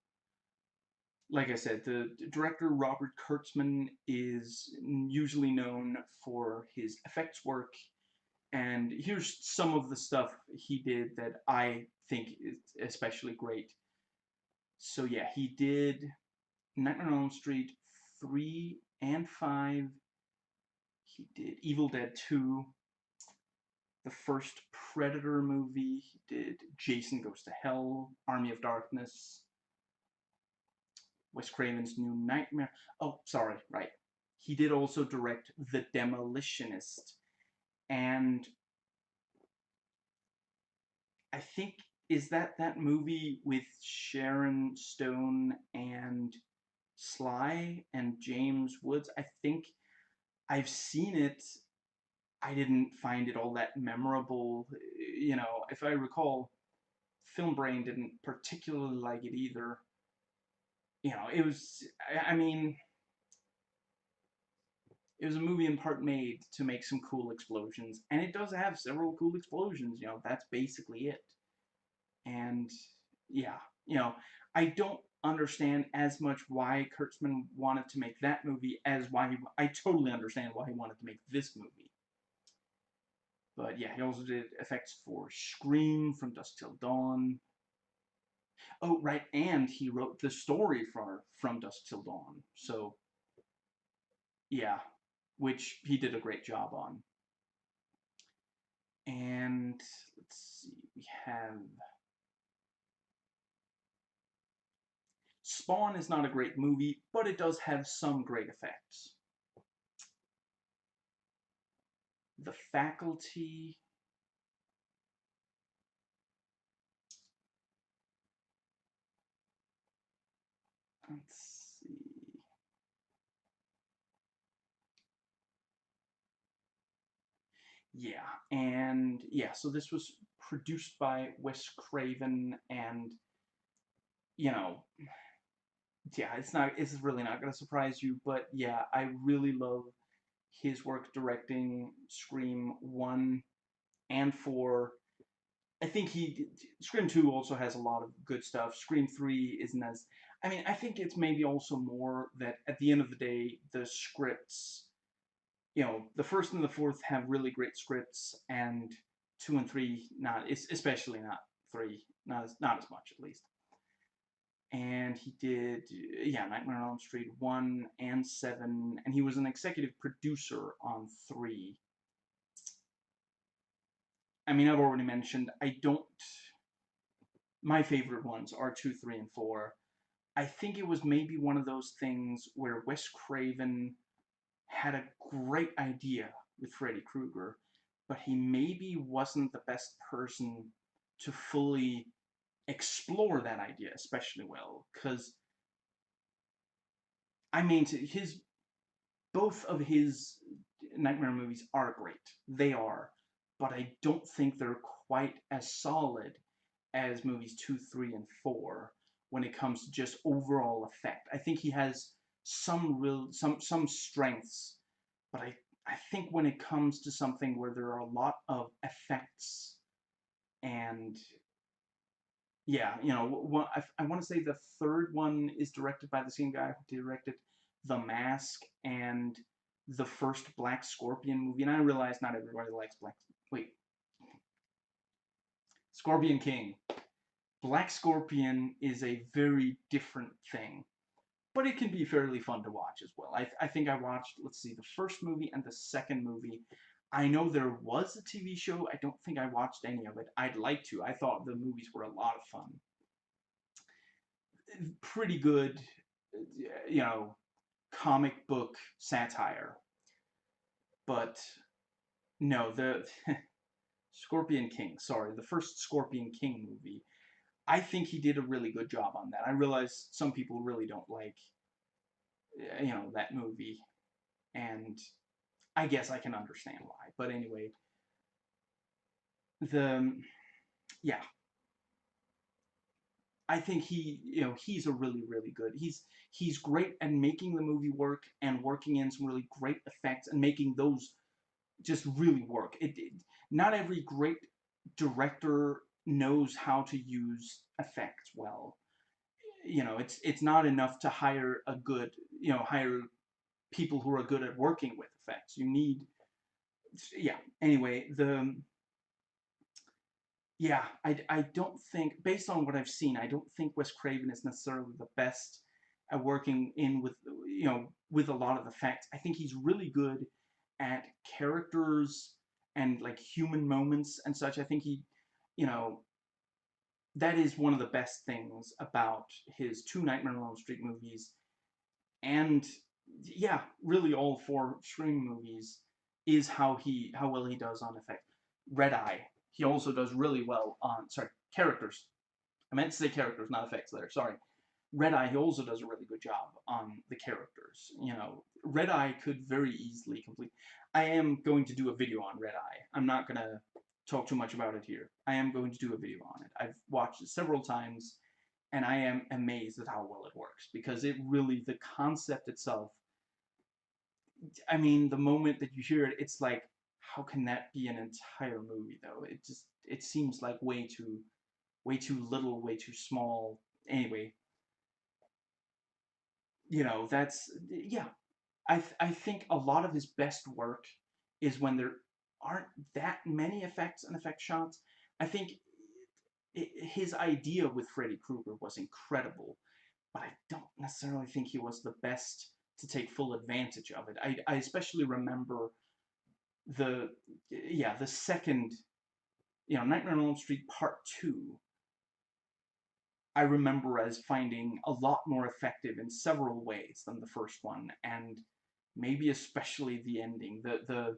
like I said, the director Robert Kurtzman is usually known for his effects work, and here's some of the stuff he did that I think is especially great. So yeah, he did Nightmare on Elm Street 3 and 5. He did Evil Dead 2, the first Predator movie. He did Jason Goes to Hell, Army of Darkness, Wes Craven's New Nightmare. Oh, sorry, right. He did also direct The Demolitionist, and I think, is that movie with Sharon Stone and Sly and James Woods? I think I've seen it. I didn't find it all that memorable. You know, if I recall, Film Brain didn't particularly like it either. You know, it was, I mean, it was a movie in part made to make some cool explosions, and it does have several cool explosions, you know, that's basically it. And, yeah, you know, I don't understand as much why Kurtzman wanted to make that movie as I totally understand why he wanted to make this movie. But yeah, he also did effects for Scream, From Dusk Till Dawn. Oh, right, and he wrote the story for From Dusk Till Dawn. So, yeah, which he did a great job on. And let's see, we have Spawn is not a great movie, but it does have some great effects. The Faculty. Let's see. Yeah, and yeah, so this was produced by Wes Craven, and you know, yeah, it's really not gonna surprise you, but yeah, I really love his work directing Scream 1 and 4. I think Scream 2 also has a lot of good stuff. Scream 3 isn't as, I mean, I think it's maybe also more that at the end of the day, the scripts, the first and the fourth have really great scripts, and 2 and 3 not, especially not 3, not as much at least. And he did, yeah, Nightmare on Elm Street 1 and 7, and he was an executive producer on 3. I mean, I've already mentioned, my favorite ones are 2, 3, and 4. I think it was maybe one of those things where Wes Craven had a great idea with Freddy Krueger, but he maybe wasn't the best person to fully explore that idea especially well. Because, I mean, both of his Nightmare movies are great. They are. But I don't think they're quite as solid as movies 2, 3, and 4 when it comes to just overall effect. I think he has some strengths, but I think when it comes to something where there are a lot of effects and yeah, I want to say the third one is directed by the same guy who directed The Mask and the first Black Scorpion movie. And I realize not everybody likes Wait, Scorpion King. Black Scorpion is a very different thing, but it can be fairly fun to watch as well. I think I watched, let's see, the first movie and the second movie. I know there was a TV show. I don't think I watched any of it. I'd like to. I thought the movies were a lot of fun. Pretty good, you know, comic book satire. But no, the Scorpion King, sorry, the first Scorpion King movie. I think he did a really good job on that. I realize some people really don't like, that movie, and I guess I can understand why. But anyway, the yeah, I think he's a really really good. He's great at making the movie work and working in some really great effects and making those just really work. Not every great director knows how to use effects well. It's not enough to hire a good, hire people who are good at working with effects. You need, yeah. Anyway, I don't think, based on what I've seen, I don't think Wes Craven is necessarily the best at working in with a lot of effects. I think he's really good at characters and like human moments and such. I think you know, that is one of the best things about his two Nightmare on Elm Street movies, and yeah, really all four Scream movies, is how well he does on effect. Red Eye, he also does really well on, sorry, characters. I meant to say characters, not effects there. Sorry. Red Eye, he also does a really good job on the characters. Red Eye could very easily complete. I am going to do a video on Red Eye. I'm not going to talk too much about it here. I am going to do a video on it. I've watched it several times, and I am amazed at how well it works, because it really, the concept itself, I mean, the moment that you hear it, it's like, how can that be an entire movie, though? It seems like way too little, way too small. Anyway, that's, yeah. I think a lot of his best work is when there aren't that many effects and effect shots. I think his idea with Freddy Krueger was incredible, but I don't necessarily think he was the best to take full advantage of it. I especially remember the yeah, the second, Nightmare on Elm Street Part 2, I remember as finding a lot more effective in several ways than the first one, and maybe especially the ending. The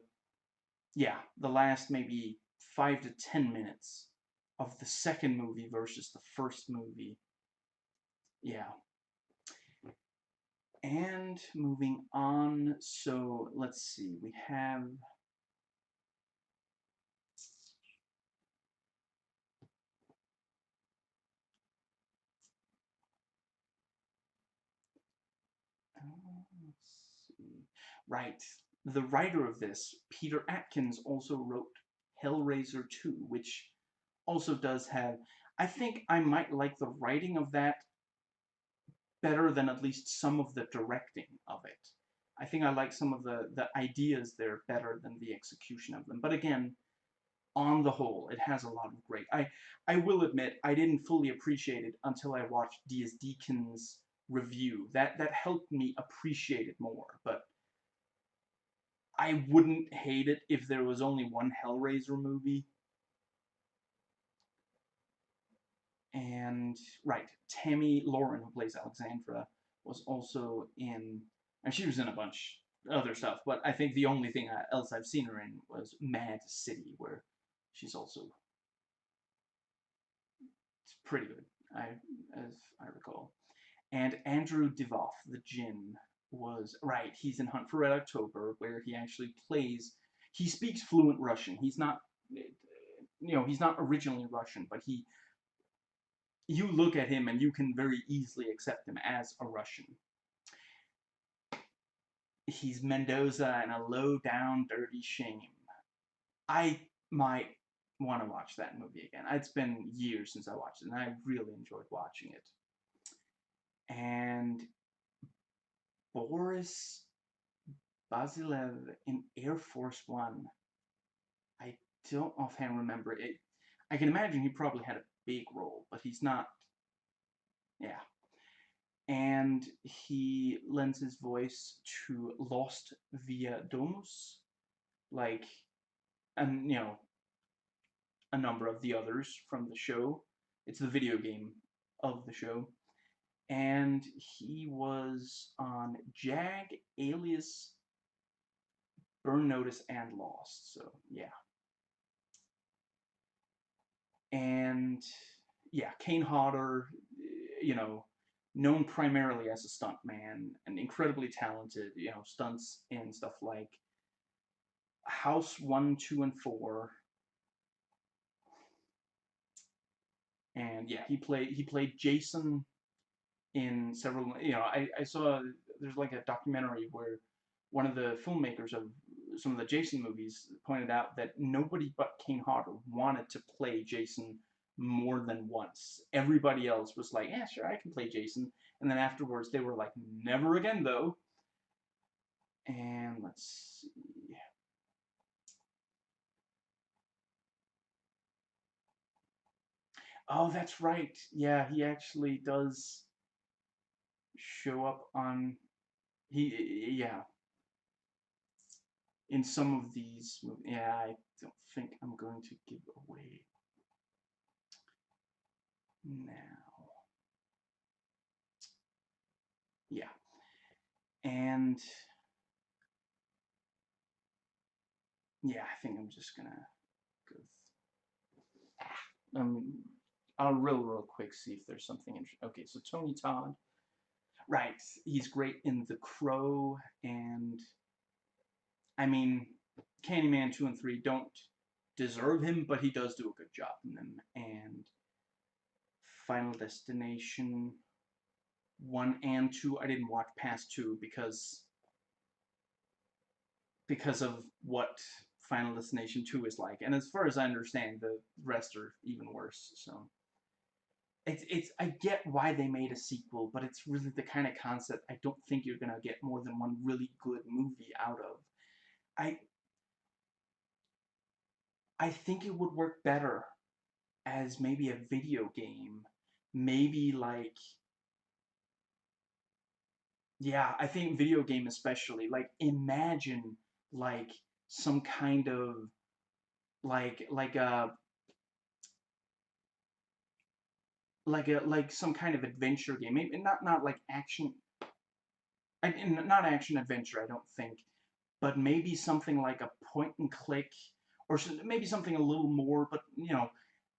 last maybe 5 to 10 minutes of the second movie versus the first movie. Yeah. And moving on, so let's see, we have Right. The writer of this, Peter Atkins, also wrote Hellraiser 2, which also does have... I think I might like the writing of that better than at least some of the directing of it. I think I like some of the ideas there better than the execution of them. But again, on the whole, it has a lot of great... I will admit, I didn't fully appreciate it until I watched D.S. Deacon's review. That helped me appreciate it more, but I wouldn't hate it if there was only one Hellraiser movie. And, right, Tammy Lauren, who plays Alexandra, was also in... And she was in a bunch of other stuff, but I think the only thing else I've seen her in was Mad City, where she's also... It's pretty good, as I recall. And Andrew Divoff, the Djinn, was... Right, he's in Hunt for Red October, where he actually plays... He speaks fluent Russian. He's not... he's not originally Russian, but he... You look at him and you can very easily accept him as a Russian. He's Mendoza in A Low Down Dirty Shame. I might want to watch that movie again. It's been years since I watched it, and I really enjoyed watching it. And Boris Basilev in Air Force One. I don't offhand remember it. I can imagine he probably had a big role, but he's not... Yeah. And he lends his voice to Lost Via Domus, like, and a number of the others from the show. It's the video game of the show. And he was on Jag, Alias, Burn Notice, and Lost, so yeah. And yeah, Kane Hodder, known primarily as a stuntman and incredibly talented, stunts in stuff like House 1, 2, and 4. And yeah, he played Jason in several... I saw there's like a documentary where one of the filmmakers of some of the Jason movies pointed out that nobody but Kane Hodder wanted to play Jason more than once. Everybody else was like, yeah, sure, I can play Jason. And then afterwards, they were like, never again, though. And let's see. Oh, that's right. Yeah, he actually does show up on... Yeah. In some of these movies. Yeah, I don't think I'm going to give away now. Yeah. And yeah, I think I'm just gonna go. I'll real quick see if there's something interesting. Okay, so Tony Todd, right? He's great in The Crow, and I mean, Candyman 2 and 3 don't deserve him, but he does do a good job in them. And Final Destination 1 and 2, I didn't watch past 2 because of what Final Destination 2 is like. And as far as I understand, the rest are even worse, so... I get why they made a sequel, but it's really the kind of concept I don't think you're gonna get more than one really good movie out of. I think it would work better as maybe a video game. Maybe like... Yeah, I think video game especially. Like, imagine like some kind of like some kind of adventure game. Maybe not like action, not action adventure, I don't think, but maybe something like a point and click, or maybe something a little more. But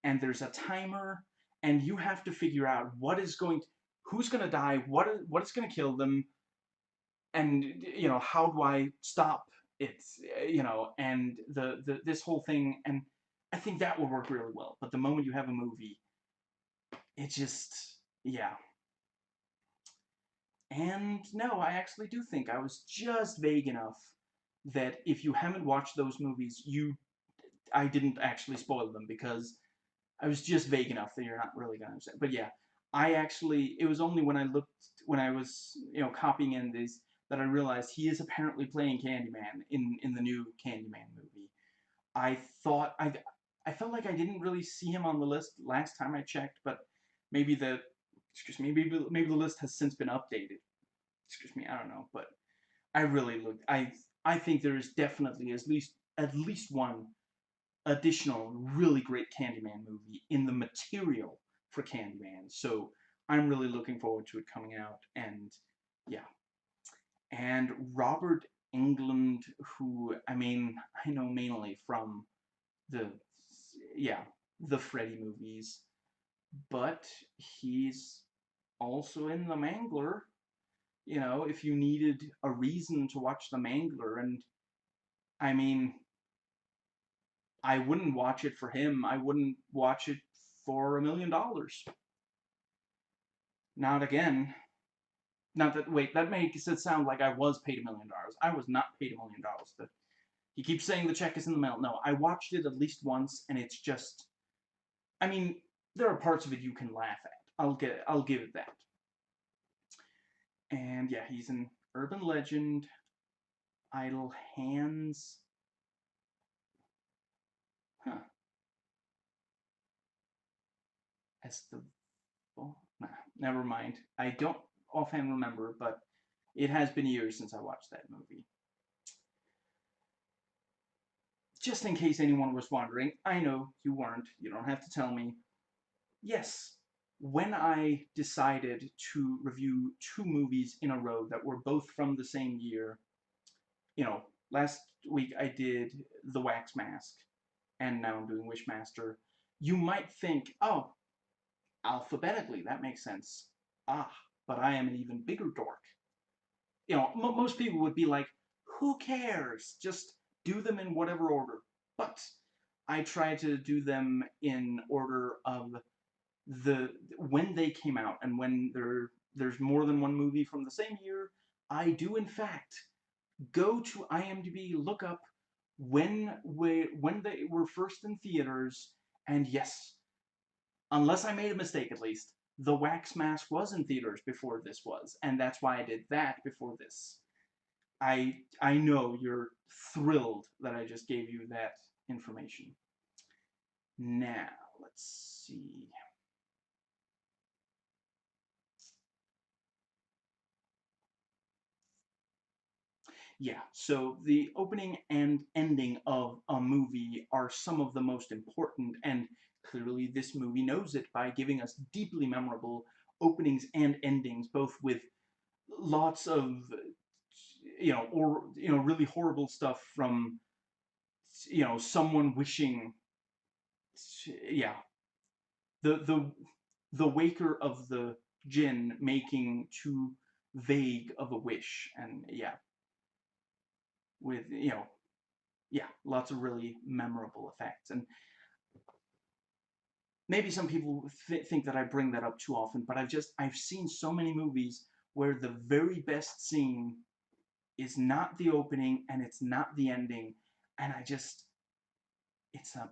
and there's a timer, and you have to figure out who's going to die, what is going to kill them, and how do I stop it, and this whole thing. And I think that would work really well. But the moment you have a movie, it just... Yeah. And no, I actually do think I was just vague enough that if you haven't watched those movies, I didn't actually spoil them, because I was just vague enough that you're not really gonna understand. But yeah, it was only when when I was, copying in these, that I realized he is apparently playing Candyman in the new Candyman movie. I thought I felt like I didn't really see him on the list last time I checked, but maybe the excuse me, maybe the list has since been updated. Excuse me, I don't know, but I really looked. I think there is definitely at least one additional really great Candyman movie in the material for Candyman. So I'm really looking forward to it coming out. And yeah, and Robert Englund, who, I mean, I know mainly from the yeah the Freddy movies, but he's also in The Mangler. If you needed a reason to watch The Mangler, and I mean, I wouldn't watch it for him. I wouldn't watch it for $1 million. Not again. Not that. Wait, that makes it sound like I was paid $1 million. I was not paid $1 million. He keeps saying the check is in the mail. No, I watched it at least once, and it's just. I mean, there are parts of it you can laugh at. I'll give it that. And yeah, he's an urban legend. Idle hands. Huh. As the. Oh, nah, never mind. I don't offhand remember, but it has been years since I watched that movie. Just in case anyone was wondering, I know you weren't, you don't have to tell me. Yes, when I decided to review two movies in a row that were both from the same year, last week I did The Wax Mask, and now I'm doing Wishmaster, you might think, oh, alphabetically, that makes sense. Ah, but I am an even bigger dork. Most people would be like, who cares? Just do them in whatever order. But I try to do them in order of when they came out, and when there's more than one movie from the same year, I do in fact go to IMDb, look up when they were first in theaters, and yes, unless I made a mistake at least, The Wax Mask was in theaters before this was, and that's why I did that before this. I know you're thrilled that I just gave you that information. Now, let's see. Yeah, so the opening and ending of a movie are some of the most important, and clearly this movie knows it by giving us deeply memorable openings and endings, both with lots of, really horrible stuff from, someone wishing, yeah, the the waker of the jinn making too vague of a wish, and yeah, with yeah, lots of really memorable effects. And maybe some people think that I bring that up too often, but I've seen so many movies where the very best scene is not the opening and it's not the ending, and it's a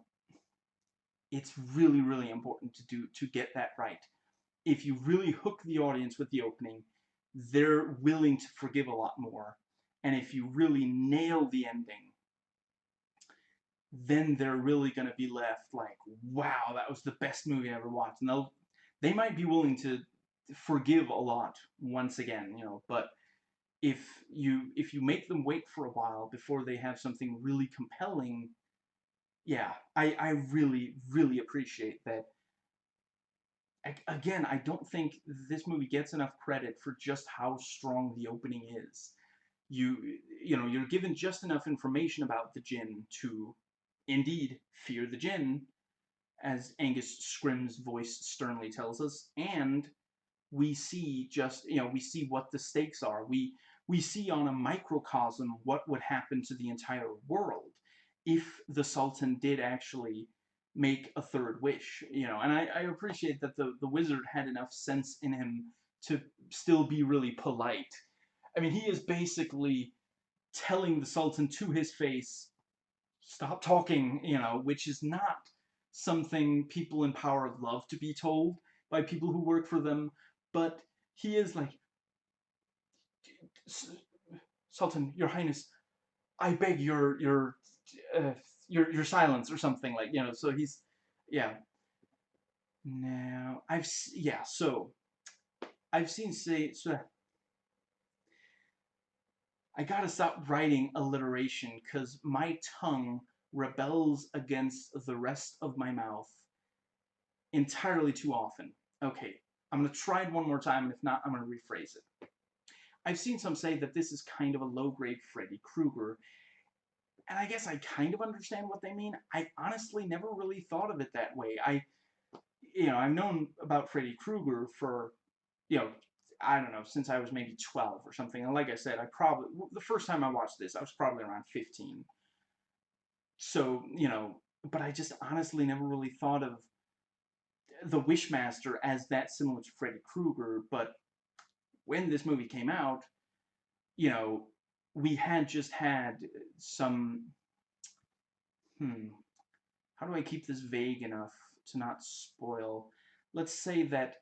it's really, really important to get that right. If you really hook the audience with the opening, they're willing to forgive a lot more. And if you really nail the ending, then they're really going to be left like, wow, that was the best movie I ever watched. And they might be willing to forgive a lot once again, but if you make them wait for a while before they have something really compelling, yeah, I really, really appreciate that. Again, I don't think this movie gets enough credit for just how strong the opening is. You you're given just enough information about the Jinn to indeed fear the Jinn, as Angus Scrimm's voice sternly tells us, and we see what the stakes are. We see on a microcosm what would happen to the entire world if the Sultan did actually make a third wish. And I appreciate that the wizard had enough sense in him to still be really polite. I mean, he is basically telling the Sultan to his face, stop talking, you know, which is not something people in power love to be told by people who work for them. But he is like, Sultan, Your Highness, I beg your silence or something, like, you know. So he's, yeah. Now so I've seen so I gotta stop writing alliteration because my tongue rebels against the rest of my mouth entirely too often. Okay, I'm gonna try it one more time, and if not, I'm gonna rephrase it. I've seen some say that this is kind of a low-grade Freddy Krueger, and I guess I kind of understand what they mean. I honestly never really thought of it that way. I've known about Freddy Krueger for, you know, I don't know, since I was maybe 12 or something. And like I said, the first time I watched this, I was probably around 15. So, but I just honestly never really thought of the Wishmaster as that similar to Freddy Krueger. But when this movie came out, you know, we had just had some, how do I keep this vague enough to not spoil? Let's say that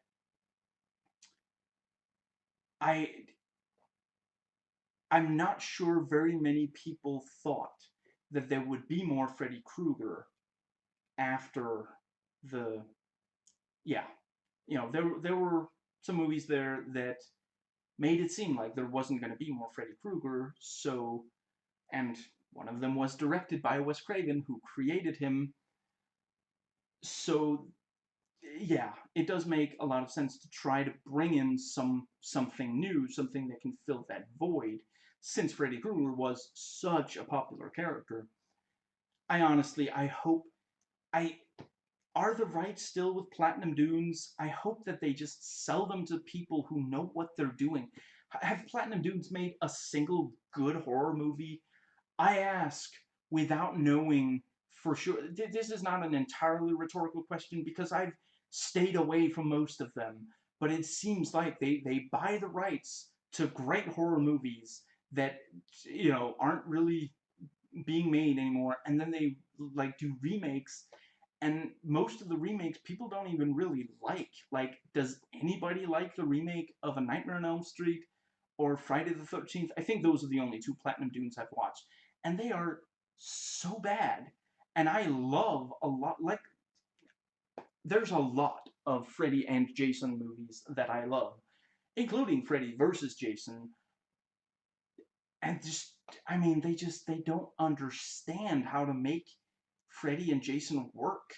I I'm not sure very many people thought that there would be more Freddy Krueger after the, yeah, there were some movies there that made it seem like there wasn't going to be more Freddy Krueger. So, and one of them was directed by Wes Craven, who created him. So yeah, it does make a lot of sense to try to bring in something new, something that can fill that void, since Freddy Krueger was such a popular character. I hope, I are the rights still with Platinum Dunes? I hope that they just sell them to people who know what they're doing. Have Platinum Dunes made a single good horror movie? I ask without knowing for sure. This is not an entirely rhetorical question because I've stayed away from most of them, but it seems like they buy the rights to great horror movies that, aren't really being made anymore, and then they like do remakes, and most of the remakes people don't even really like. Like, does anybody like the remake of A Nightmare on Elm Street or Friday the 13th? I think those are the only two Platinum Dunes I've watched, and they are so bad. And I love a lot, like, there's a lot of Freddy and Jason movies that I love, including Freddy versus Jason, and just, I mean, they don't understand how to make Freddy and Jason work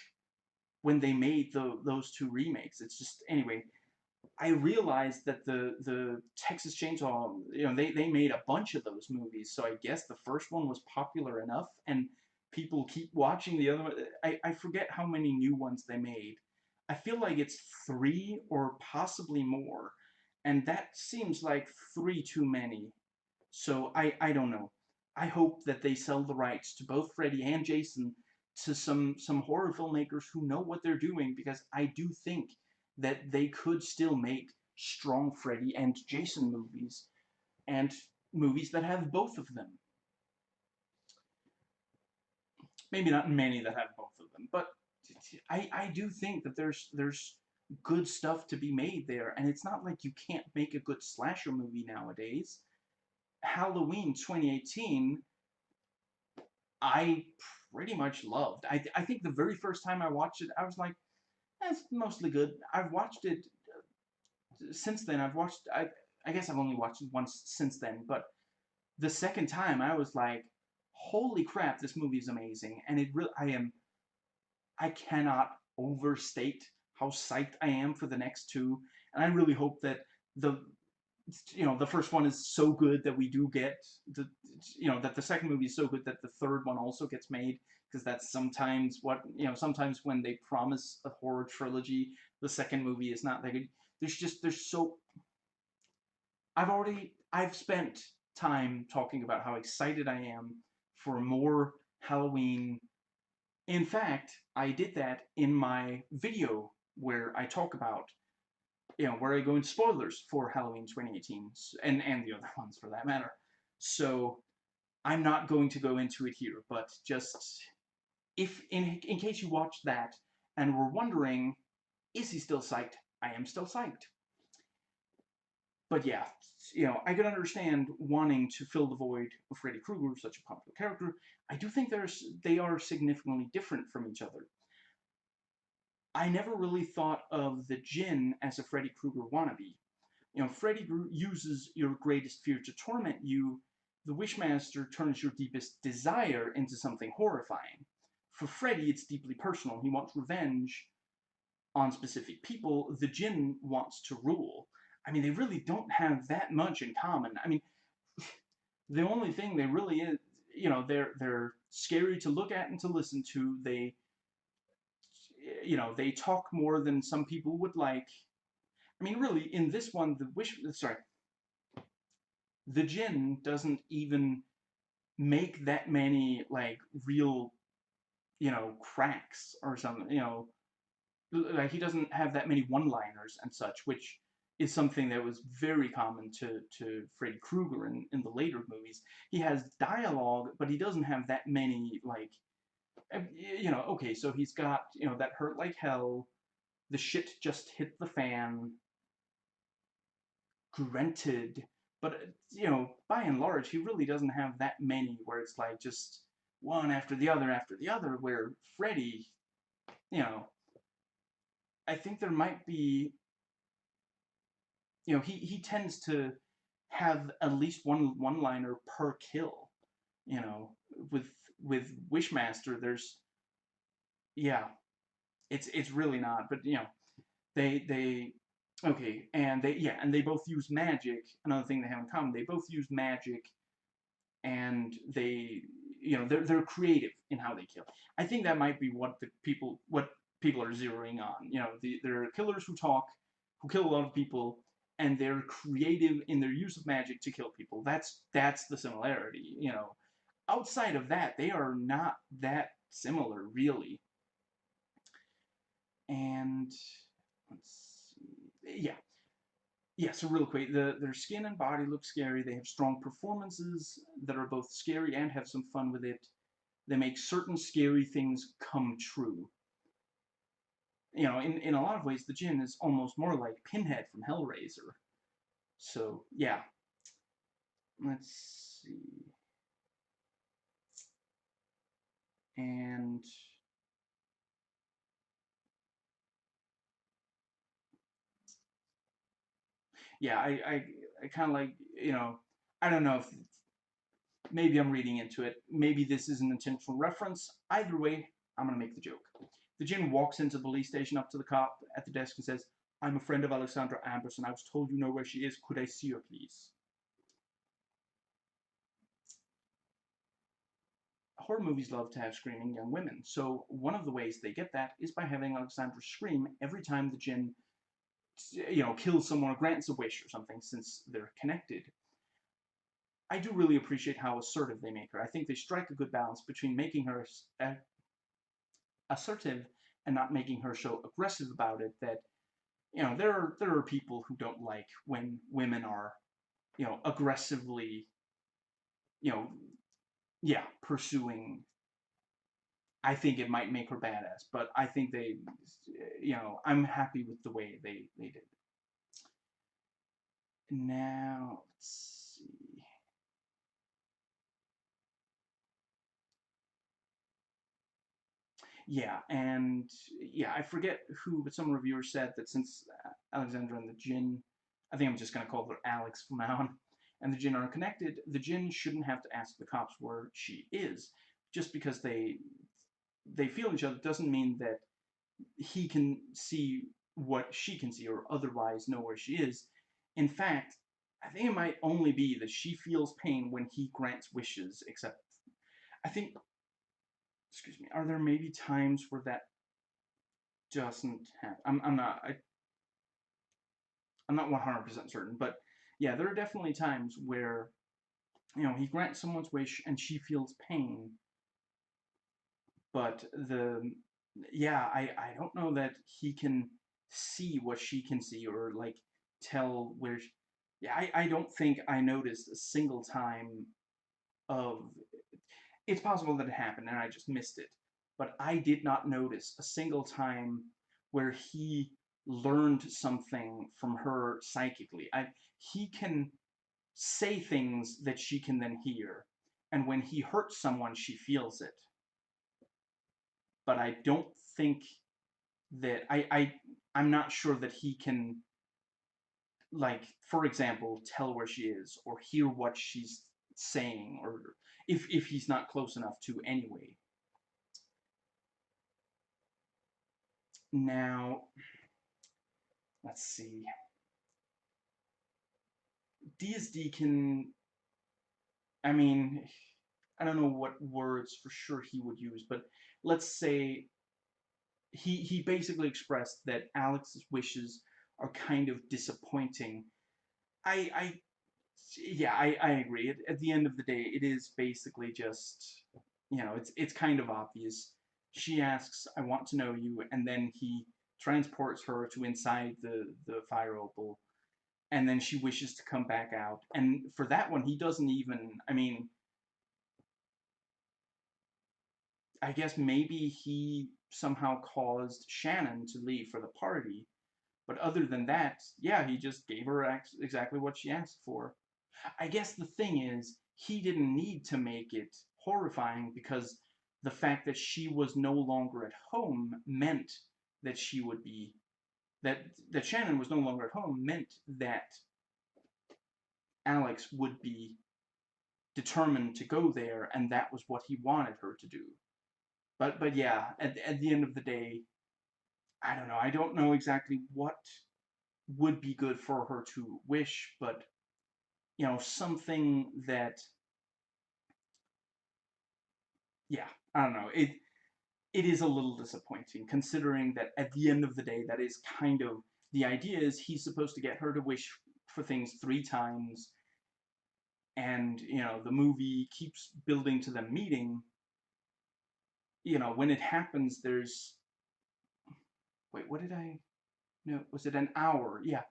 when they made those two remakes. It's just, anyway, I realized that the Texas Chainsaw, they made a bunch of those movies, so I guess the first one was popular enough, and people keep watching the other one. I forget how many new ones they made. I feel like it's 3 or possibly more, and that seems like 3 too many. So I don't know. I hope that they sell the rights to both Freddy and Jason to some horror filmmakers who know what they're doing, because I do think that they could still make strong Freddy and Jason movies, and movies that have both of them. Maybe not many that have both of them, but I do think that there's good stuff to be made there, and it's not like you can't make a good slasher movie nowadays. Halloween 2018, I pretty much loved. I think the very first time I watched it, I was like, it's mostly good. I've watched it since then. I guess I've only watched it once since then, but the second time I was like, holy crap, this movie is amazing. And I cannot overstate how psyched I am for the next two. And I really hope that the the first one is so good that we do get that the second movie is so good that the third one also gets made, because that's sometimes sometimes when they promise a horror trilogy, the second movie is not that good. There's so I've spent time talking about how excited I am for more Halloween. In fact, I did that in my video where I talk about where I go into spoilers for Halloween 2018, and the other ones for that matter. So I'm not going to go into it here, but just if in case you watched that and were wondering, is he still psyched? I am still psyched. But yeah, I can understand wanting to fill the void of Freddy Krueger, such a popular character. I do think they are significantly different from each other. I never really thought of the Djinn as a Freddy Krueger wannabe. Freddy uses your greatest fear to torment you. The Wishmaster turns your deepest desire into something horrifying. For Freddy, it's deeply personal. He wants revenge on specific people. The Djinn wants to rule. I mean, they really don't have that much in common. I mean, the only thing they really is, they're scary to look at and to listen to. They talk more than some people would like. I mean, really, in this one, the Djinn doesn't even make that many, like, real, cracks or something, like, he doesn't have that many one-liners and such, which is something that was very common to Freddy Krueger in the later movies. He has dialogue, but he doesn't have that many, like, okay, so he's got, that hurt like hell, the shit just hit the fan, granted, but, by and large, he really doesn't have that many where it's like just one after the other, where Freddy, you know, I think there might be, he tends to have at least one-liner per kill, you know, with with Wishmaster, yeah, it's really not, but, they okay, and they both use magic. Another thing they have in common, they both use magic, and they're creative in how they kill. I think that might be what people are zeroing on. They're killers who talk, who kill a lot of people, and they're creative in their use of magic to kill people. That's the similarity. Outside of that, they are not that similar, really. And let's see. Yeah, so real quick, their skin and body look scary. They have strong performances that are both scary and have some fun with it. They make certain scary things come true. In a lot of ways, the Djinn is almost more like Pinhead from Hellraiser. So, yeah. Let's see. And yeah, I kind of like, I don't know if maybe I'm reading into it. Maybe this is an intentional reference. Either way, I'm going to make the joke. The Djinn walks into the police station up to the cop at the desk and says, "I'm a friend of Alexandra Amberson. I was told you know where she is. Could I see her, please?" Horror movies love to have screaming young women, so one of the ways they get that is by having Alexandra scream every time the Djinn, kills someone or grants a wish or something, since they're connected. I do really appreciate how assertive they make her. I think they strike a good balance between making her assertive and not making her so aggressive about it that, there are people who don't like when women are, aggressively, you know, yeah, pursuing. I think it might make her badass, but I think I'm happy with the way they did. Now, let's see. Yeah, and yeah, I forget who, but some reviewer said that since Alexandra and the Djinn, I think I'm just going to call her Alex from now on, and the Djinn are connected, the Djinn shouldn't have to ask the cops where she is. Just because they feel each other doesn't mean that he can see what she can see or otherwise know where she is. In fact, I think it might only be that she feels pain when he grants wishes, except I think, excuse me, are there maybe times where that doesn't happen? I'm not 100% certain, but yeah, there are definitely times where, he grants someone's wish and she feels pain, but yeah, I don't know that he can see what she can see, or like tell where yeah, I don't think I noticed a single time of it's possible that it happened and I just missed it, but I did not notice a single time where he learned something from her psychically. He can say things that she can then hear, and when he hurts someone she feels it, but I don't think that I'm not sure that he can, like, for example, tell where she is or hear what she's saying, or if he's not close enough to anyway. Now, let's see. DSD can, I mean, I don't know what words for sure he would use, but let's say he basically expressed that Alex's wishes are kind of disappointing. I yeah, I agree. At the end of the day, it is basically just, it's kind of obvious. She asks, "I want to know you," and then he transports her to inside the fire opal, and then she wishes to come back out. And for that one, he doesn't even. I mean, I guess maybe he somehow caused Shannon to leave for the party, but other than that, yeah, he just gave her exactly what she asked for. I guess the thing is, he didn't need to make it horrifying because the fact that she was no longer at home meant that she would be that Shannon was no longer at home meant that Alex would be determined to go there, and that was what he wanted her to do. But yeah, at the end of the day, I don't know. I don't know exactly what would be good for her to wish, but something that, yeah, I don't know. It is a little disappointing considering that at the end of the day, that is kind of the idea. Is he's supposed to get her to wish for things 3 times, and the movie keeps building to them meeting. When it happens, there's, wait, what did I, no, was it an hour? Yeah,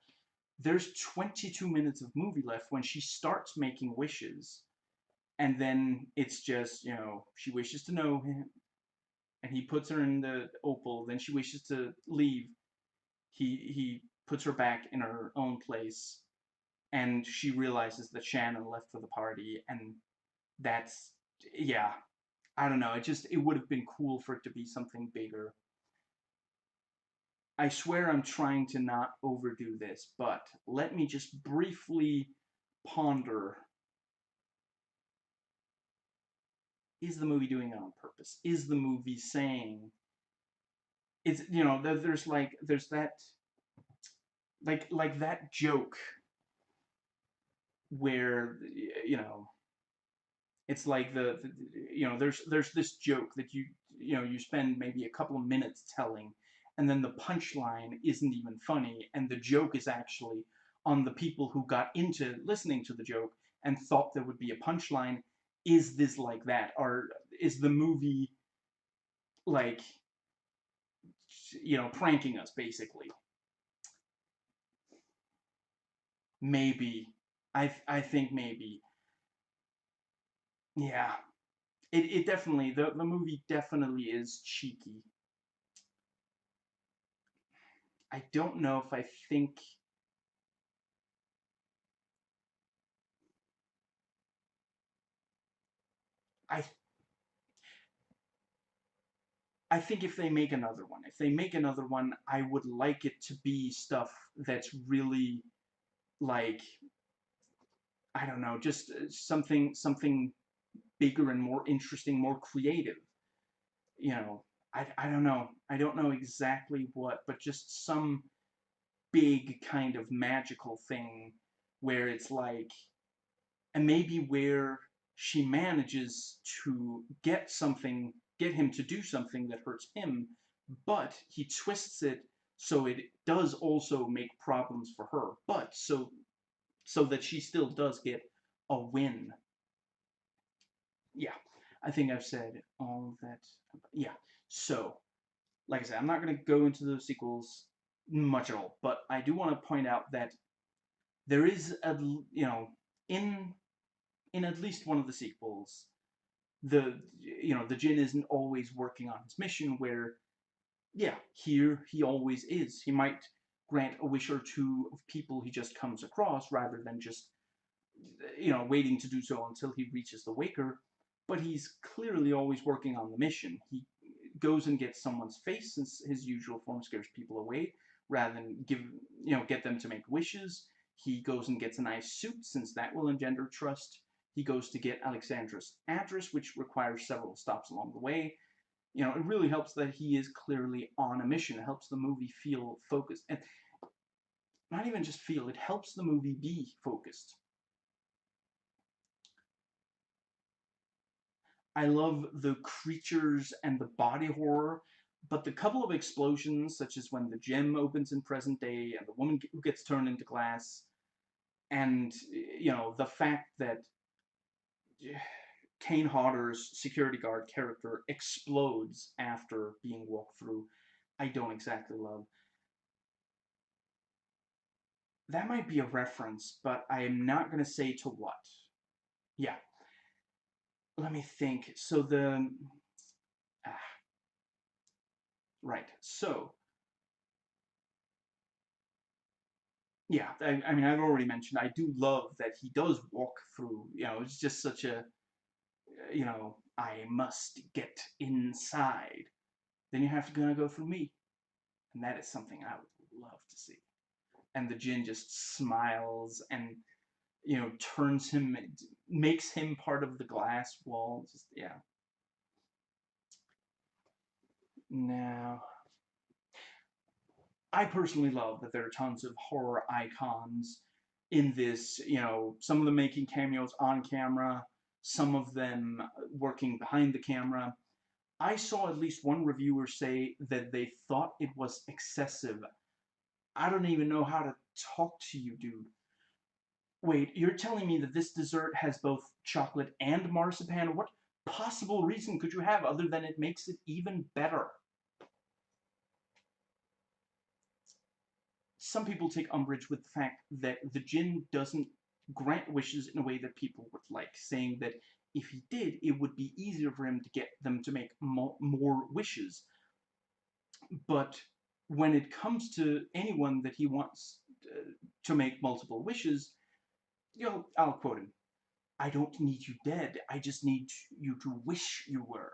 there's 22 minutes of movie left when she starts making wishes, and then it's just, she wishes to know him, and he puts her in the opal. Then she wishes to leave. He puts her back in her own place, and she realizes that Shannon left for the party, and that's, yeah, I don't know. It would have been cool for it to be something bigger. I swear I'm trying to not overdo this, but let me just briefly ponder. Is the movie doing it on purpose? Is the movie saying, it's, there's that, like that joke where, you know, it's like there's this joke that you spend maybe a couple of minutes telling, and then the punchline isn't even funny, and the joke is actually on the people who got into listening to the joke and thought there would be a punchline. Is this like that, or is the movie, like, pranking us basically? Maybe. I think maybe. Yeah. It definitely, the movie definitely is cheeky. I don't know if I think, I I think if they make another one, I would like it to be stuff that's really, like, I don't know, just something bigger and more interesting, more creative. You know, I don't know. I don't know exactly what, but just some big kind of magical thing where it's like, and maybe where she manages to get him to do something that hurts him, but he twists it so it does also make problems for her, but so that she still does get a win. Yeah, I think I've said all that. Yeah, so like I said, I'm not going to go into those sequels. much at all. But I do want to point out that there is a, in at least one of the sequels, the Jinn isn't always working on his mission, where, yeah, here he always is. He might grant a wish or two of people he just comes across, rather than just, waiting to do so until he reaches the Waker, but he's clearly always working on the mission. He goes and gets someone's face, since his usual form scares people away, rather than get them to make wishes. He goes and gets a nice suit, since that will engender trust. He goes to get Alexandra's address, which requires several stops along the way. It really helps that he is clearly on a mission. It helps the movie feel focused. And not even just feel, it helps the movie be focused. I love the creatures and the body horror, but the couple of explosions, such as when the gym opens in present day and the woman who gets turned into glass, and the fact that Kane Hodder's security guard character explodes after being walked through, I don't exactly love. That might be a reference, but I am not going to say to what. Yeah, let me think. So ah, right. So yeah, I mean, I've already mentioned, I do love that he does walk through, it's just such a, I must get inside. Then you have to gonna go through me. And that is something I would love to see. And the Jinn just smiles and, turns him, makes him part of the glass wall. Just, yeah. Now, I personally love that there are tons of horror icons in this, some of them making cameos on camera, some of them working behind the camera. I saw at least one reviewer say that they thought it was excessive. I don't even know how to talk to you, dude. Wait, you're telling me that this dessert has both chocolate and marzipan? What possible reason could you have other than it makes it even better? Some people take umbrage with the fact that the Jinn doesn't grant wishes in a way that people would like, saying that if he did, it would be easier for him to get them to make more wishes. But when it comes to anyone that he wants to make multiple wishes, I'll quote him: "I don't need you dead, I just need you to wish you were."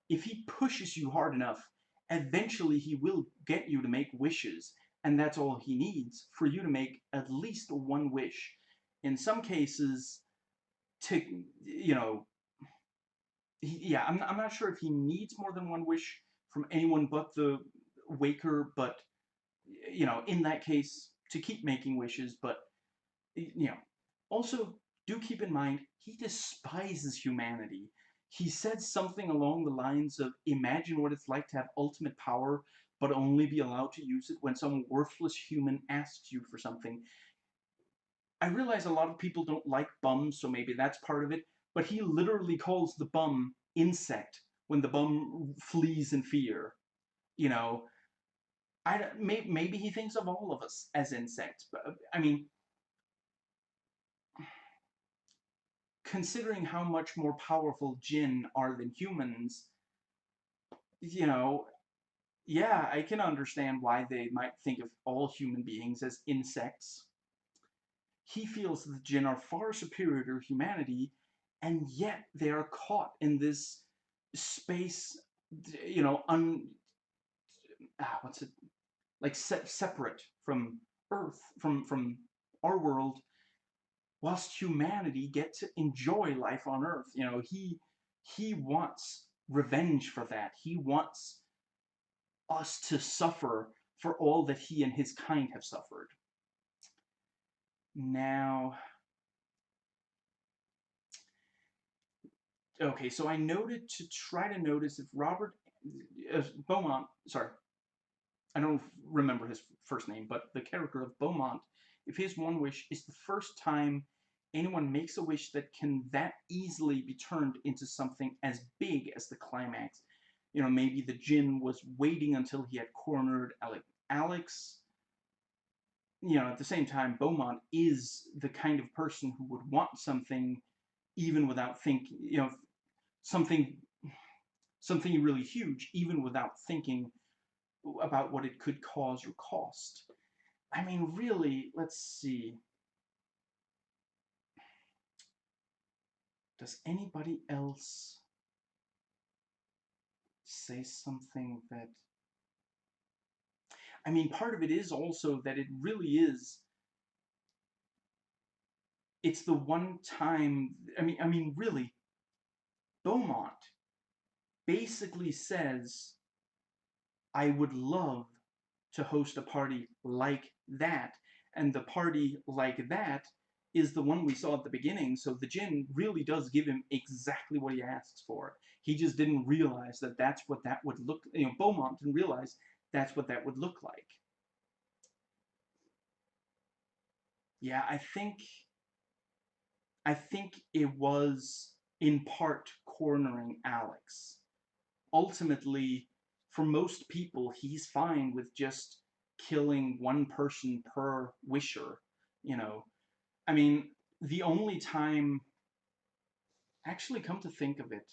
If he pushes you hard enough, eventually he will get you to make wishes, and that's all he needs, for you to make at least one wish. In some cases, to, yeah, I'm not sure if he needs more than one wish from anyone but the Waker, but, in that case, to keep making wishes, but, also, do keep in mind, he despises humanity. He said something along the lines of, imagine what it's like to have ultimate power, but only be allowed to use it when some worthless human asks you for something. I realize a lot of people don't like bums, so maybe that's part of it, but he literally calls the bum insect when the bum flees in fear. You know, maybe he thinks of all of us as insects, but I mean, considering how much more powerful Jinn are than humans, you know, yeah, I can understand why they might think of all human beings as insects. He feels that the Jinn are far superior to humanity, and yet they are caught in this space, what's it, like separate from Earth, from our world, whilst humanity gets to enjoy life on Earth. He wants revenge for that. He wants us to suffer for all that he and his kind have suffered. Now, okay, so I noted to try to notice if Robert Beaumont, sorry, I don't remember his first name, but the character of Beaumont, if his one wish is the first time anyone makes a wish that can that easily be turned into something as big as the climax. Maybe the Jinn was waiting until he had cornered Alex, at the same time, Beaumont is the kind of person who would want something even without thinking, something really huge, even without thinking about what it could cause or cost. I mean, really, let's see. Does anybody else say something that... I mean, part of it is also that it really is... It's the one time... I mean, really, Beaumont basically says, I would love to host a party like that, and the party like that is the one we saw at the beginning, so the djinn really does give him exactly what he asks for. He just didn't realize that that's what that would look... Beaumont didn't realize that's what that would look like. Yeah, I think it was in part cornering Alex. Ultimately, for most people, he's fine with just killing one person per wisher, you know. I mean, the only time... Actually, come to think of it,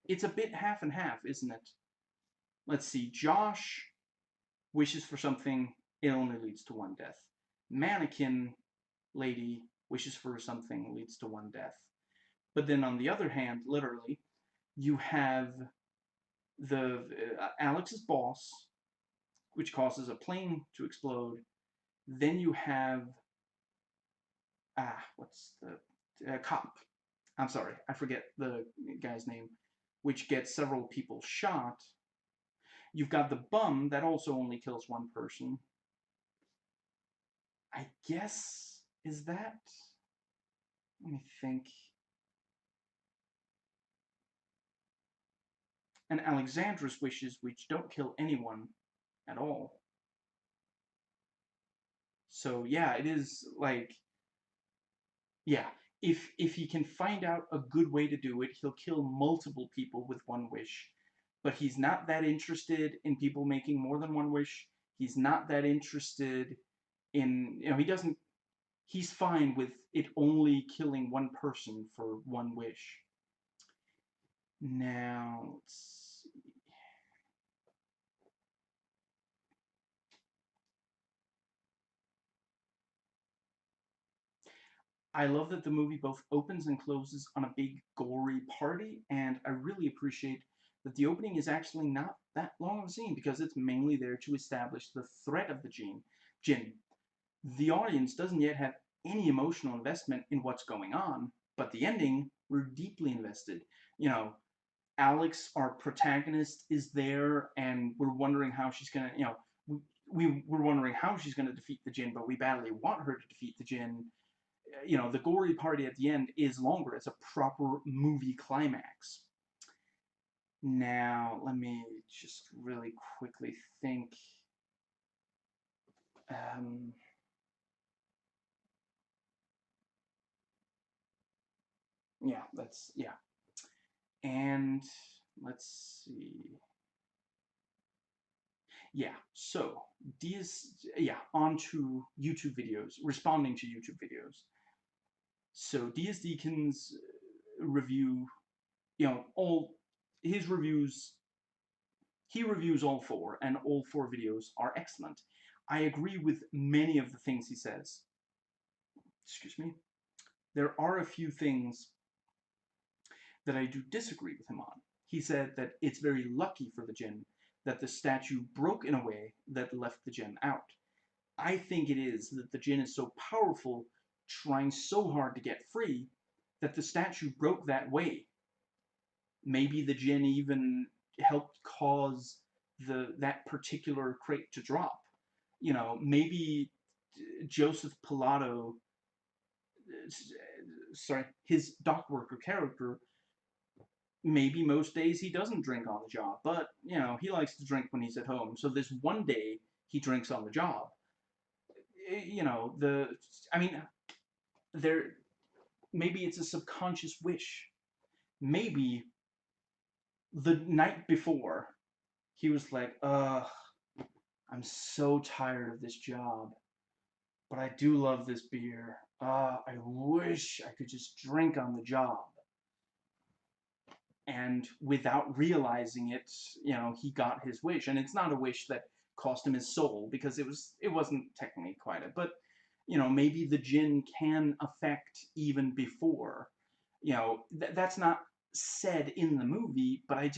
it's a bit half and half, isn't it? Let's see, Josh wishes for something, it only leads to one death. Mannequin lady wishes for something, leads to one death. But then on the other hand, literally, you have the Alex's boss, which causes a plane to explode. Then you have what's the cop? I'm sorry, I forget the guy's name, which gets several people shot. You've got the bum that also only kills one person. I guess, is that... Let me think. And Alexandra's wishes, which don't kill anyone at all. So yeah, it is like... Yeah, if he can find out a good way to do it, he'll kill multiple people with one wish. But he's not that interested in people making more than one wish. He's not that interested in... he doesn't... He's fine with it only killing one person for one wish. Now, let's see. I love that the movie both opens and closes on a big, gory party, and I really appreciate that the opening is actually not that long of a scene, because it's mainly there to establish the threat of the djinn. The audience doesn't yet have any emotional investment in what's going on, but the ending, we're deeply invested. Alex, our protagonist, is there, and we're wondering how she's gonna, we're wondering how she's gonna defeat the djinn, but we badly want her to defeat the djinn. The gory party at the end is longer. It's a proper movie climax. Now, let me just really quickly think. Yeah. And let's see. Yeah, so on to YouTube videos, responding to YouTube videos. So DS Deacon's review, all his reviews, he reviews all four, and all four videos are excellent. I agree with many of the things he says. Excuse me. There are a few things that I do disagree with him on. He said that it's very lucky for the djinn that the statue broke in a way that left the djinn out. I think it is that the djinn is so powerful, trying so hard to get free, that the statue broke that way. Maybe the djinn even helped cause that particular crate to drop. Maybe Joseph Pilato, his dock worker character, maybe most days he doesn't drink on the job, but, he likes to drink when he's at home. So this one day, he drinks on the job. Maybe it's a subconscious wish. Maybe the night before, he was like, I'm so tired of this job, but I do love this beer. I wish I could just drink on the job. And without realizing it, he got his wish. And it's not a wish that cost him his soul, because it wasn't technically quite it. But, maybe the gin can affect even before. That's not said in the movie, but I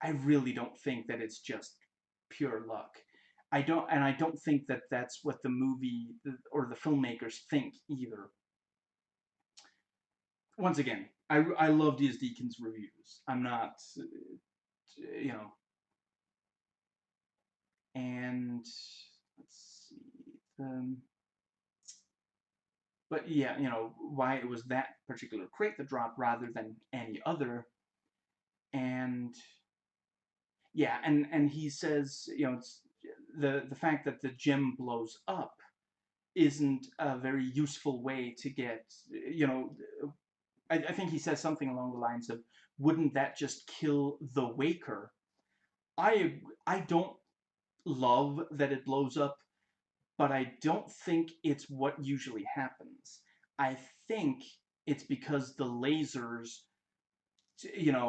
really don't think that it's just pure luck. I don't think that that's what the movie or the filmmakers think either. Once again, I love these Deacon's reviews. I'm not, you know, and let's see, but yeah, why it was that particular crate that dropped rather than any other, and yeah, and he says, it's the fact that the gem blows up isn't a very useful way to get, I think he says something along the lines of, wouldn't that just kill the waker? I don't love that it blows up, but I don't think it's what usually happens. I think it's because the lasers,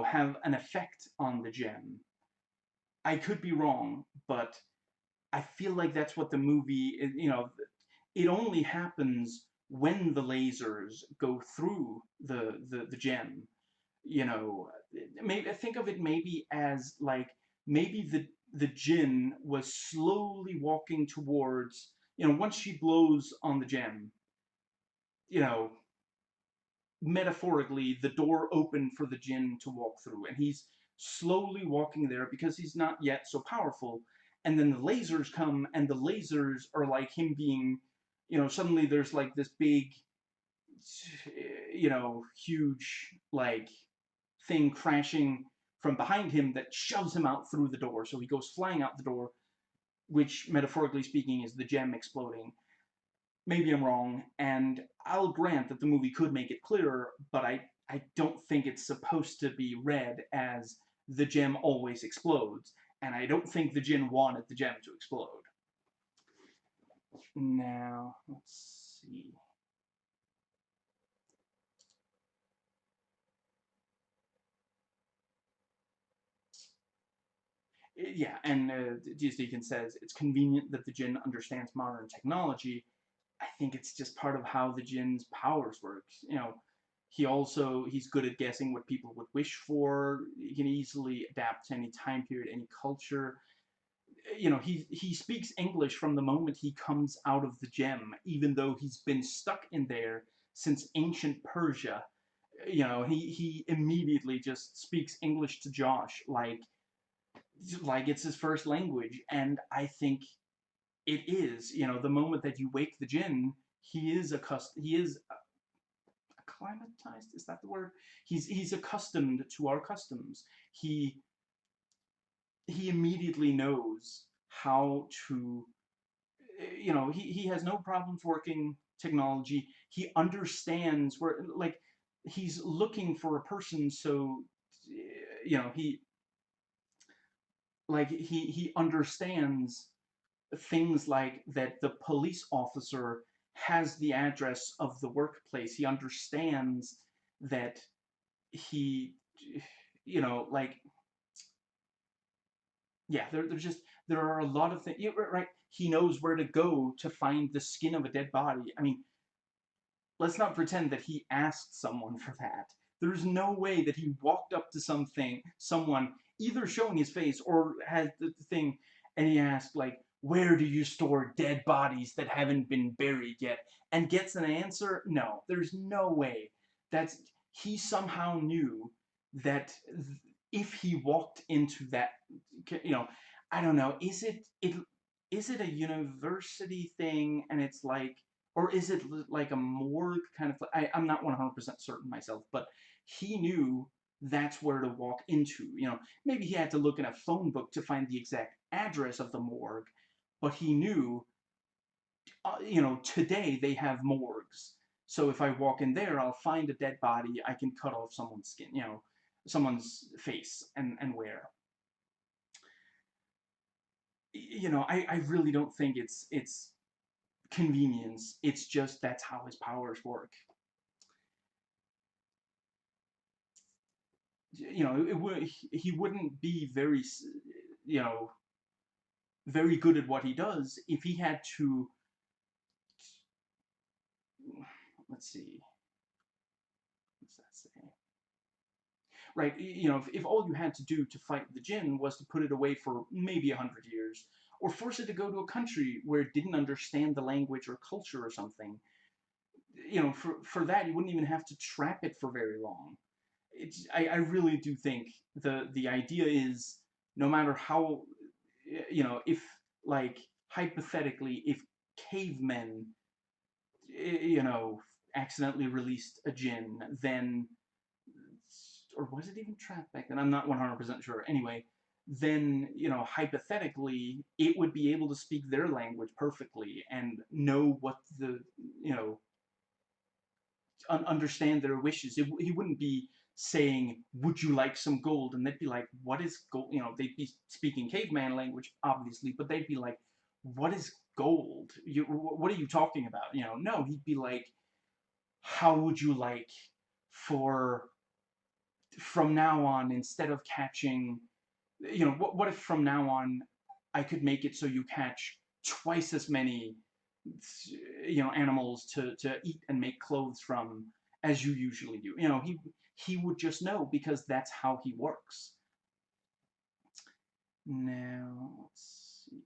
have an effect on the gem. I could be wrong, but I feel like that's what the movie, it only happens when the lasers go through the gem. Maybe think of it maybe as like, maybe the Jinn was slowly walking towards, once she blows on the gem, you know, metaphorically, the door opened for the Jinn to walk through, and he's slowly walking there because he's not yet so powerful. And then the lasers come, and the lasers are like him being, suddenly there's like this big, huge, like, thing crashing from behind him that shoves him out through the door. So he goes flying out the door, which, metaphorically speaking, is the gem exploding. Maybe I'm wrong, and I'll grant that the movie could make it clearer, but I don't think it's supposed to be read as the gem always explodes, and I don't think the Jinn wanted the gem to explode. Now, let's see. Yeah, and D.S. Deacon says, it's convenient that the Jinn understands modern technology. I think it's just part of how the Jinn's powers work. He's good at guessing what people would wish for. He can easily adapt to any time period, any culture. He speaks English from the moment he comes out of the gem, even though he's been stuck in there since ancient Persia. He immediately just speaks English to Josh like it's his first language, and I think it is. The moment that you wake the Jinn, he is acclimatized. Is that the word? He's accustomed to our customs. He immediately knows how to. He has no problems working technology. He understands where, like, he's looking for a person, so he understands things like that the police officer has the address of the workplace. He understands that he, like, yeah, there are a lot of things, right? He knows where to go to find the skin of a dead body. I mean, let's not pretend that he asked someone for that. There's no way that he walked up to someone, either showing his face or had the thing, and he asked, like, where do you store dead bodies that haven't been buried yet? And gets an answer? No, there's no way. He somehow knew that if he walked into that, I don't know, is it a university thing, and it's like, or is it like a morgue kind of? I'm not 100% certain myself, but he knew that's where to walk into. Maybe he had to look in a phone book to find the exact address of the morgue, but he knew, today they have morgues. So if I walk in there, I'll find a dead body. I can cut off someone's skin, someone's face, and wear. you know, I really don't think it's convenience. It's just that's how his powers work. You know, he wouldn't be very, you know, very good at what he does if he had to, let's see, what's that say? Right, you know, if all you had to do to fight the Jinn was to put it away for maybe 100 years, or force it to go to a country where it didn't understand the language or culture or something, you know, for that you wouldn't even have to trap it for very long. I really do think the idea is, no matter how, you know, if, like, hypothetically, if cavemen, you know, accidentally released a Jinn, then, or was it even trapped back then? I'm not 100% sure. Anyway, then, you know, hypothetically, it would be able to speak their language perfectly and know what the, you know, understand their wishes. He wouldn't be saying, "Would you like some gold?" And they'd be like, "What is gold?" You know, they'd be speaking caveman language, obviously, but they'd be like, "What is gold? What are you talking about?" You know, no, he'd be like, "How would you like for from now on, instead of catching, you know, what if from now on I could make it so you catch twice as many, you know, animals to eat and make clothes from as you usually do?" You know, he would just know because that's how he works. Now, let's see.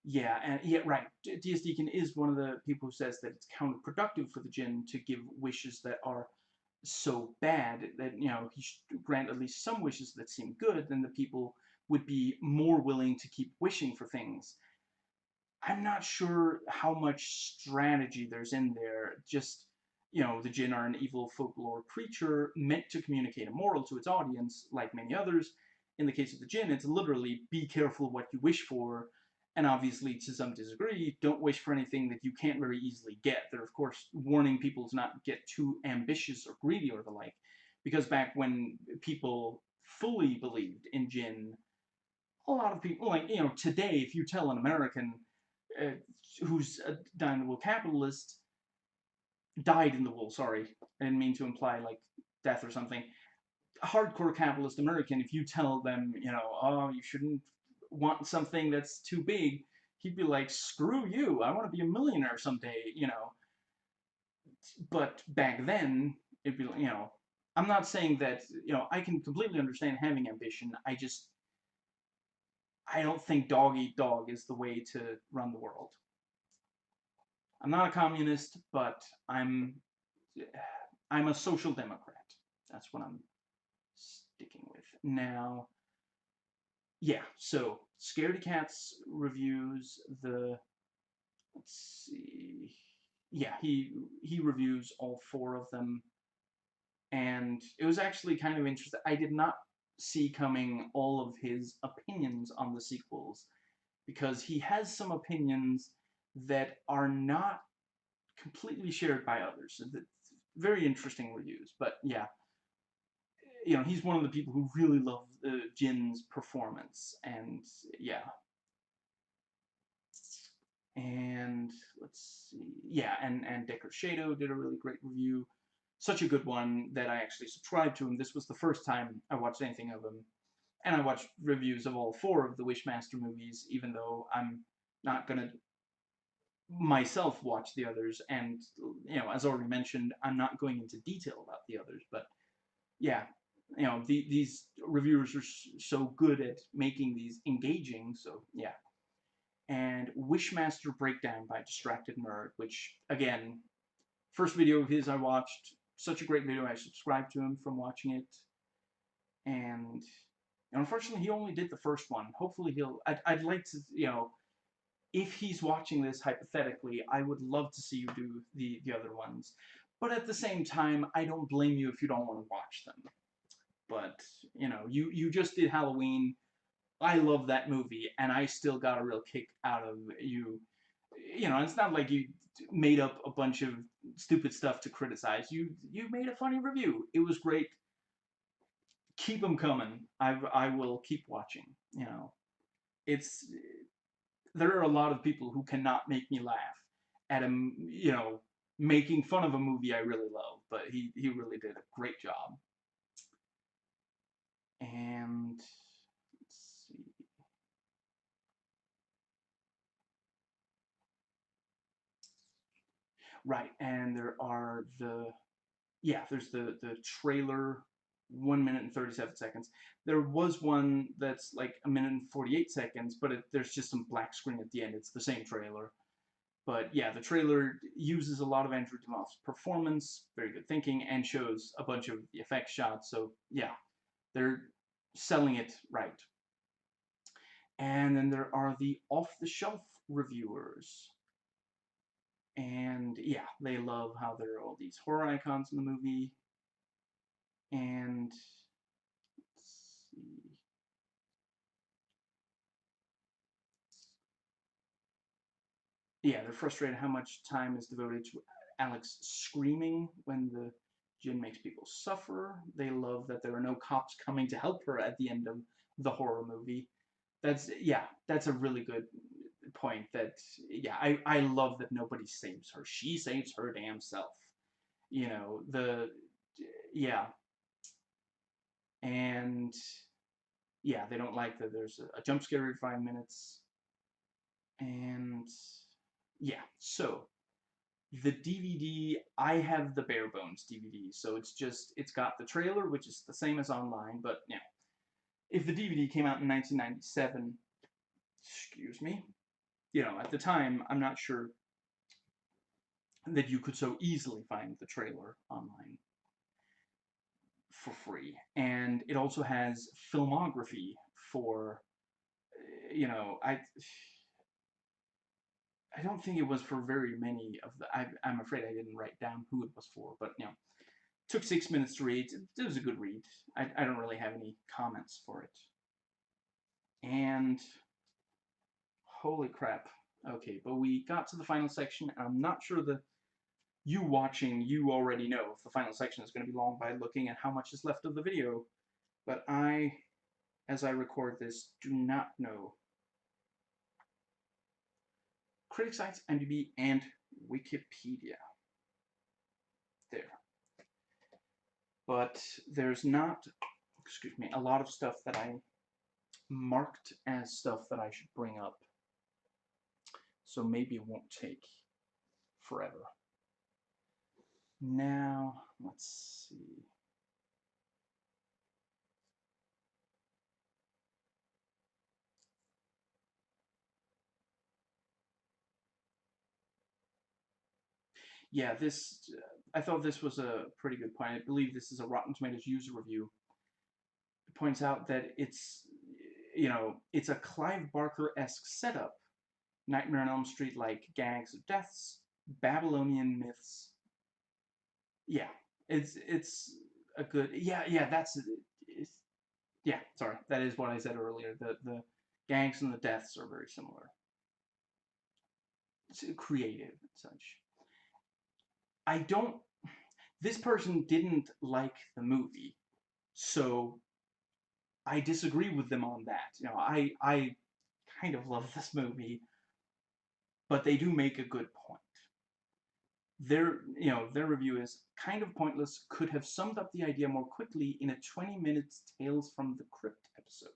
Yeah, and yeah, right. D.S. Deacon is one of the people who says that it's counterproductive for the Jinn to give wishes that are so bad, that, you know, he should grant at least some wishes that seem good, then the people would be more willing to keep wishing for things. I'm not sure how much strategy there's in there. Just, you know, the Jinn are an evil folklore creature meant to communicate a moral to its audience, like many others. In the case of the Jinn, it's literally be careful what you wish for, and obviously, to some degree, don't wish for anything that you can't very easily get. They're, of course, warning people to not get too ambitious or greedy or the like, because back when people fully believed in Jinn, a lot of people, like, you know, today, if you tell an American uh, who's a dyed in the wool capitalist, died in the wool, sorry, I didn't mean to imply, like, death or something. A hardcore capitalist American, if you tell them, you know, oh, you shouldn't want something that's too big, he'd be like, screw you, I want to be a millionaire someday, you know. But back then, it'd be, you know, I'm not saying that, you know, I can completely understand having ambition. I don't think dog eat dog is the way to run the world. I'm not a communist, but I'm a social democrat. That's what I'm sticking with. Now, yeah, so Scaredy Cat's reviews, the, let's see, yeah, he reviews all four of them, and it was actually kind of interesting. I did not see coming all of his opinions on the sequels, because he has some opinions that are not completely shared by others. Very interesting reviews, but yeah, you know, he's one of the people who really love Jin's performance, and yeah. And let's see, yeah, and Decker Shado did a really great review, such a good one that I actually subscribed to him. This was the first time I watched anything of him, and I watched reviews of all four of the Wishmaster movies, even though I'm not gonna myself watch the others, and, you know, as already mentioned, I'm not going into detail about the others, but yeah, you know, these reviewers are so good at making these engaging, so yeah. And Wishmaster Breakdown by Distracted Nerd, which, again, first video of his I watched, such a great video, I subscribed to him from watching it, and unfortunately he only did the first one. Hopefully I'd like to, you know, if he's watching this hypothetically, I would love to see you do the other ones. But at the same time, I don't blame you if you don't want to watch them. But, you know, you just did Halloween. I love that movie, and I still got a real kick out of you. You know, it's not like you made up a bunch of stupid stuff to criticize. You made a funny review. It was great. Keep them coming. I will keep watching. You know, it's there are a lot of people who cannot make me laugh at him. You know, making fun of a movie I really love, but he really did a great job. And let's see. Right, and there are there's the trailer, 1 minute and 37 seconds. There was one that's like a minute and 48 seconds, but there's just some black screen at the end. It's the same trailer. But yeah, the trailer uses a lot of Andrew Dimm's performance, very good thinking, and shows a bunch of the effects shots. So yeah, they're selling it right. And then there are the off-the-shelf reviewers. And yeah, they love how there are all these horror icons in the movie. And let's see. Yeah, they're frustrated how much time is devoted to Alex screaming when the gin makes people suffer. They love that there are no cops coming to help her at the end of the horror movie. That's a really good point. That yeah, I love that nobody saves her. She saves her damn self. You know, yeah, and yeah, they don't like that there's a jump scare every 5 minutes. And yeah, so the DVD, I have the bare bones DVD, so it's got the trailer, which is the same as online, but yeah, if the DVD came out in 1997, excuse me, you know, at the time, I'm not sure that you could so easily find the trailer online for free. And it also has filmography for, you know, I don't think it was for very many of the. I'm afraid I didn't write down who it was for, but you know, took 6 minutes to read. It was a good read. I don't really have any comments for it. And holy crap. Okay, but we got to the final section, and I'm not sure you watching, you already know if the final section is going to be long by looking at how much is left of the video. But as I record this, do not know. Critic sites, IMDb, and Wikipedia. There. But there's not, excuse me, a lot of stuff that I marked as stuff that I should bring up. So maybe it won't take forever. Now, let's see. Yeah, I thought this was a pretty good point. I believe this is a Rotten Tomatoes user review. It points out that it's a Clive Barker-esque setup. Nightmare on Elm Street-like gags of deaths, Babylonian myths. Yeah, it's a good. Yeah, yeah. Sorry, that is what I said earlier. The gags and the deaths are very similar. It's creative and such. I don't. This person didn't like the movie, so I disagree with them on that. You know, I kind of love this movie, but they do make a good point. Their review is kind of pointless, could have summed up the idea more quickly in a 20 minutes Tales from the Crypt episode.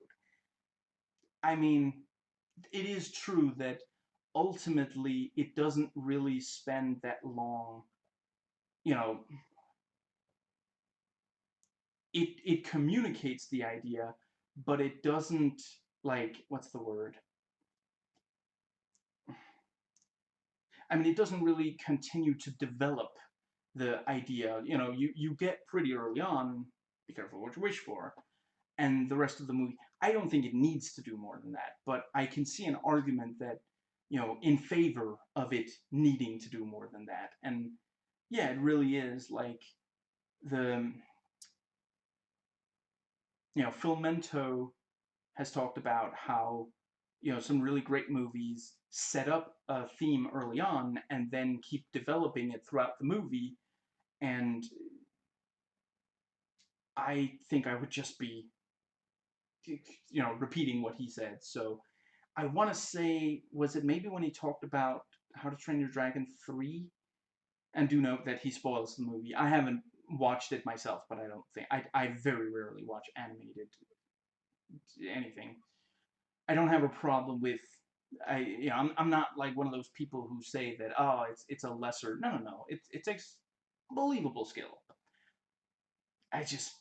I mean, it is true that ultimately it doesn't really spend that long, you know, it communicates the idea, but it doesn't, like, what's the word? I mean, it doesn't really continue to develop the idea. You know, you get pretty early on, be careful what you wish for, and the rest of the movie, I don't think it needs to do more than that, but I can see an argument that, you know, in favor of it needing to do more than that. And yeah, it really is like the, Filmento has talked about how you know, some really great movies, set up a theme early on, and then keep developing it throughout the movie. And I think I would just be, you know, repeating what he said. So I want to say, was it maybe when he talked about How to Train Your Dragon 3? And do note that he spoils the movie. I haven't watched it myself, but I don't think I very rarely watch animated anything. I don't have a problem with I'm not like one of those people who say that, oh, it's a lesser. No. It takes believable skill. I just,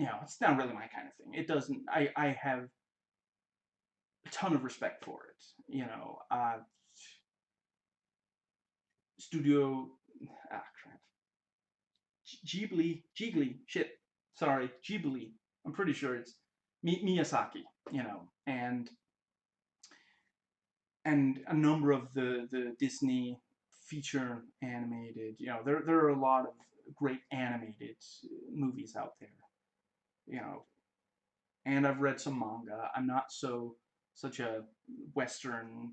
it's not really my kind of thing. It doesn't. I have a ton of respect for it. Studio. Ah, crap. Ghibli, shit. Sorry, Ghibli. I'm pretty sure it's Miyazaki. And a number of the Disney feature animated. There are a lot of great animated movies out there. You know, and I've read some manga. I'm not such a Western.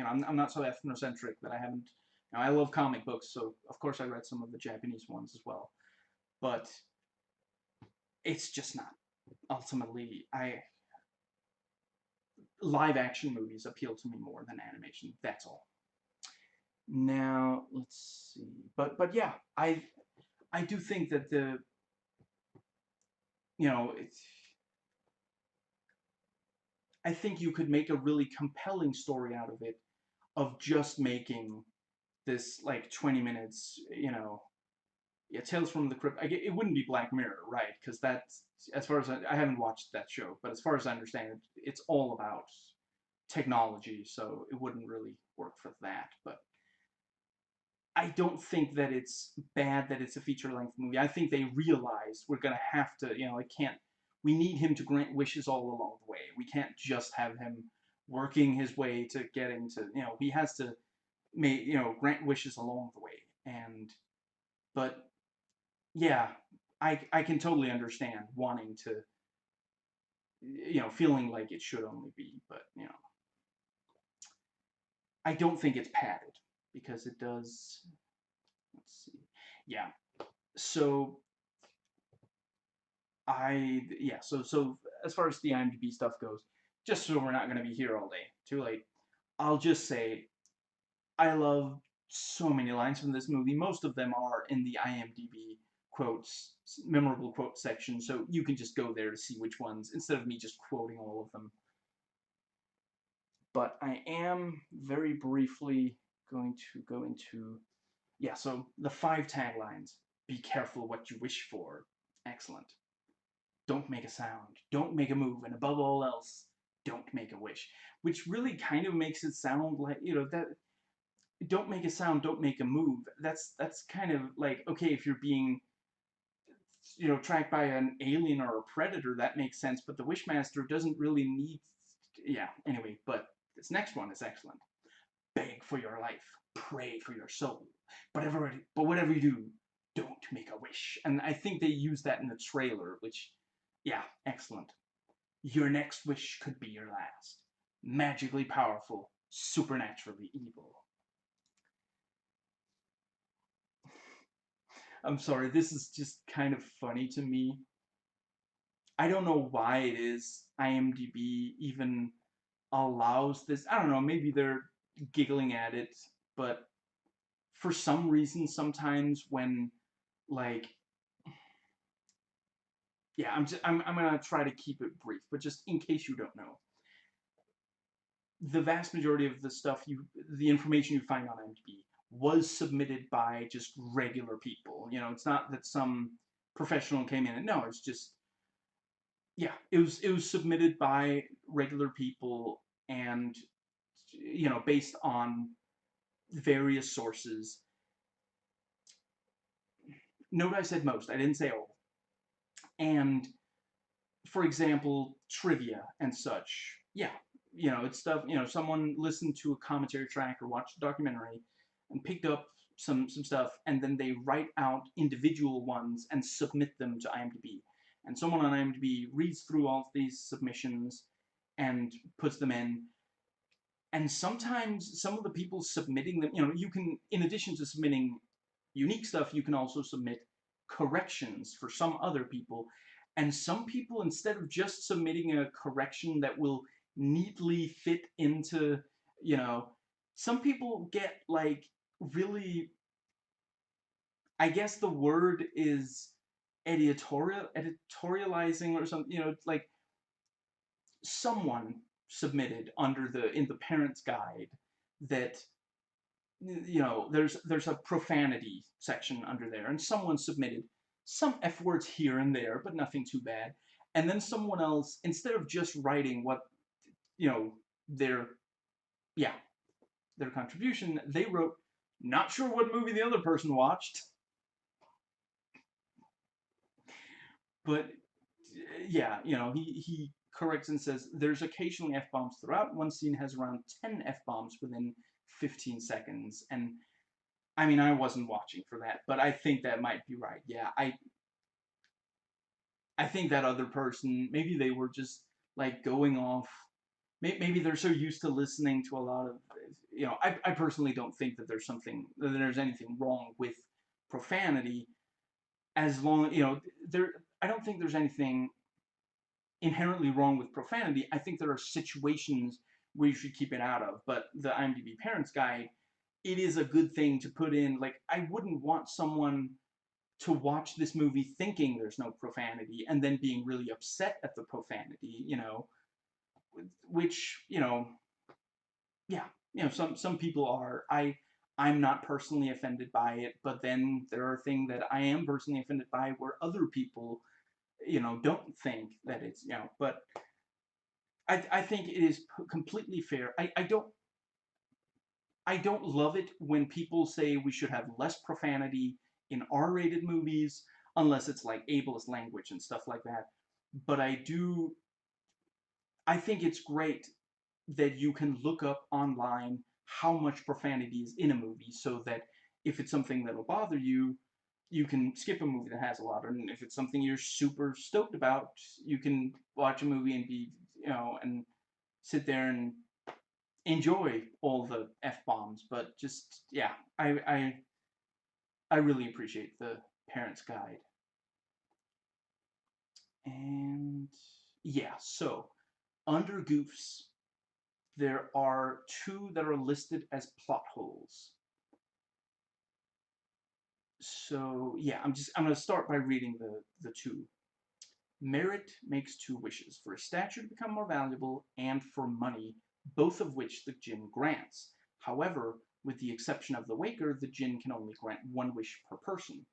I'm not so ethnocentric that I haven't. I love comic books, so of course I read some of the Japanese ones as well. But it's just not. Ultimately, I live action movies appeal to me more than animation. That's all. Now let's see. But yeah, I do think that it's. I think you could make a really compelling story out of it, of just making this like 20 minutes. Yeah, Tales from the Crypt. It wouldn't be Black Mirror, right? Because that's, as far as I haven't watched that show, but as far as I understand it, it's all about technology, so it wouldn't really work for that. But I don't think that it's bad that it's a feature-length movie. I think they realize we're gonna have to, it can't. We need him to grant wishes all along the way. We can't just have him working his way to getting to, he has to grant wishes along the way. But yeah, I can totally understand wanting to, feeling like it should only be, but I don't think it's padded because it does. Let's see. Yeah. So so as far as the IMDb stuff goes, just so we're not going to be here all day, too late, I'll just say I love so many lines from this movie. Most of them are in the IMDb quotes, memorable quote section, so you can just go there to see which ones, instead of me just quoting all of them. But I am very briefly going to go into, so the 5 taglines. Be careful what you wish for. Excellent. Don't make a sound. Don't make a move. And above all else, don't make a wish. Which really kind of makes it sound like, that don't make a sound, don't make a move. That's kind of like, okay, if you're being, tracked by an alien or a predator, that makes sense, but the Wishmaster doesn't really need, anyway, but this next one is excellent. Beg for your life, pray for your soul, but whatever you do, don't make a wish. And I think they use that in the trailer, which, excellent. Your next wish could be your last. Magically powerful, supernaturally evil. I'm sorry, this is just kind of funny to me. I don't know why it is IMDb even allows this. I don't know, maybe they're giggling at it, but for some reason, sometimes when, like, I'm gonna try to keep it brief, but just in case you don't know, the vast majority of the information you find on IMDb was submitted by just regular people. It's not that some professional came in and no, it's just, it was submitted by regular people, and based on various sources. Note I said most, I didn't say all. And for example, trivia and such. It's stuff, someone listened to a commentary track or watched a documentary and picked up some stuff, and then they write out individual ones and submit them to IMDb. And someone on IMDb reads through all of these submissions and puts them and sometimes some of the people submitting them, you can, in addition to submitting unique stuff, you can also submit corrections for some other people. And some people, instead of just submitting a correction that will neatly fit into, you know, some people get like really, I guess the word is editorializing or something, like someone submitted in the parents guide that there's a profanity section under there, and someone submitted some F words here and there, but nothing too bad. And then someone else, instead of just writing what you know their yeah their contribution, they wrote, "Not sure what movie the other person watched," but yeah, he corrects and says there's occasionally F-bombs throughout. One scene has around 10 F-bombs within 15 seconds, and I mean, I wasn't watching for that, but I think that might be right. Yeah, I think that other person, maybe they were just like going off. Maybe they're so used to listening to a lot of, I personally don't think that there's anything wrong with profanity, as long, I don't think there's anything inherently wrong with profanity. I think there are situations where you should keep it out of, but the IMDb Parents Guide, it is a good thing to put in. Like, I wouldn't want someone to watch this movie thinking there's no profanity and then being really upset at the profanity, which, yeah, some people are. I'm not personally offended by it, but then there are things that I am personally offended by where other people, don't think that it's, but I think it is completely fair. I don't love it when people say we should have less profanity in R-rated movies, unless it's like ableist language and stuff like that. But I think it's great that you can look up online how much profanity is in a movie, so that if it's something that'll bother you, you can skip a movie that has a lot. And if it's something you're super stoked about, you can watch a movie and be, and sit there and enjoy all the F-bombs. But just, yeah, I really appreciate the Parents Guide. And yeah, so under goofs, there are two that are listed as plot holes. So yeah, I'm gonna start by reading the two. Merit makes two wishes: for a statue to become more valuable and for money, both of which the Jinn grants. However, with the exception of the Waker, the Jinn can only grant one wish per person.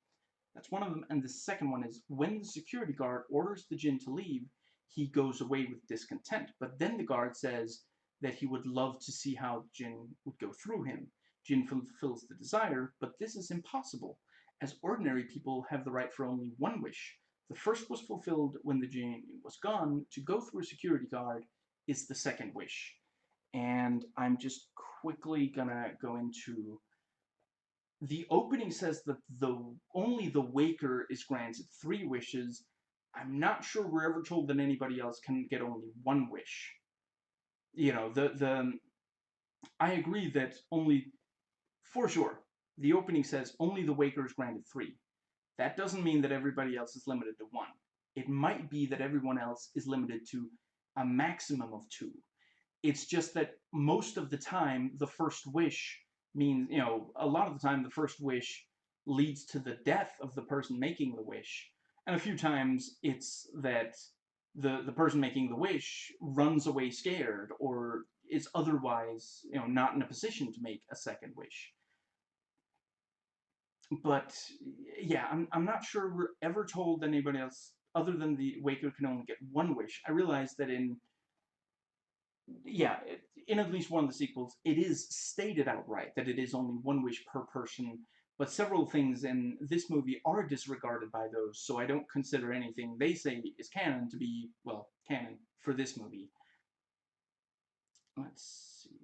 That's one of them. And the second one is, when the security guard orders the Jinn to leave, he goes away with discontent. But then the guard says that he would love to see how Jinn would go through him. Jinn fulfills the desire, but this is impossible, as ordinary people have the right for only one wish. The first was fulfilled when the Jinn was gone. To go through a security guard is the second wish. And I'm just quickly gonna go into the opening. Says that only the Waker is granted three wishes. I'm not sure we're ever told that anybody else can get only one wish. The I agree that only, for sure, the opening says only the Waker is granted three. That doesn't mean that everybody else is limited to one. It might be that everyone else is limited to a maximum of two. It's just that most of the time, the first wish means, a lot of the time, the first wish leads to the death of the person making the wish. And a few times, it's that the person making the wish runs away scared, or is otherwise, not in a position to make a second wish. But yeah, I'm not sure we're ever told anybody else other than the Waker can only get one wish. I realize that in at least one of the sequels, it is stated outright that it is only one wish per person, but several things in this movie are disregarded by those, so I don't consider anything they say is canon to be, well, canon for this movie. Let's see.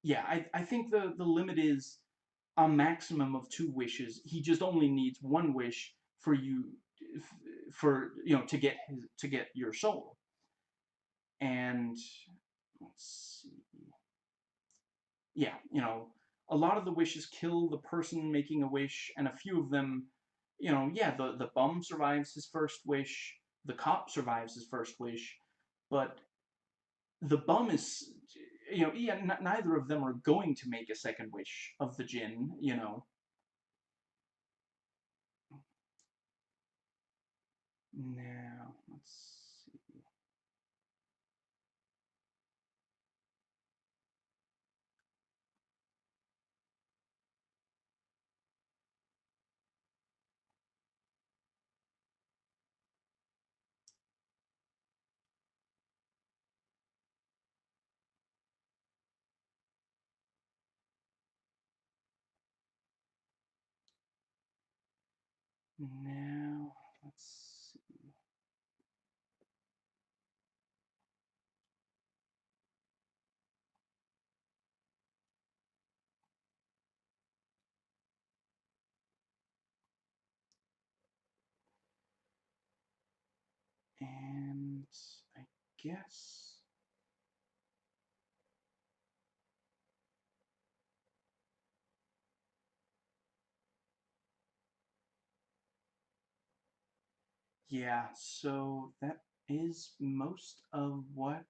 Yeah, I think the limit is a maximum of two wishes. He just only needs one wish for you, to get your soul. And let's see. Yeah, you know, a lot of the wishes kill the person making a wish, and a few of them, you know, yeah, the bum survives his first wish, the cop survives his first wish, but the bum is, you know, yeah, neither of them are going to make a second wish of the jinn, you know. Now, let's see. Now, let's see. And I guess, yeah, so that is most of what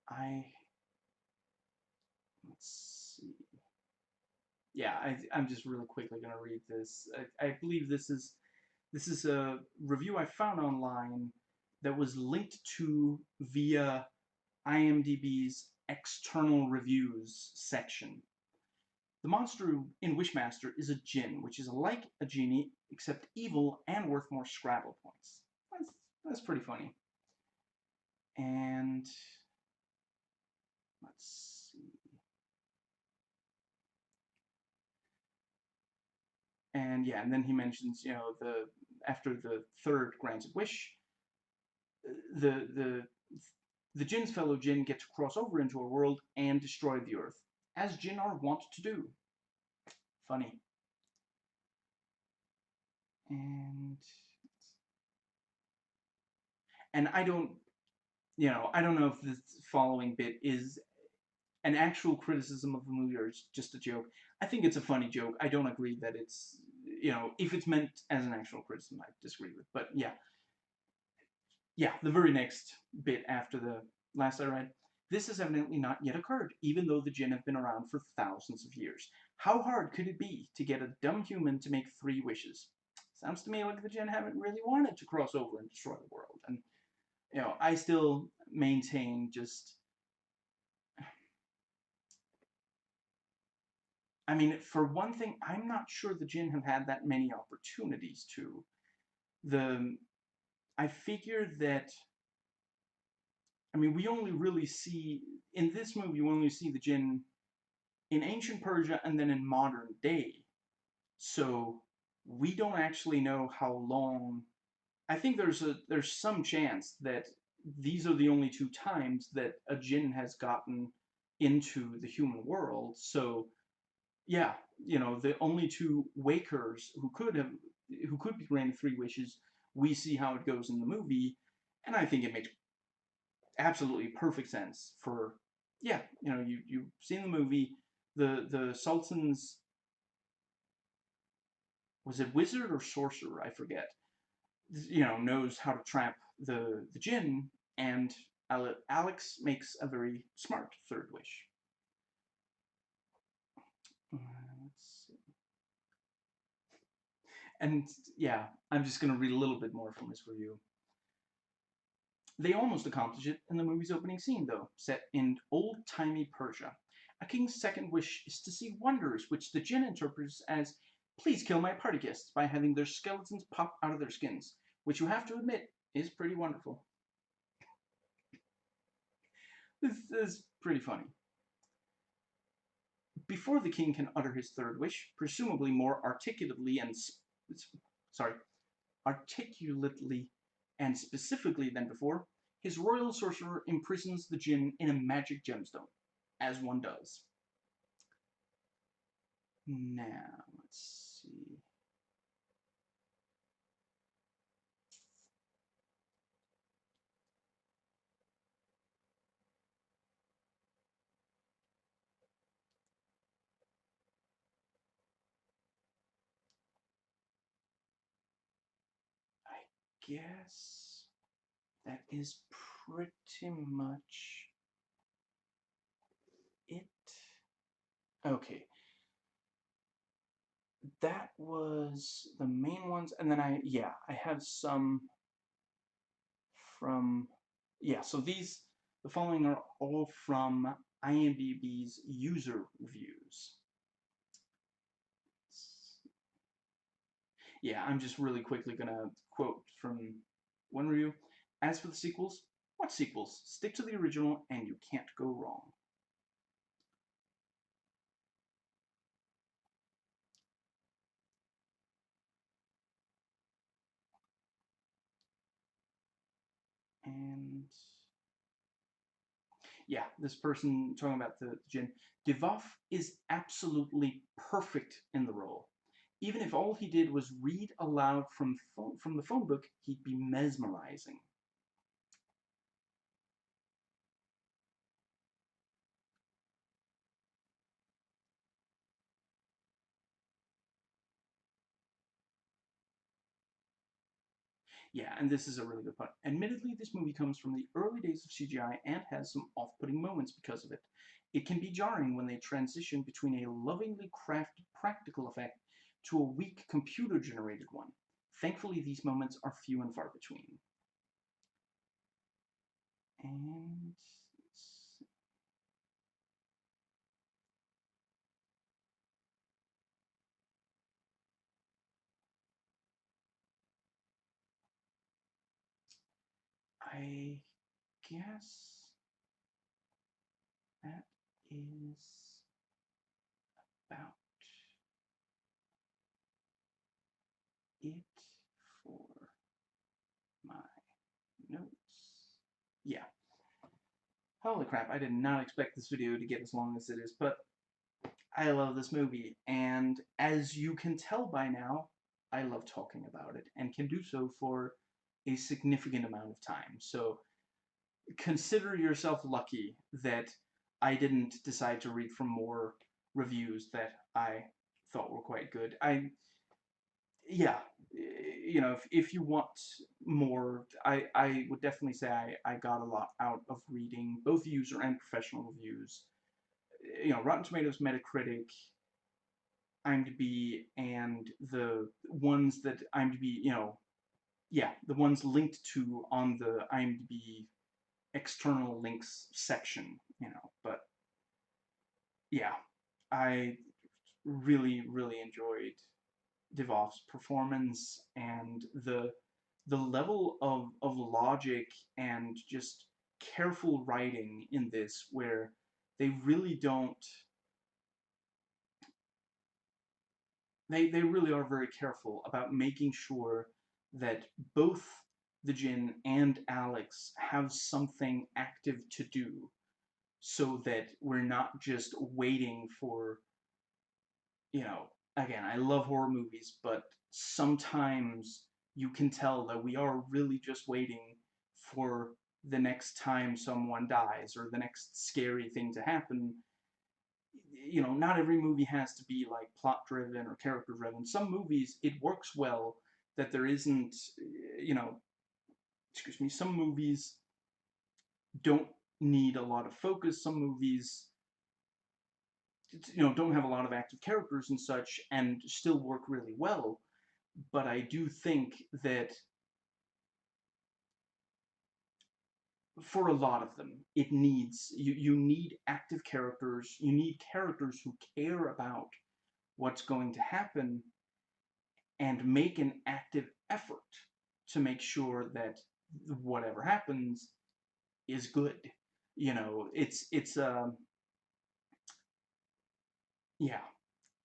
I, let's see. Yeah, I'm just really quickly going to read this. I believe this is a review I found online that was linked to via IMDb's external reviews section. The monster in Wishmaster is a jinn, which is like a genie, except evil and worth more Scrabble points. That's pretty funny. And let's see. And yeah, and then he mentions, you know, after the third granted wish, the the the jinn's fellow jinn get to cross over into a world and destroy the earth, as jinn are wont to do. Funny. And I don't, you know, I don't know if this following bit is an actual criticism of the movie or it's just a joke. I think it's a funny joke. I don't agree that it's, you know, if it's meant as an actual criticism, I disagree with. But yeah, yeah, the very next bit after the last I read. This has evidently not yet occurred, even though the jinn have been around for thousands of years. How hard could it be to get a dumb human to make 3 wishes? Sounds to me like the jinn haven't really wanted to cross over and destroy the world. And, you know, I still maintain just, I mean, for one thing, I'm not sure the jinn have had that many opportunities to. The I figure that, I mean, we only really see in this movie we only see the jinn in ancient Persia and then in modern day. So we don't actually know how long. I think there's some chance that these are the only 2 times that a jinn has gotten into the human world. So yeah, you know, the only 2 wakers who could be granted 3 wishes. We see how it goes in the movie, and I think it makes absolutely perfect sense for, yeah, you know, you've seen the movie, the Sultan's, was it wizard or sorcerer, I forget, you know, knows how to trap the jinn, and Alex makes a very smart third wish. Let's see. And yeah, I'm just gonna read a little bit more from this review. They almost accomplish it in the movie's opening scene, though, set in old-timey Persia. A king's second wish is to see wonders, which the jinn interprets as, please kill my party guests, by having their skeletons pop out of their skins, which you have to admit is pretty wonderful. This is pretty funny. Before the king can utter his third wish, presumably more articulately and sorry, articulately and specifically than before, his royal sorcerer imprisons the jinn in a magic gemstone, as one does. Now, let's see. guess that is pretty much it. Okay, that was the main ones, and then I have some from, so the following are all from IMDb's user reviews. Yeah, I'm just really quickly gonna quote from one review. As for the sequels, what sequels? Stick to the original and you can't go wrong. And yeah, this person talking about the Jin. Devoff is absolutely perfect in the role. Even if all he did was read aloud from the phone book, he'd be mesmerizing. Yeah, and this is a really good point. Admittedly, this movie comes from the early days of CGI and has some off-putting moments because of it. It can be jarring when they transition between a lovingly crafted practical effect to a weak computer-generated one. Thankfully, these moments are few and far between. And I guess that is about it for my notes. Yeah. Holy crap, I did not expect this video to get as long as it is, but I love this movie, and as you can tell by now, I love talking about it, and can do so for a significant amount of time. So consider yourself lucky that I didn't decide to read from more reviews that I thought were quite good. Yeah, you know, if you want more, I would definitely say I got a lot out of reading both user and professional reviews. You know, Rotten Tomatoes, Metacritic, IMDb, and the ones that IMDb, the ones linked to on the IMDb external links section, but yeah, I really, really enjoyed Devoff's performance and the level of logic and just careful writing in this, where they really don't, they really are very careful about making sure that both the Jin and Alex have something active to do, so that we're not just waiting for, again, I love horror movies, but sometimes you can tell that we are really just waiting for the next time someone dies or the next scary thing to happen. Not every movie has to be like plot driven or character driven. Some movies, it works well that there isn't, you know, excuse me, some movies don't need a lot of focus. Some movies, don't have a lot of active characters and such and still work really well. But I do think that for a lot of them, it needs, you need active characters, you need characters who care about what's going to happen and make an active effort to make sure that whatever happens is good. It's yeah.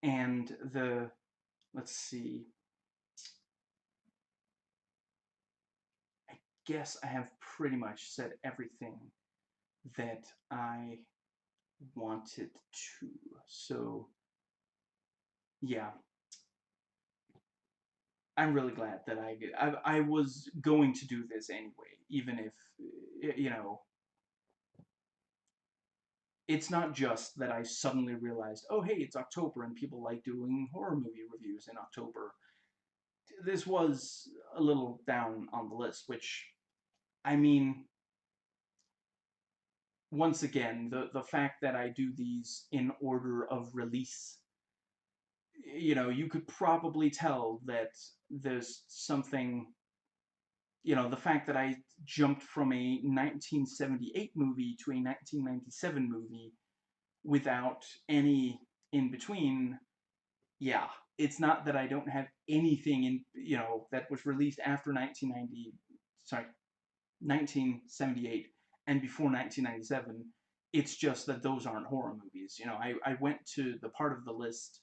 And let's see, I guess I have pretty much said everything that I wanted to. So yeah, I'm really glad that I was going to do this anyway, even if, you know, it's not just that I suddenly realized, oh hey, it's October and people like doing horror movie reviews in October. this was a little down on the list, which, I mean, once again, the fact that I do these in order of release, you could probably tell that there's something, the fact that I jumped from a 1978 movie to a 1997 movie without any in between. Yeah, it's not that I don't have anything that was released after 1990, sorry, 1978 and before 1997. It's just that those aren't horror movies. I went to the part of the list,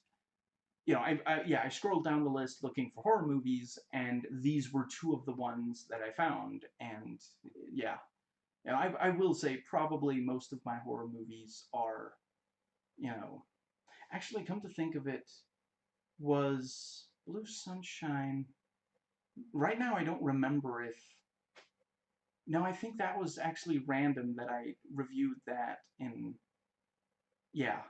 I scrolled down the list looking for horror movies, and these were two of the ones that I found. And yeah, I will say probably most of my horror movies are, you know, actually, come to think of it, was Blue Sunshine. Right now, I don't remember if. No, I think that was actually random that I reviewed that in. Yeah,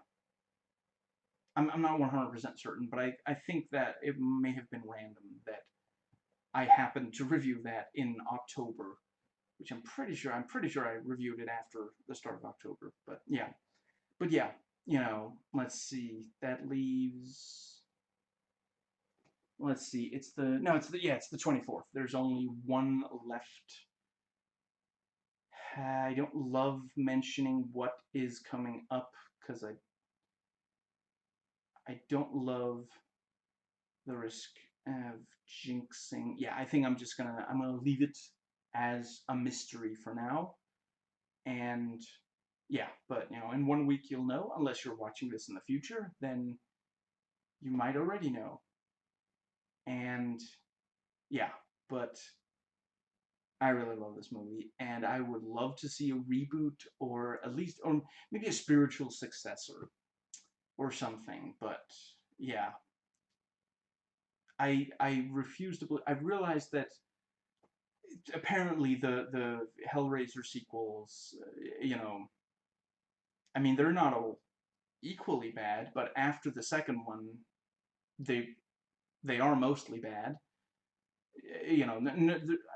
I'm not 100% certain, but I think that it may have been random that I happened to review that in October, which I'm pretty sure I reviewed it after the start of October. But yeah, let's see. That leaves. Let's see. It's the no. It's the 24th. There's only one left. I don't love mentioning what is coming up because I don't love the risk of jinxing. Yeah, I think I'm gonna leave it as a mystery for now. And yeah, but in 1 week you'll know, unless you're watching this in the future, then you might already know. And yeah, but I really love this movie, and I would love to see a reboot, or at least, or maybe a spiritual successor or something. But yeah, I refuse to believe. I've realized that apparently the Hellraiser sequels, I mean, they're not all equally bad, but after the second one, they they are mostly bad.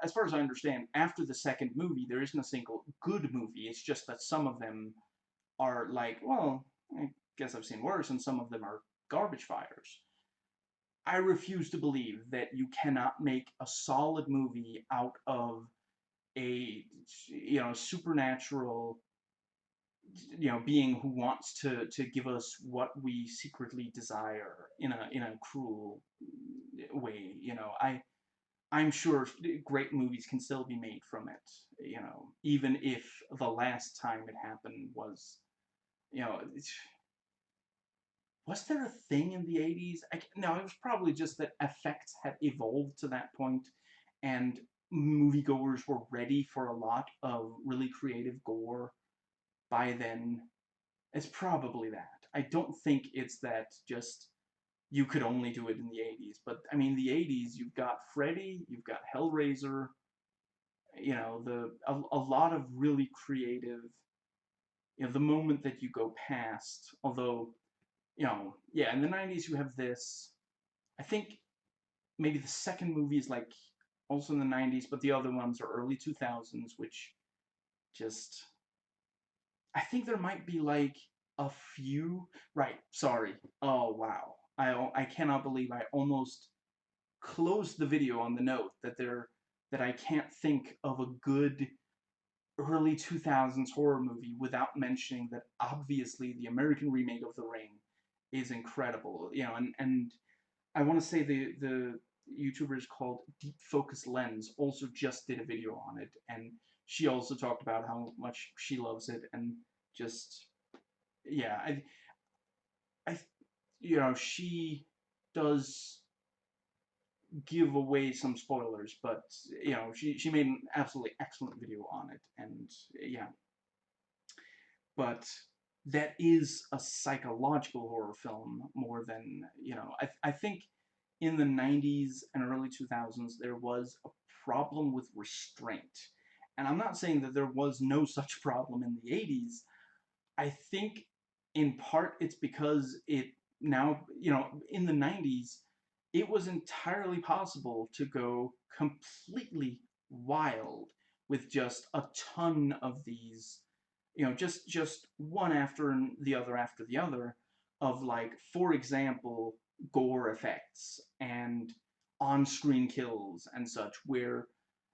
As far as I understand, after the second movie, there isn't a single good movie. It's just that some of them are like, well, I guess I've seen worse, and some of them are garbage fires. I refuse to believe that you cannot make a solid movie out of a supernatural being who wants to give us what we secretly desire in a cruel way. I'm sure great movies can still be made from it, even if the last time it happened was, you know, was there a thing in the 80s? No, it was probably just that effects had evolved to that point, and moviegoers were ready for a lot of really creative gore by then. It's probably that. I don't think it's that just you could only do it in the 80s. But I mean, the 80s, you've got Freddy, you've got Hellraiser, a lot of really creative, the moment that you go past, although, yeah, in the 90s you have this, I think maybe the second movie is like also in the 90s, but the other ones are early 2000s, which just, I think there might be like a few, right, sorry, oh wow, I cannot believe I almost closed the video on the note that I can't think of a good early 2000s horror movie without mentioning that obviously the American remake of The Ring is incredible. And I want to say the YouTuber is called Deep Focus Lens also just did a video on it, and she also talked about how much she loves it, and just yeah, I she does give away some spoilers, but she made an absolutely excellent video on it, and yeah, but that is a psychological horror film more than I think in the 90s and early 2000s there was a problem with restraint, and I'm not saying that there was no such problem in the 80s. I think in part it's because it now in the 90s it was entirely possible to go completely wild with just a ton of these, just one after the other of, like, for example, gore effects and on-screen kills and such, where,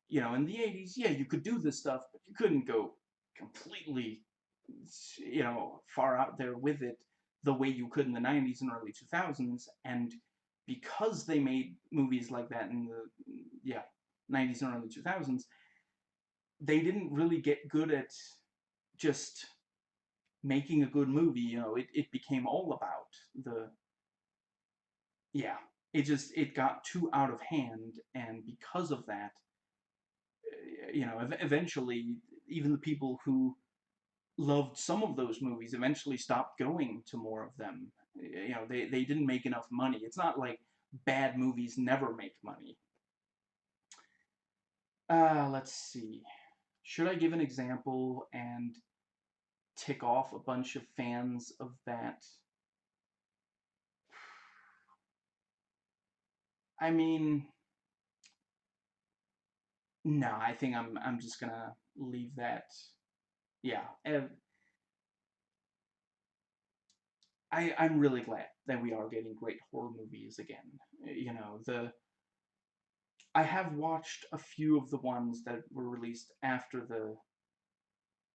in the 80s, yeah, you could do this stuff, but you couldn't go completely, far out there with it the way you could in the 90s and early 2000s. And because they made movies like that in the, yeah, 90s and early 2000s, they didn't really get good at just making a good movie. It became all about the, yeah, it got too out of hand, and because of that, eventually, even the people who loved some of those movies eventually stopped going to more of them. They didn't make enough money. It's not like bad movies never make money. Let's see. Should I give an example and tick off a bunch of fans of that? I mean, no, I think I'm just gonna leave that. Yeah, I'm really glad that we are getting great horror movies again. I have watched a few of the ones that were released after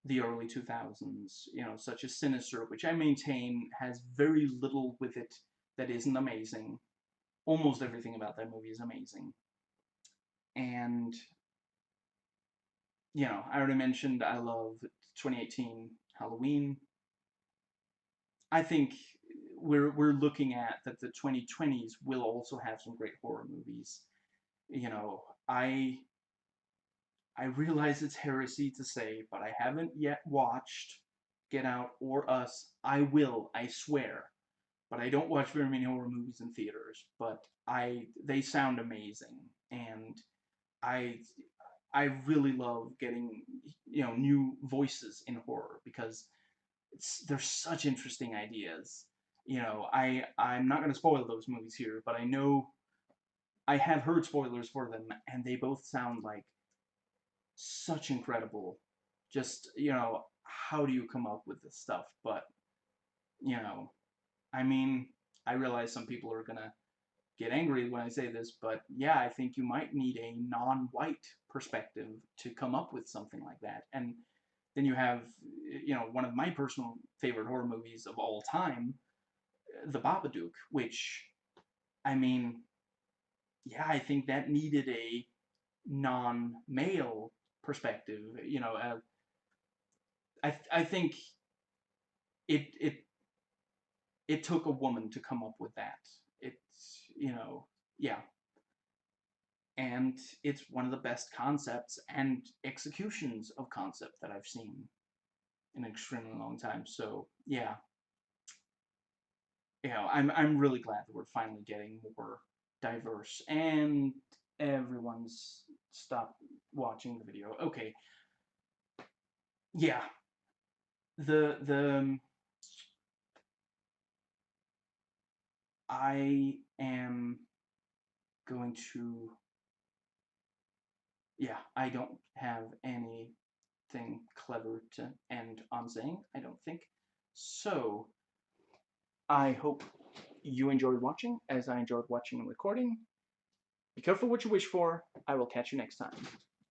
the early 2000s, such as Sinister, which I maintain has very little with it that isn't amazing. Almost everything about that movie is amazing. And, I already mentioned I love 2018 Halloween. I think we're looking at that the 2020s will also have some great horror movies. I realize it's heresy to say, but I haven't yet watched Get Out or Us. I will, I swear. But I don't watch very many horror movies in theaters. But they sound amazing, and I I really love getting new voices in horror, because there's such interesting ideas. I'm not going to spoil those movies here, but I know I have heard spoilers for them, and they both sound like such incredible. Just, how do you come up with this stuff? But, you know, I mean, I realize some people are gonna get angry when I say this, but yeah, I think you might need a non-white perspective to come up with something like that. And then you have, one of my personal favorite horror movies of all time, The Babadook, which, I mean, yeah, I think that needed a non-male perspective. I think it it took a woman to come up with that. Yeah, and it's one of the best concepts and executions of concept that I've seen in an extremely long time. So yeah, I'm really glad that we're finally getting more diverse, and everyone's stopped watching the video. Okay, yeah, the I am going to, yeah, I don't have anything clever to end on saying, I don't think. So, I hope you enjoyed watching, as I enjoyed watching and recording. Be careful what you wish for. I will catch you next time.